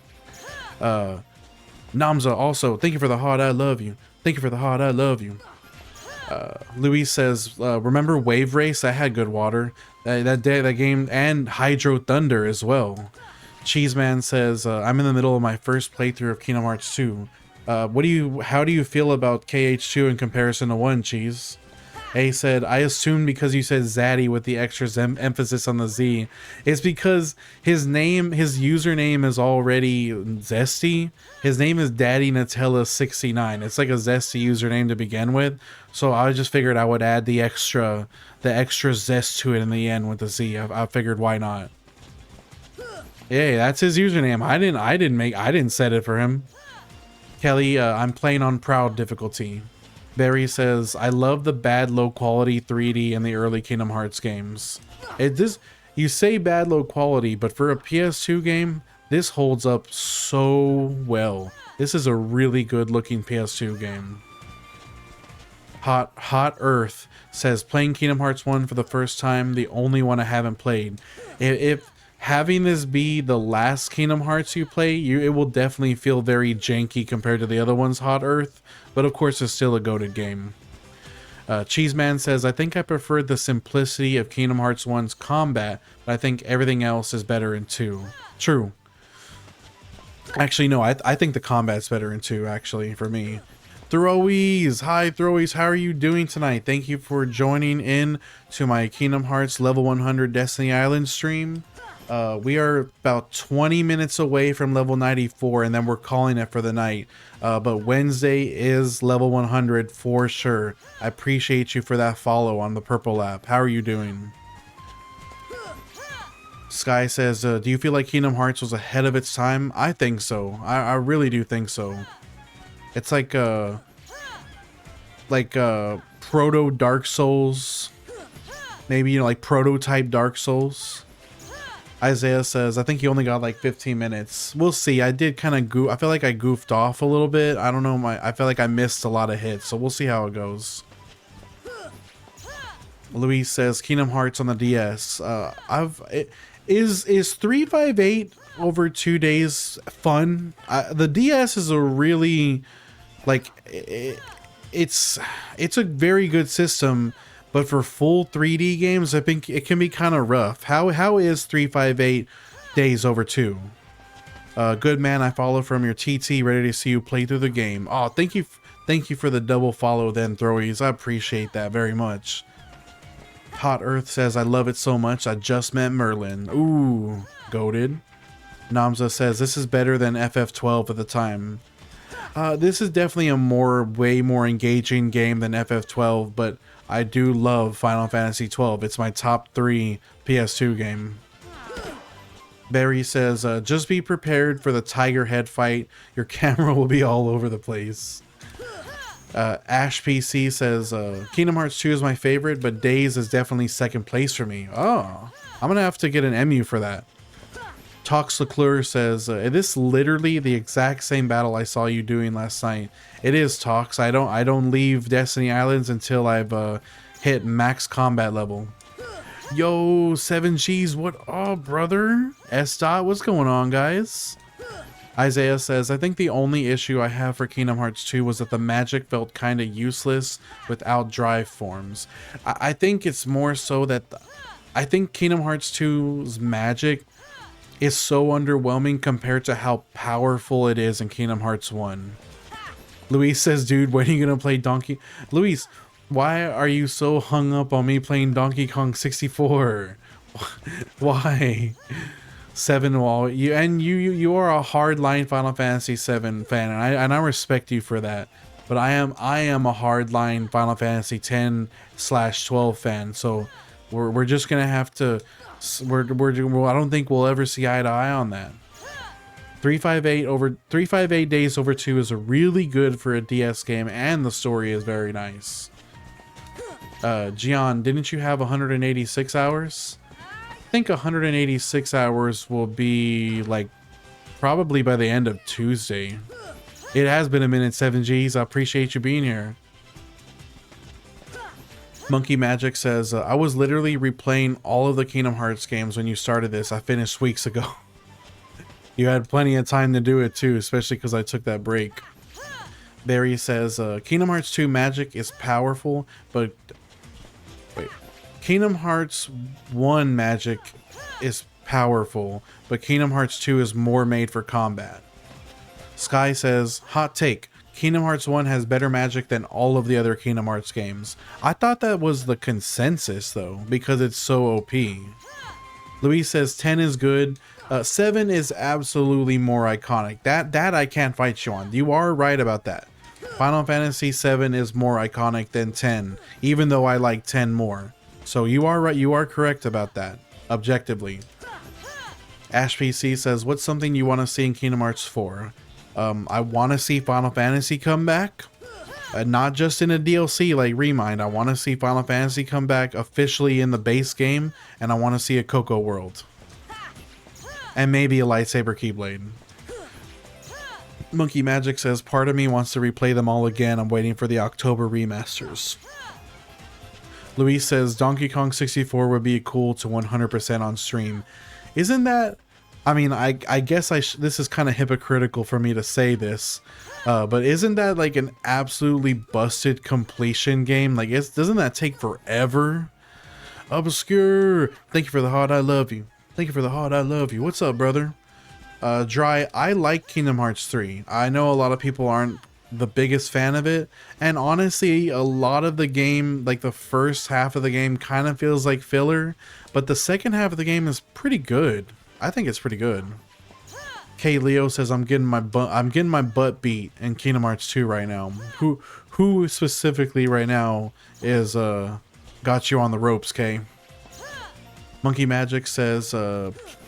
Namza also, thank you for the heart, I love you. Thank you for the heart, I love you. Luis says, remember Wave Race? I had good water. That game, and Hydro Thunder as well. Cheeseman says, I'm in the middle of my first playthrough of Kingdom Hearts 2. How do you feel about KH2 in comparison to 1, Cheese? A said, I assumed because you said Zaddy with the extra emphasis on the Z. It's because his username is already Zesty. His name is Daddy Nutella 69. It's like a Zesty username to begin with. So I just figured I would add the extra zest to it in the end with the Z. I figured why not. Yeah, that's his username. I didn't set it for him. Kelly, I'm playing on proud difficulty. Barry says, I love the bad low quality 3D in the early Kingdom Hearts games. You say bad low quality, but for a PS2 game, this holds up so well. This is a really good looking PS2 game. Hot Earth says, playing Kingdom Hearts 1 for the first time, the only one I haven't played. If having this be the last Kingdom Hearts you play, it will definitely feel very janky compared to the other ones, Hot Earth, but of course it's still a goated game. Cheeseman says, I think I preferred the simplicity of Kingdom Hearts 1's combat, but I think everything else is better in 2. True. Actually, no, I think the combat's better in 2, actually, for me. Throwies, hi Throwies, how are you doing tonight? Thank you for joining in to my Kingdom Hearts level 100 Destiny Island stream. We are about 20 minutes away from level 94, and then we're calling it for the night. But Wednesday is level 100 for sure. I appreciate you for that follow on the Purple app. How are you doing? Sky says, do you feel like Kingdom Hearts was ahead of its time? I think so. I really do think so. It's like proto Dark Souls. Maybe, you know, like prototype Dark Souls. Isaiah says, I think you only got like 15 minutes. We'll see. I did kind of I feel like I goofed off a little bit. I don't know. I feel like I missed a lot of hits. So we'll see how it goes. Luis says, Kingdom Hearts on the DS. Is 358 over 2 days fun? The DS is a really, like, it's a very good system. But for full 3D games, I think it can be kind of rough. How is 358 days over 2? Good man, I follow from your TT, ready to see you play through the game. Oh, thank you for the double follow then, Throwies. I appreciate that very much. Hot Earth says, I love it so much, I just met Merlin. Ooh, goated. Namza says, this is better than FF12 at the time. This is definitely a way more engaging game than FF12, but I do love Final Fantasy 12. It's my top 3 PS2 game. Barry says, just be prepared for the tiger head fight. Your camera will be all over the place. Ash PC says, Kingdom Hearts 2 is my favorite, but Days is definitely second place for me. Oh, I'm gonna have to get an MU for that. Tox Leclerc says, this literally the exact same battle I saw you doing last night. It is, Tox. I don't leave Destiny Islands until I've hit max combat level. Yo, 7Gs, what up, brother? S-Dot, what's going on, guys? Isaiah says, I think the only issue I have for Kingdom Hearts 2 was that the magic felt kinda useless without drive forms. I think it's more so that I think Kingdom Hearts 2's magic is so underwhelming compared to how powerful it is in Kingdom Hearts 1. Luis says, dude, when are you gonna play Donkey? Luis, why are you so hung up on me playing Donkey Kong 64? Why? 7 wall, you are a hardline Final Fantasy 7 fan, and I respect you for that. But I am a hardline Final Fantasy 10/12 fan, so we're just gonna have to. I don't think we'll ever see eye to eye on that. 358 Days Over 2 is really good for a DS game, and the story is very nice. Gian, didn't you have 186 hours? I think 186 hours will be like probably by the end of Tuesday. It has been a minute, 7Gs. I appreciate you being here. Monkey Magic says, I was literally replaying all of the Kingdom Hearts games when you started this. I finished weeks ago. You had plenty of time to do it too, especially because I took that break. Barry says, Kingdom Hearts 2 magic is powerful, but... Wait. Kingdom Hearts 1 magic is powerful, but Kingdom Hearts 2 is more made for combat. Sky says, hot take. Kingdom Hearts 1 has better magic than all of the other Kingdom Hearts games. I thought that was the consensus though, because it's so OP. Luis says 10 is good. 7 is absolutely more iconic. That I can't fight you on. You are right about that. Final Fantasy 7 is more iconic than 10, even though I like 10 more. So you are right. You are correct about that, objectively. Ash PC says, what's something you want to see in Kingdom Hearts 4? I want to see Final Fantasy come back, not just in a DLC like Remind. I want to see Final Fantasy come back officially in the base game, and I want to see a Coco World. And maybe a lightsaber Keyblade. Monkey Magic says, part of me wants to replay them all again. I'm waiting for the October remasters. Luis says, Donkey Kong 64 would be cool to 100% on stream. Isn't that... I mean, I guess this is kind of hypocritical for me to say this, but isn't that like an absolutely busted completion game? Like, doesn't that take forever? Obscure, thank you for the heart, I love you. Thank you for the heart, I love you. What's up, brother? Dry, I like Kingdom Hearts 3. I know a lot of people aren't the biggest fan of it, and honestly, a lot of the game, like the first half of the game, kind of feels like filler, but the second half of the game is pretty good. I think it's pretty good. K Leo says, I'm getting my butt beat in Kingdom Hearts 2 right now. Who specifically right now is got you on the ropes, K? Monkey Magic says,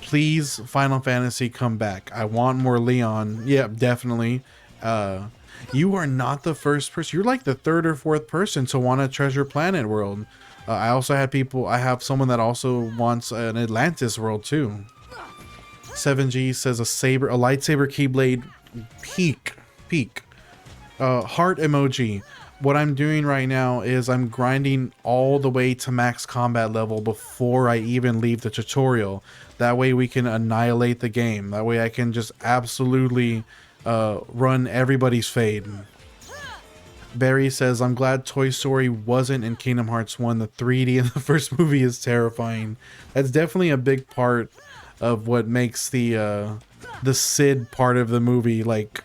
please Final Fantasy come back. I want more Leon. Yeah, definitely. You are not the first person. You're like the third or fourth person to want a Treasure Planet world. I also had people. I have someone that also wants an Atlantis world too. 7G says a lightsaber Keyblade peak. Heart emoji. What I'm doing right now is I'm grinding all the way to max combat level before I even leave the tutorial. That way we can annihilate the game. That way I can just absolutely run everybody's fade. Barry says, I'm glad Toy Story wasn't in Kingdom Hearts 1. The 3D in the first movie is terrifying. That's definitely a big part of what makes the Sid part of the movie like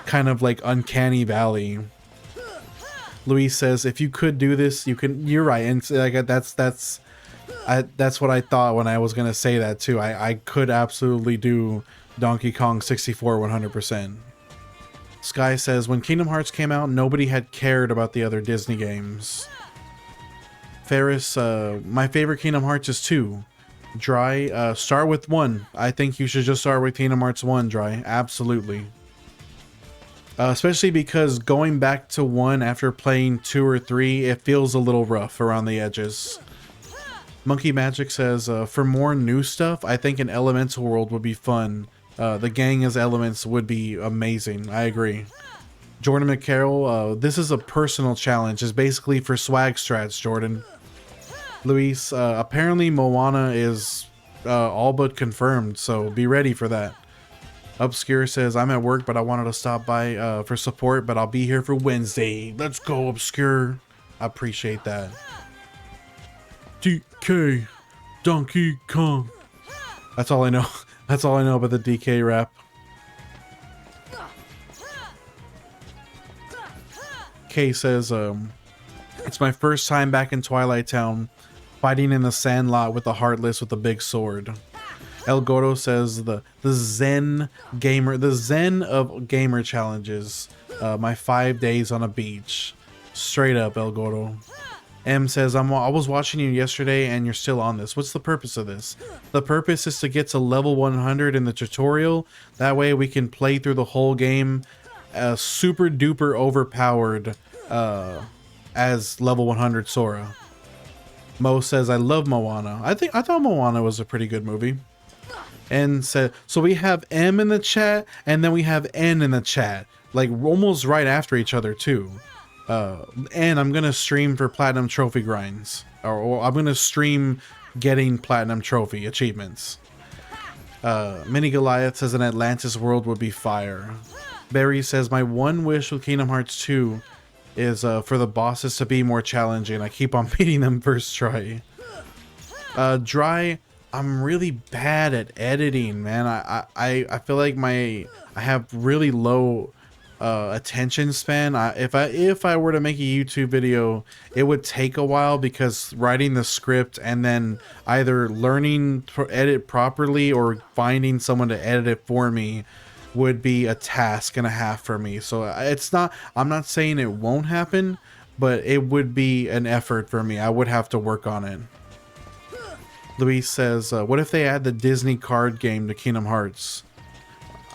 kind of like uncanny valley. Luis says, if you could do this, you can. You're right, and like that's what I thought when I was gonna say that too. I could absolutely do Donkey Kong 64 100%. Sky says, when Kingdom Hearts came out, nobody had cared about the other Disney games. Ferris, my favorite Kingdom Hearts is 2. Dry, start with 1. I think you should just start with Kingdom Hearts 1, Dry. Absolutely. Especially because going back to 1 after playing 2 or 3, it feels a little rough around the edges. Monkey Magic says, for more new stuff, I think an Elemental World would be fun. The gang as elements would be amazing. I agree. Jordan McCarroll, this is a personal challenge. It's basically for swag strats, Jordan. Luis, apparently Moana is all but confirmed, so be ready for that. Obscure says, I'm at work, but I wanted to stop by for support, but I'll be here for Wednesday. Let's go, Obscure. I appreciate that. DK, Donkey Kong. That's all I know. That's all I know about the DK rap. Kay says, it's my first time back in Twilight Town, fighting in the Sandlot with the Heartless with a big sword. El Gordo says the zen of gamer challenges. My 5 days on a beach. Straight up, El Gordo. M says, I was watching you yesterday and you're still on this. What's the purpose of this? The purpose is to get to level 100 in the tutorial. That way we can play through the whole game super duper overpowered as level 100 Sora. Mo says, I love Moana. I thought Moana was a pretty good movie. And said, so we have M in the chat and then we have N in the chat. Like almost right after each other too. And I'm gonna stream for platinum trophy grinds, or I'm gonna stream getting platinum trophy achievements. Mini Goliath says an Atlantis world would be fire. Barry says my one wish with Kingdom Hearts 2 is for the bosses to be more challenging. I keep on beating them first try. Dry, I'm really bad at editing, man. I feel like I have really low attention span. If I were to make a YouTube video, it would take a while because writing the script and then either learning to edit properly or finding someone to edit it for me would be a task and a half for me. So I'm not saying it won't happen, but it would be an effort for me. I would have to work on it. Luis says, what if they add the Disney card game to Kingdom Hearts?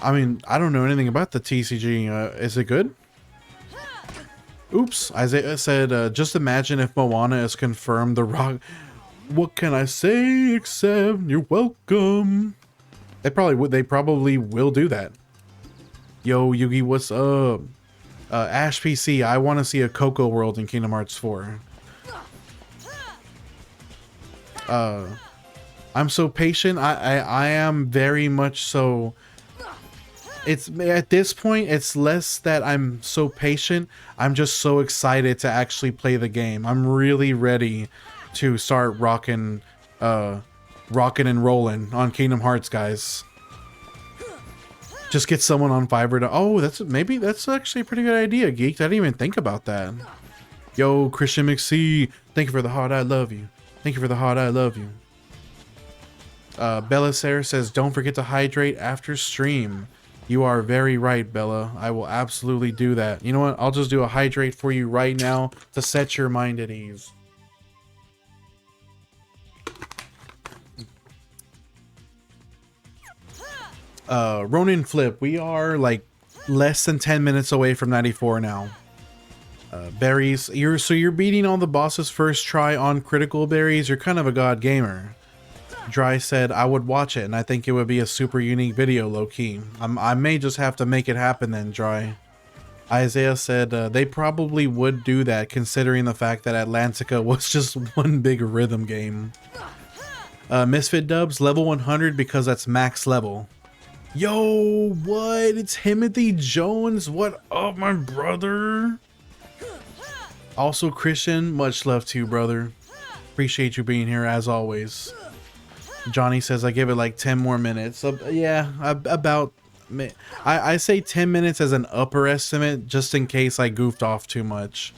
I mean, I don't know anything about the TCG. Is it good? Oops. Isaiah said, just imagine if Moana is confirmed the rock. What can I say except you're welcome? They probably will do that. Yo, Yugi, what's up? Ash PC, I want to see a Coco World in Kingdom Hearts 4. I'm so patient. I am very much so. It's at this point, it's less that I'm so patient. I'm just so excited to actually play the game. I'm really ready to start rocking and rolling on Kingdom Hearts, guys. Just get someone on Fiverr to. Oh, that's actually a pretty good idea, Geek. I didn't even think about that. Yo, Christian McC, thank you for the heart. I love you. Thank you for the heart. I love you. Bella Sarah says, don't forget to hydrate after stream. You are very right, Bella. I will absolutely do that. You know what? I'll just do a hydrate for you right now to set your mind at ease. Ronin Flip, we are like less than 10 minutes away from 94 now. Berries, you're beating all the bosses first try on critical berries. You're kind of a god gamer. Dry said, I would watch it, and I think it would be a super unique video, low-key. I may just have to make it happen then, Dry. Isaiah said, they probably would do that, considering the fact that Atlantica was just one big rhythm game. Misfit Dubs, level 100 because that's max level. Yo, what? It's Timothy Jones. What up, my brother? Also, Christian, much love to you, brother. Appreciate you being here, as always. Johnny says, I give it like 10 more minutes. Yeah, about... I say 10 minutes as an upper estimate, just in case I goofed off too much.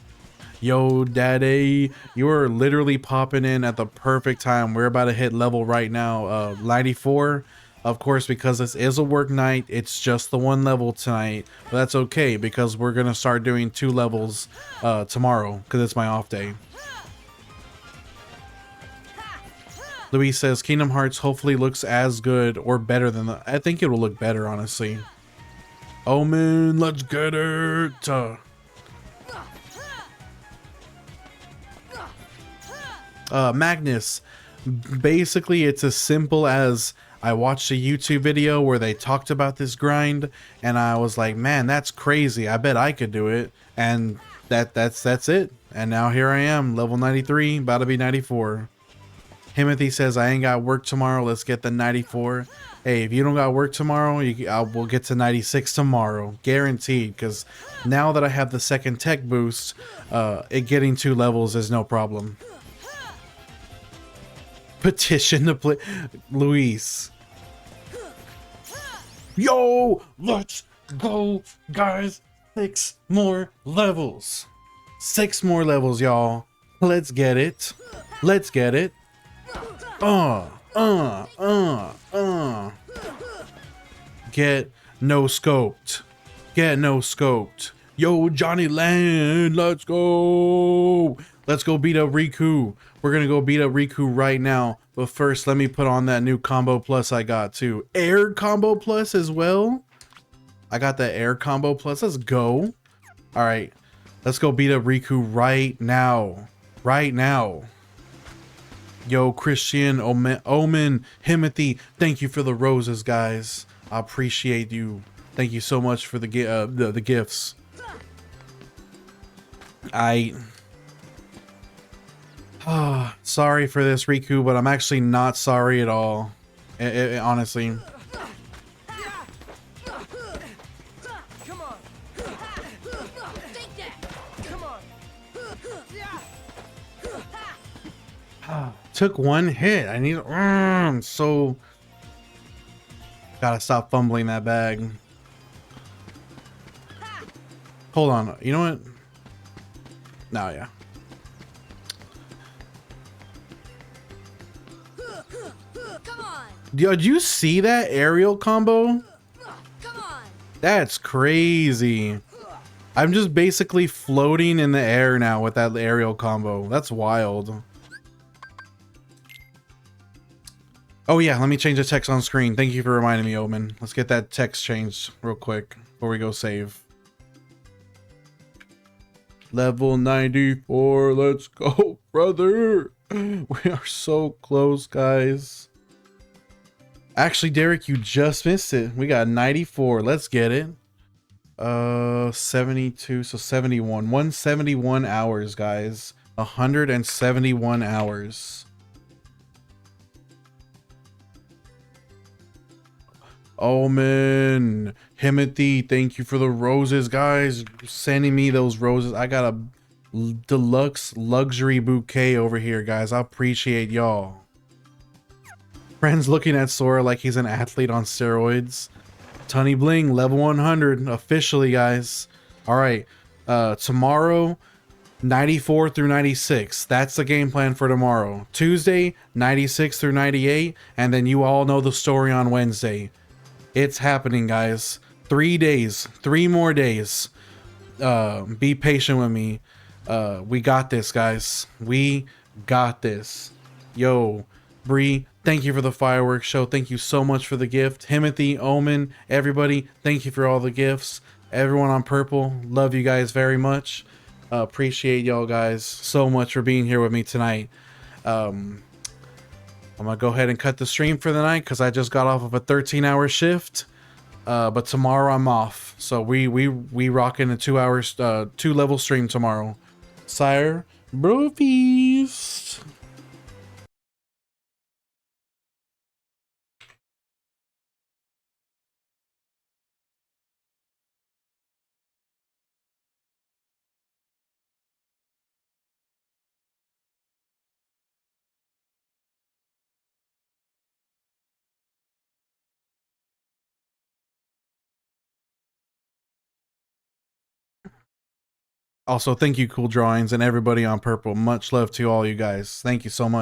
Yo, daddy, you are literally popping in at the perfect time. We're about to hit level right now, 94. Of course, because this is a work night, it's just the one level tonight. But that's okay because we're gonna start doing 2 levels tomorrow because it's my off day. Luis says Kingdom Hearts hopefully looks as good or better than the. I think it will look better, honestly. Omen, let's get it. Magnus, basically it's as simple as I watched a YouTube video where they talked about this grind and I was like, man, that's crazy. I bet I could do it. And that's it. And now here I am, level 93, about to be 94. Timothy says, I ain't got work tomorrow. Let's get the 94. Hey, if you don't got work tomorrow, we'll get to 96 tomorrow. Guaranteed. Because now that I have the second tech boost, getting 2 levels is no problem. Petition to play. Luis. Yo, let's go, guys. 6 more levels. 6 more levels, y'all. Let's get it. Let's get it. Get no scoped. Get no scoped. Yo, Johnny Land, let's go. Let's go beat up Riku. We're gonna go beat up Riku right now. But first, let me put on that new combo plus I got too. Air combo plus as well. I got that air combo plus. Let's go. All right, let's go beat up Riku right now. Right now. Yo, Christian, Omen, Timothy, thank you for the roses, guys. I appreciate you. Thank you so much for the gifts. Sorry for this, Riku, but I'm actually not sorry at all. Honestly. Come on. Take that. Come on. Took 1 hit. I need so gotta stop fumbling that bag. Hold on. You know what? No, yeah. Come on. Did you see that aerial combo? Come on. That's crazy. I'm just basically floating in the air now with that aerial combo. That's wild. Oh yeah, let me change the text on screen. Thank you for reminding me, Omen. Let's get that text changed real quick before we go save. Level 94, let's go, brother. We are so close, guys. Actually, Derek, you just missed it. We got 94. Let's get it. 72, so 71. 171 hours, guys. 171 hours. Omen, Timothy, thank you for the roses, guys. Sending me those roses. I got a deluxe luxury bouquet over here, guys. I appreciate y'all. Friends looking at Sora like he's an athlete on steroids. Tunny Bling, level 100, officially, guys. All right, tomorrow, 94 through 96. That's the game plan for tomorrow. Tuesday, 96 through 98, and then you all know the story on Wednesday. It's happening, guys. 3 days, 3 more days. Be patient with me. We got this, guys. We got this. Yo, Bree, thank you for the fireworks show. Thank you so much for the gift. Timothy, Omen, everybody, thank you for all the gifts. Everyone on Purple, love you guys very much. Appreciate y'all guys so much for being here with me tonight. I'm gonna go ahead and cut the stream for the night because I just got off of a 13-hour shift. But tomorrow I'm off, so we rocking a 2 hours, 2 level stream tomorrow. Sire, bro, peace. Also, thank you, Cool Drawings, and everybody on Purple. Much love to all you guys. Thank you so much.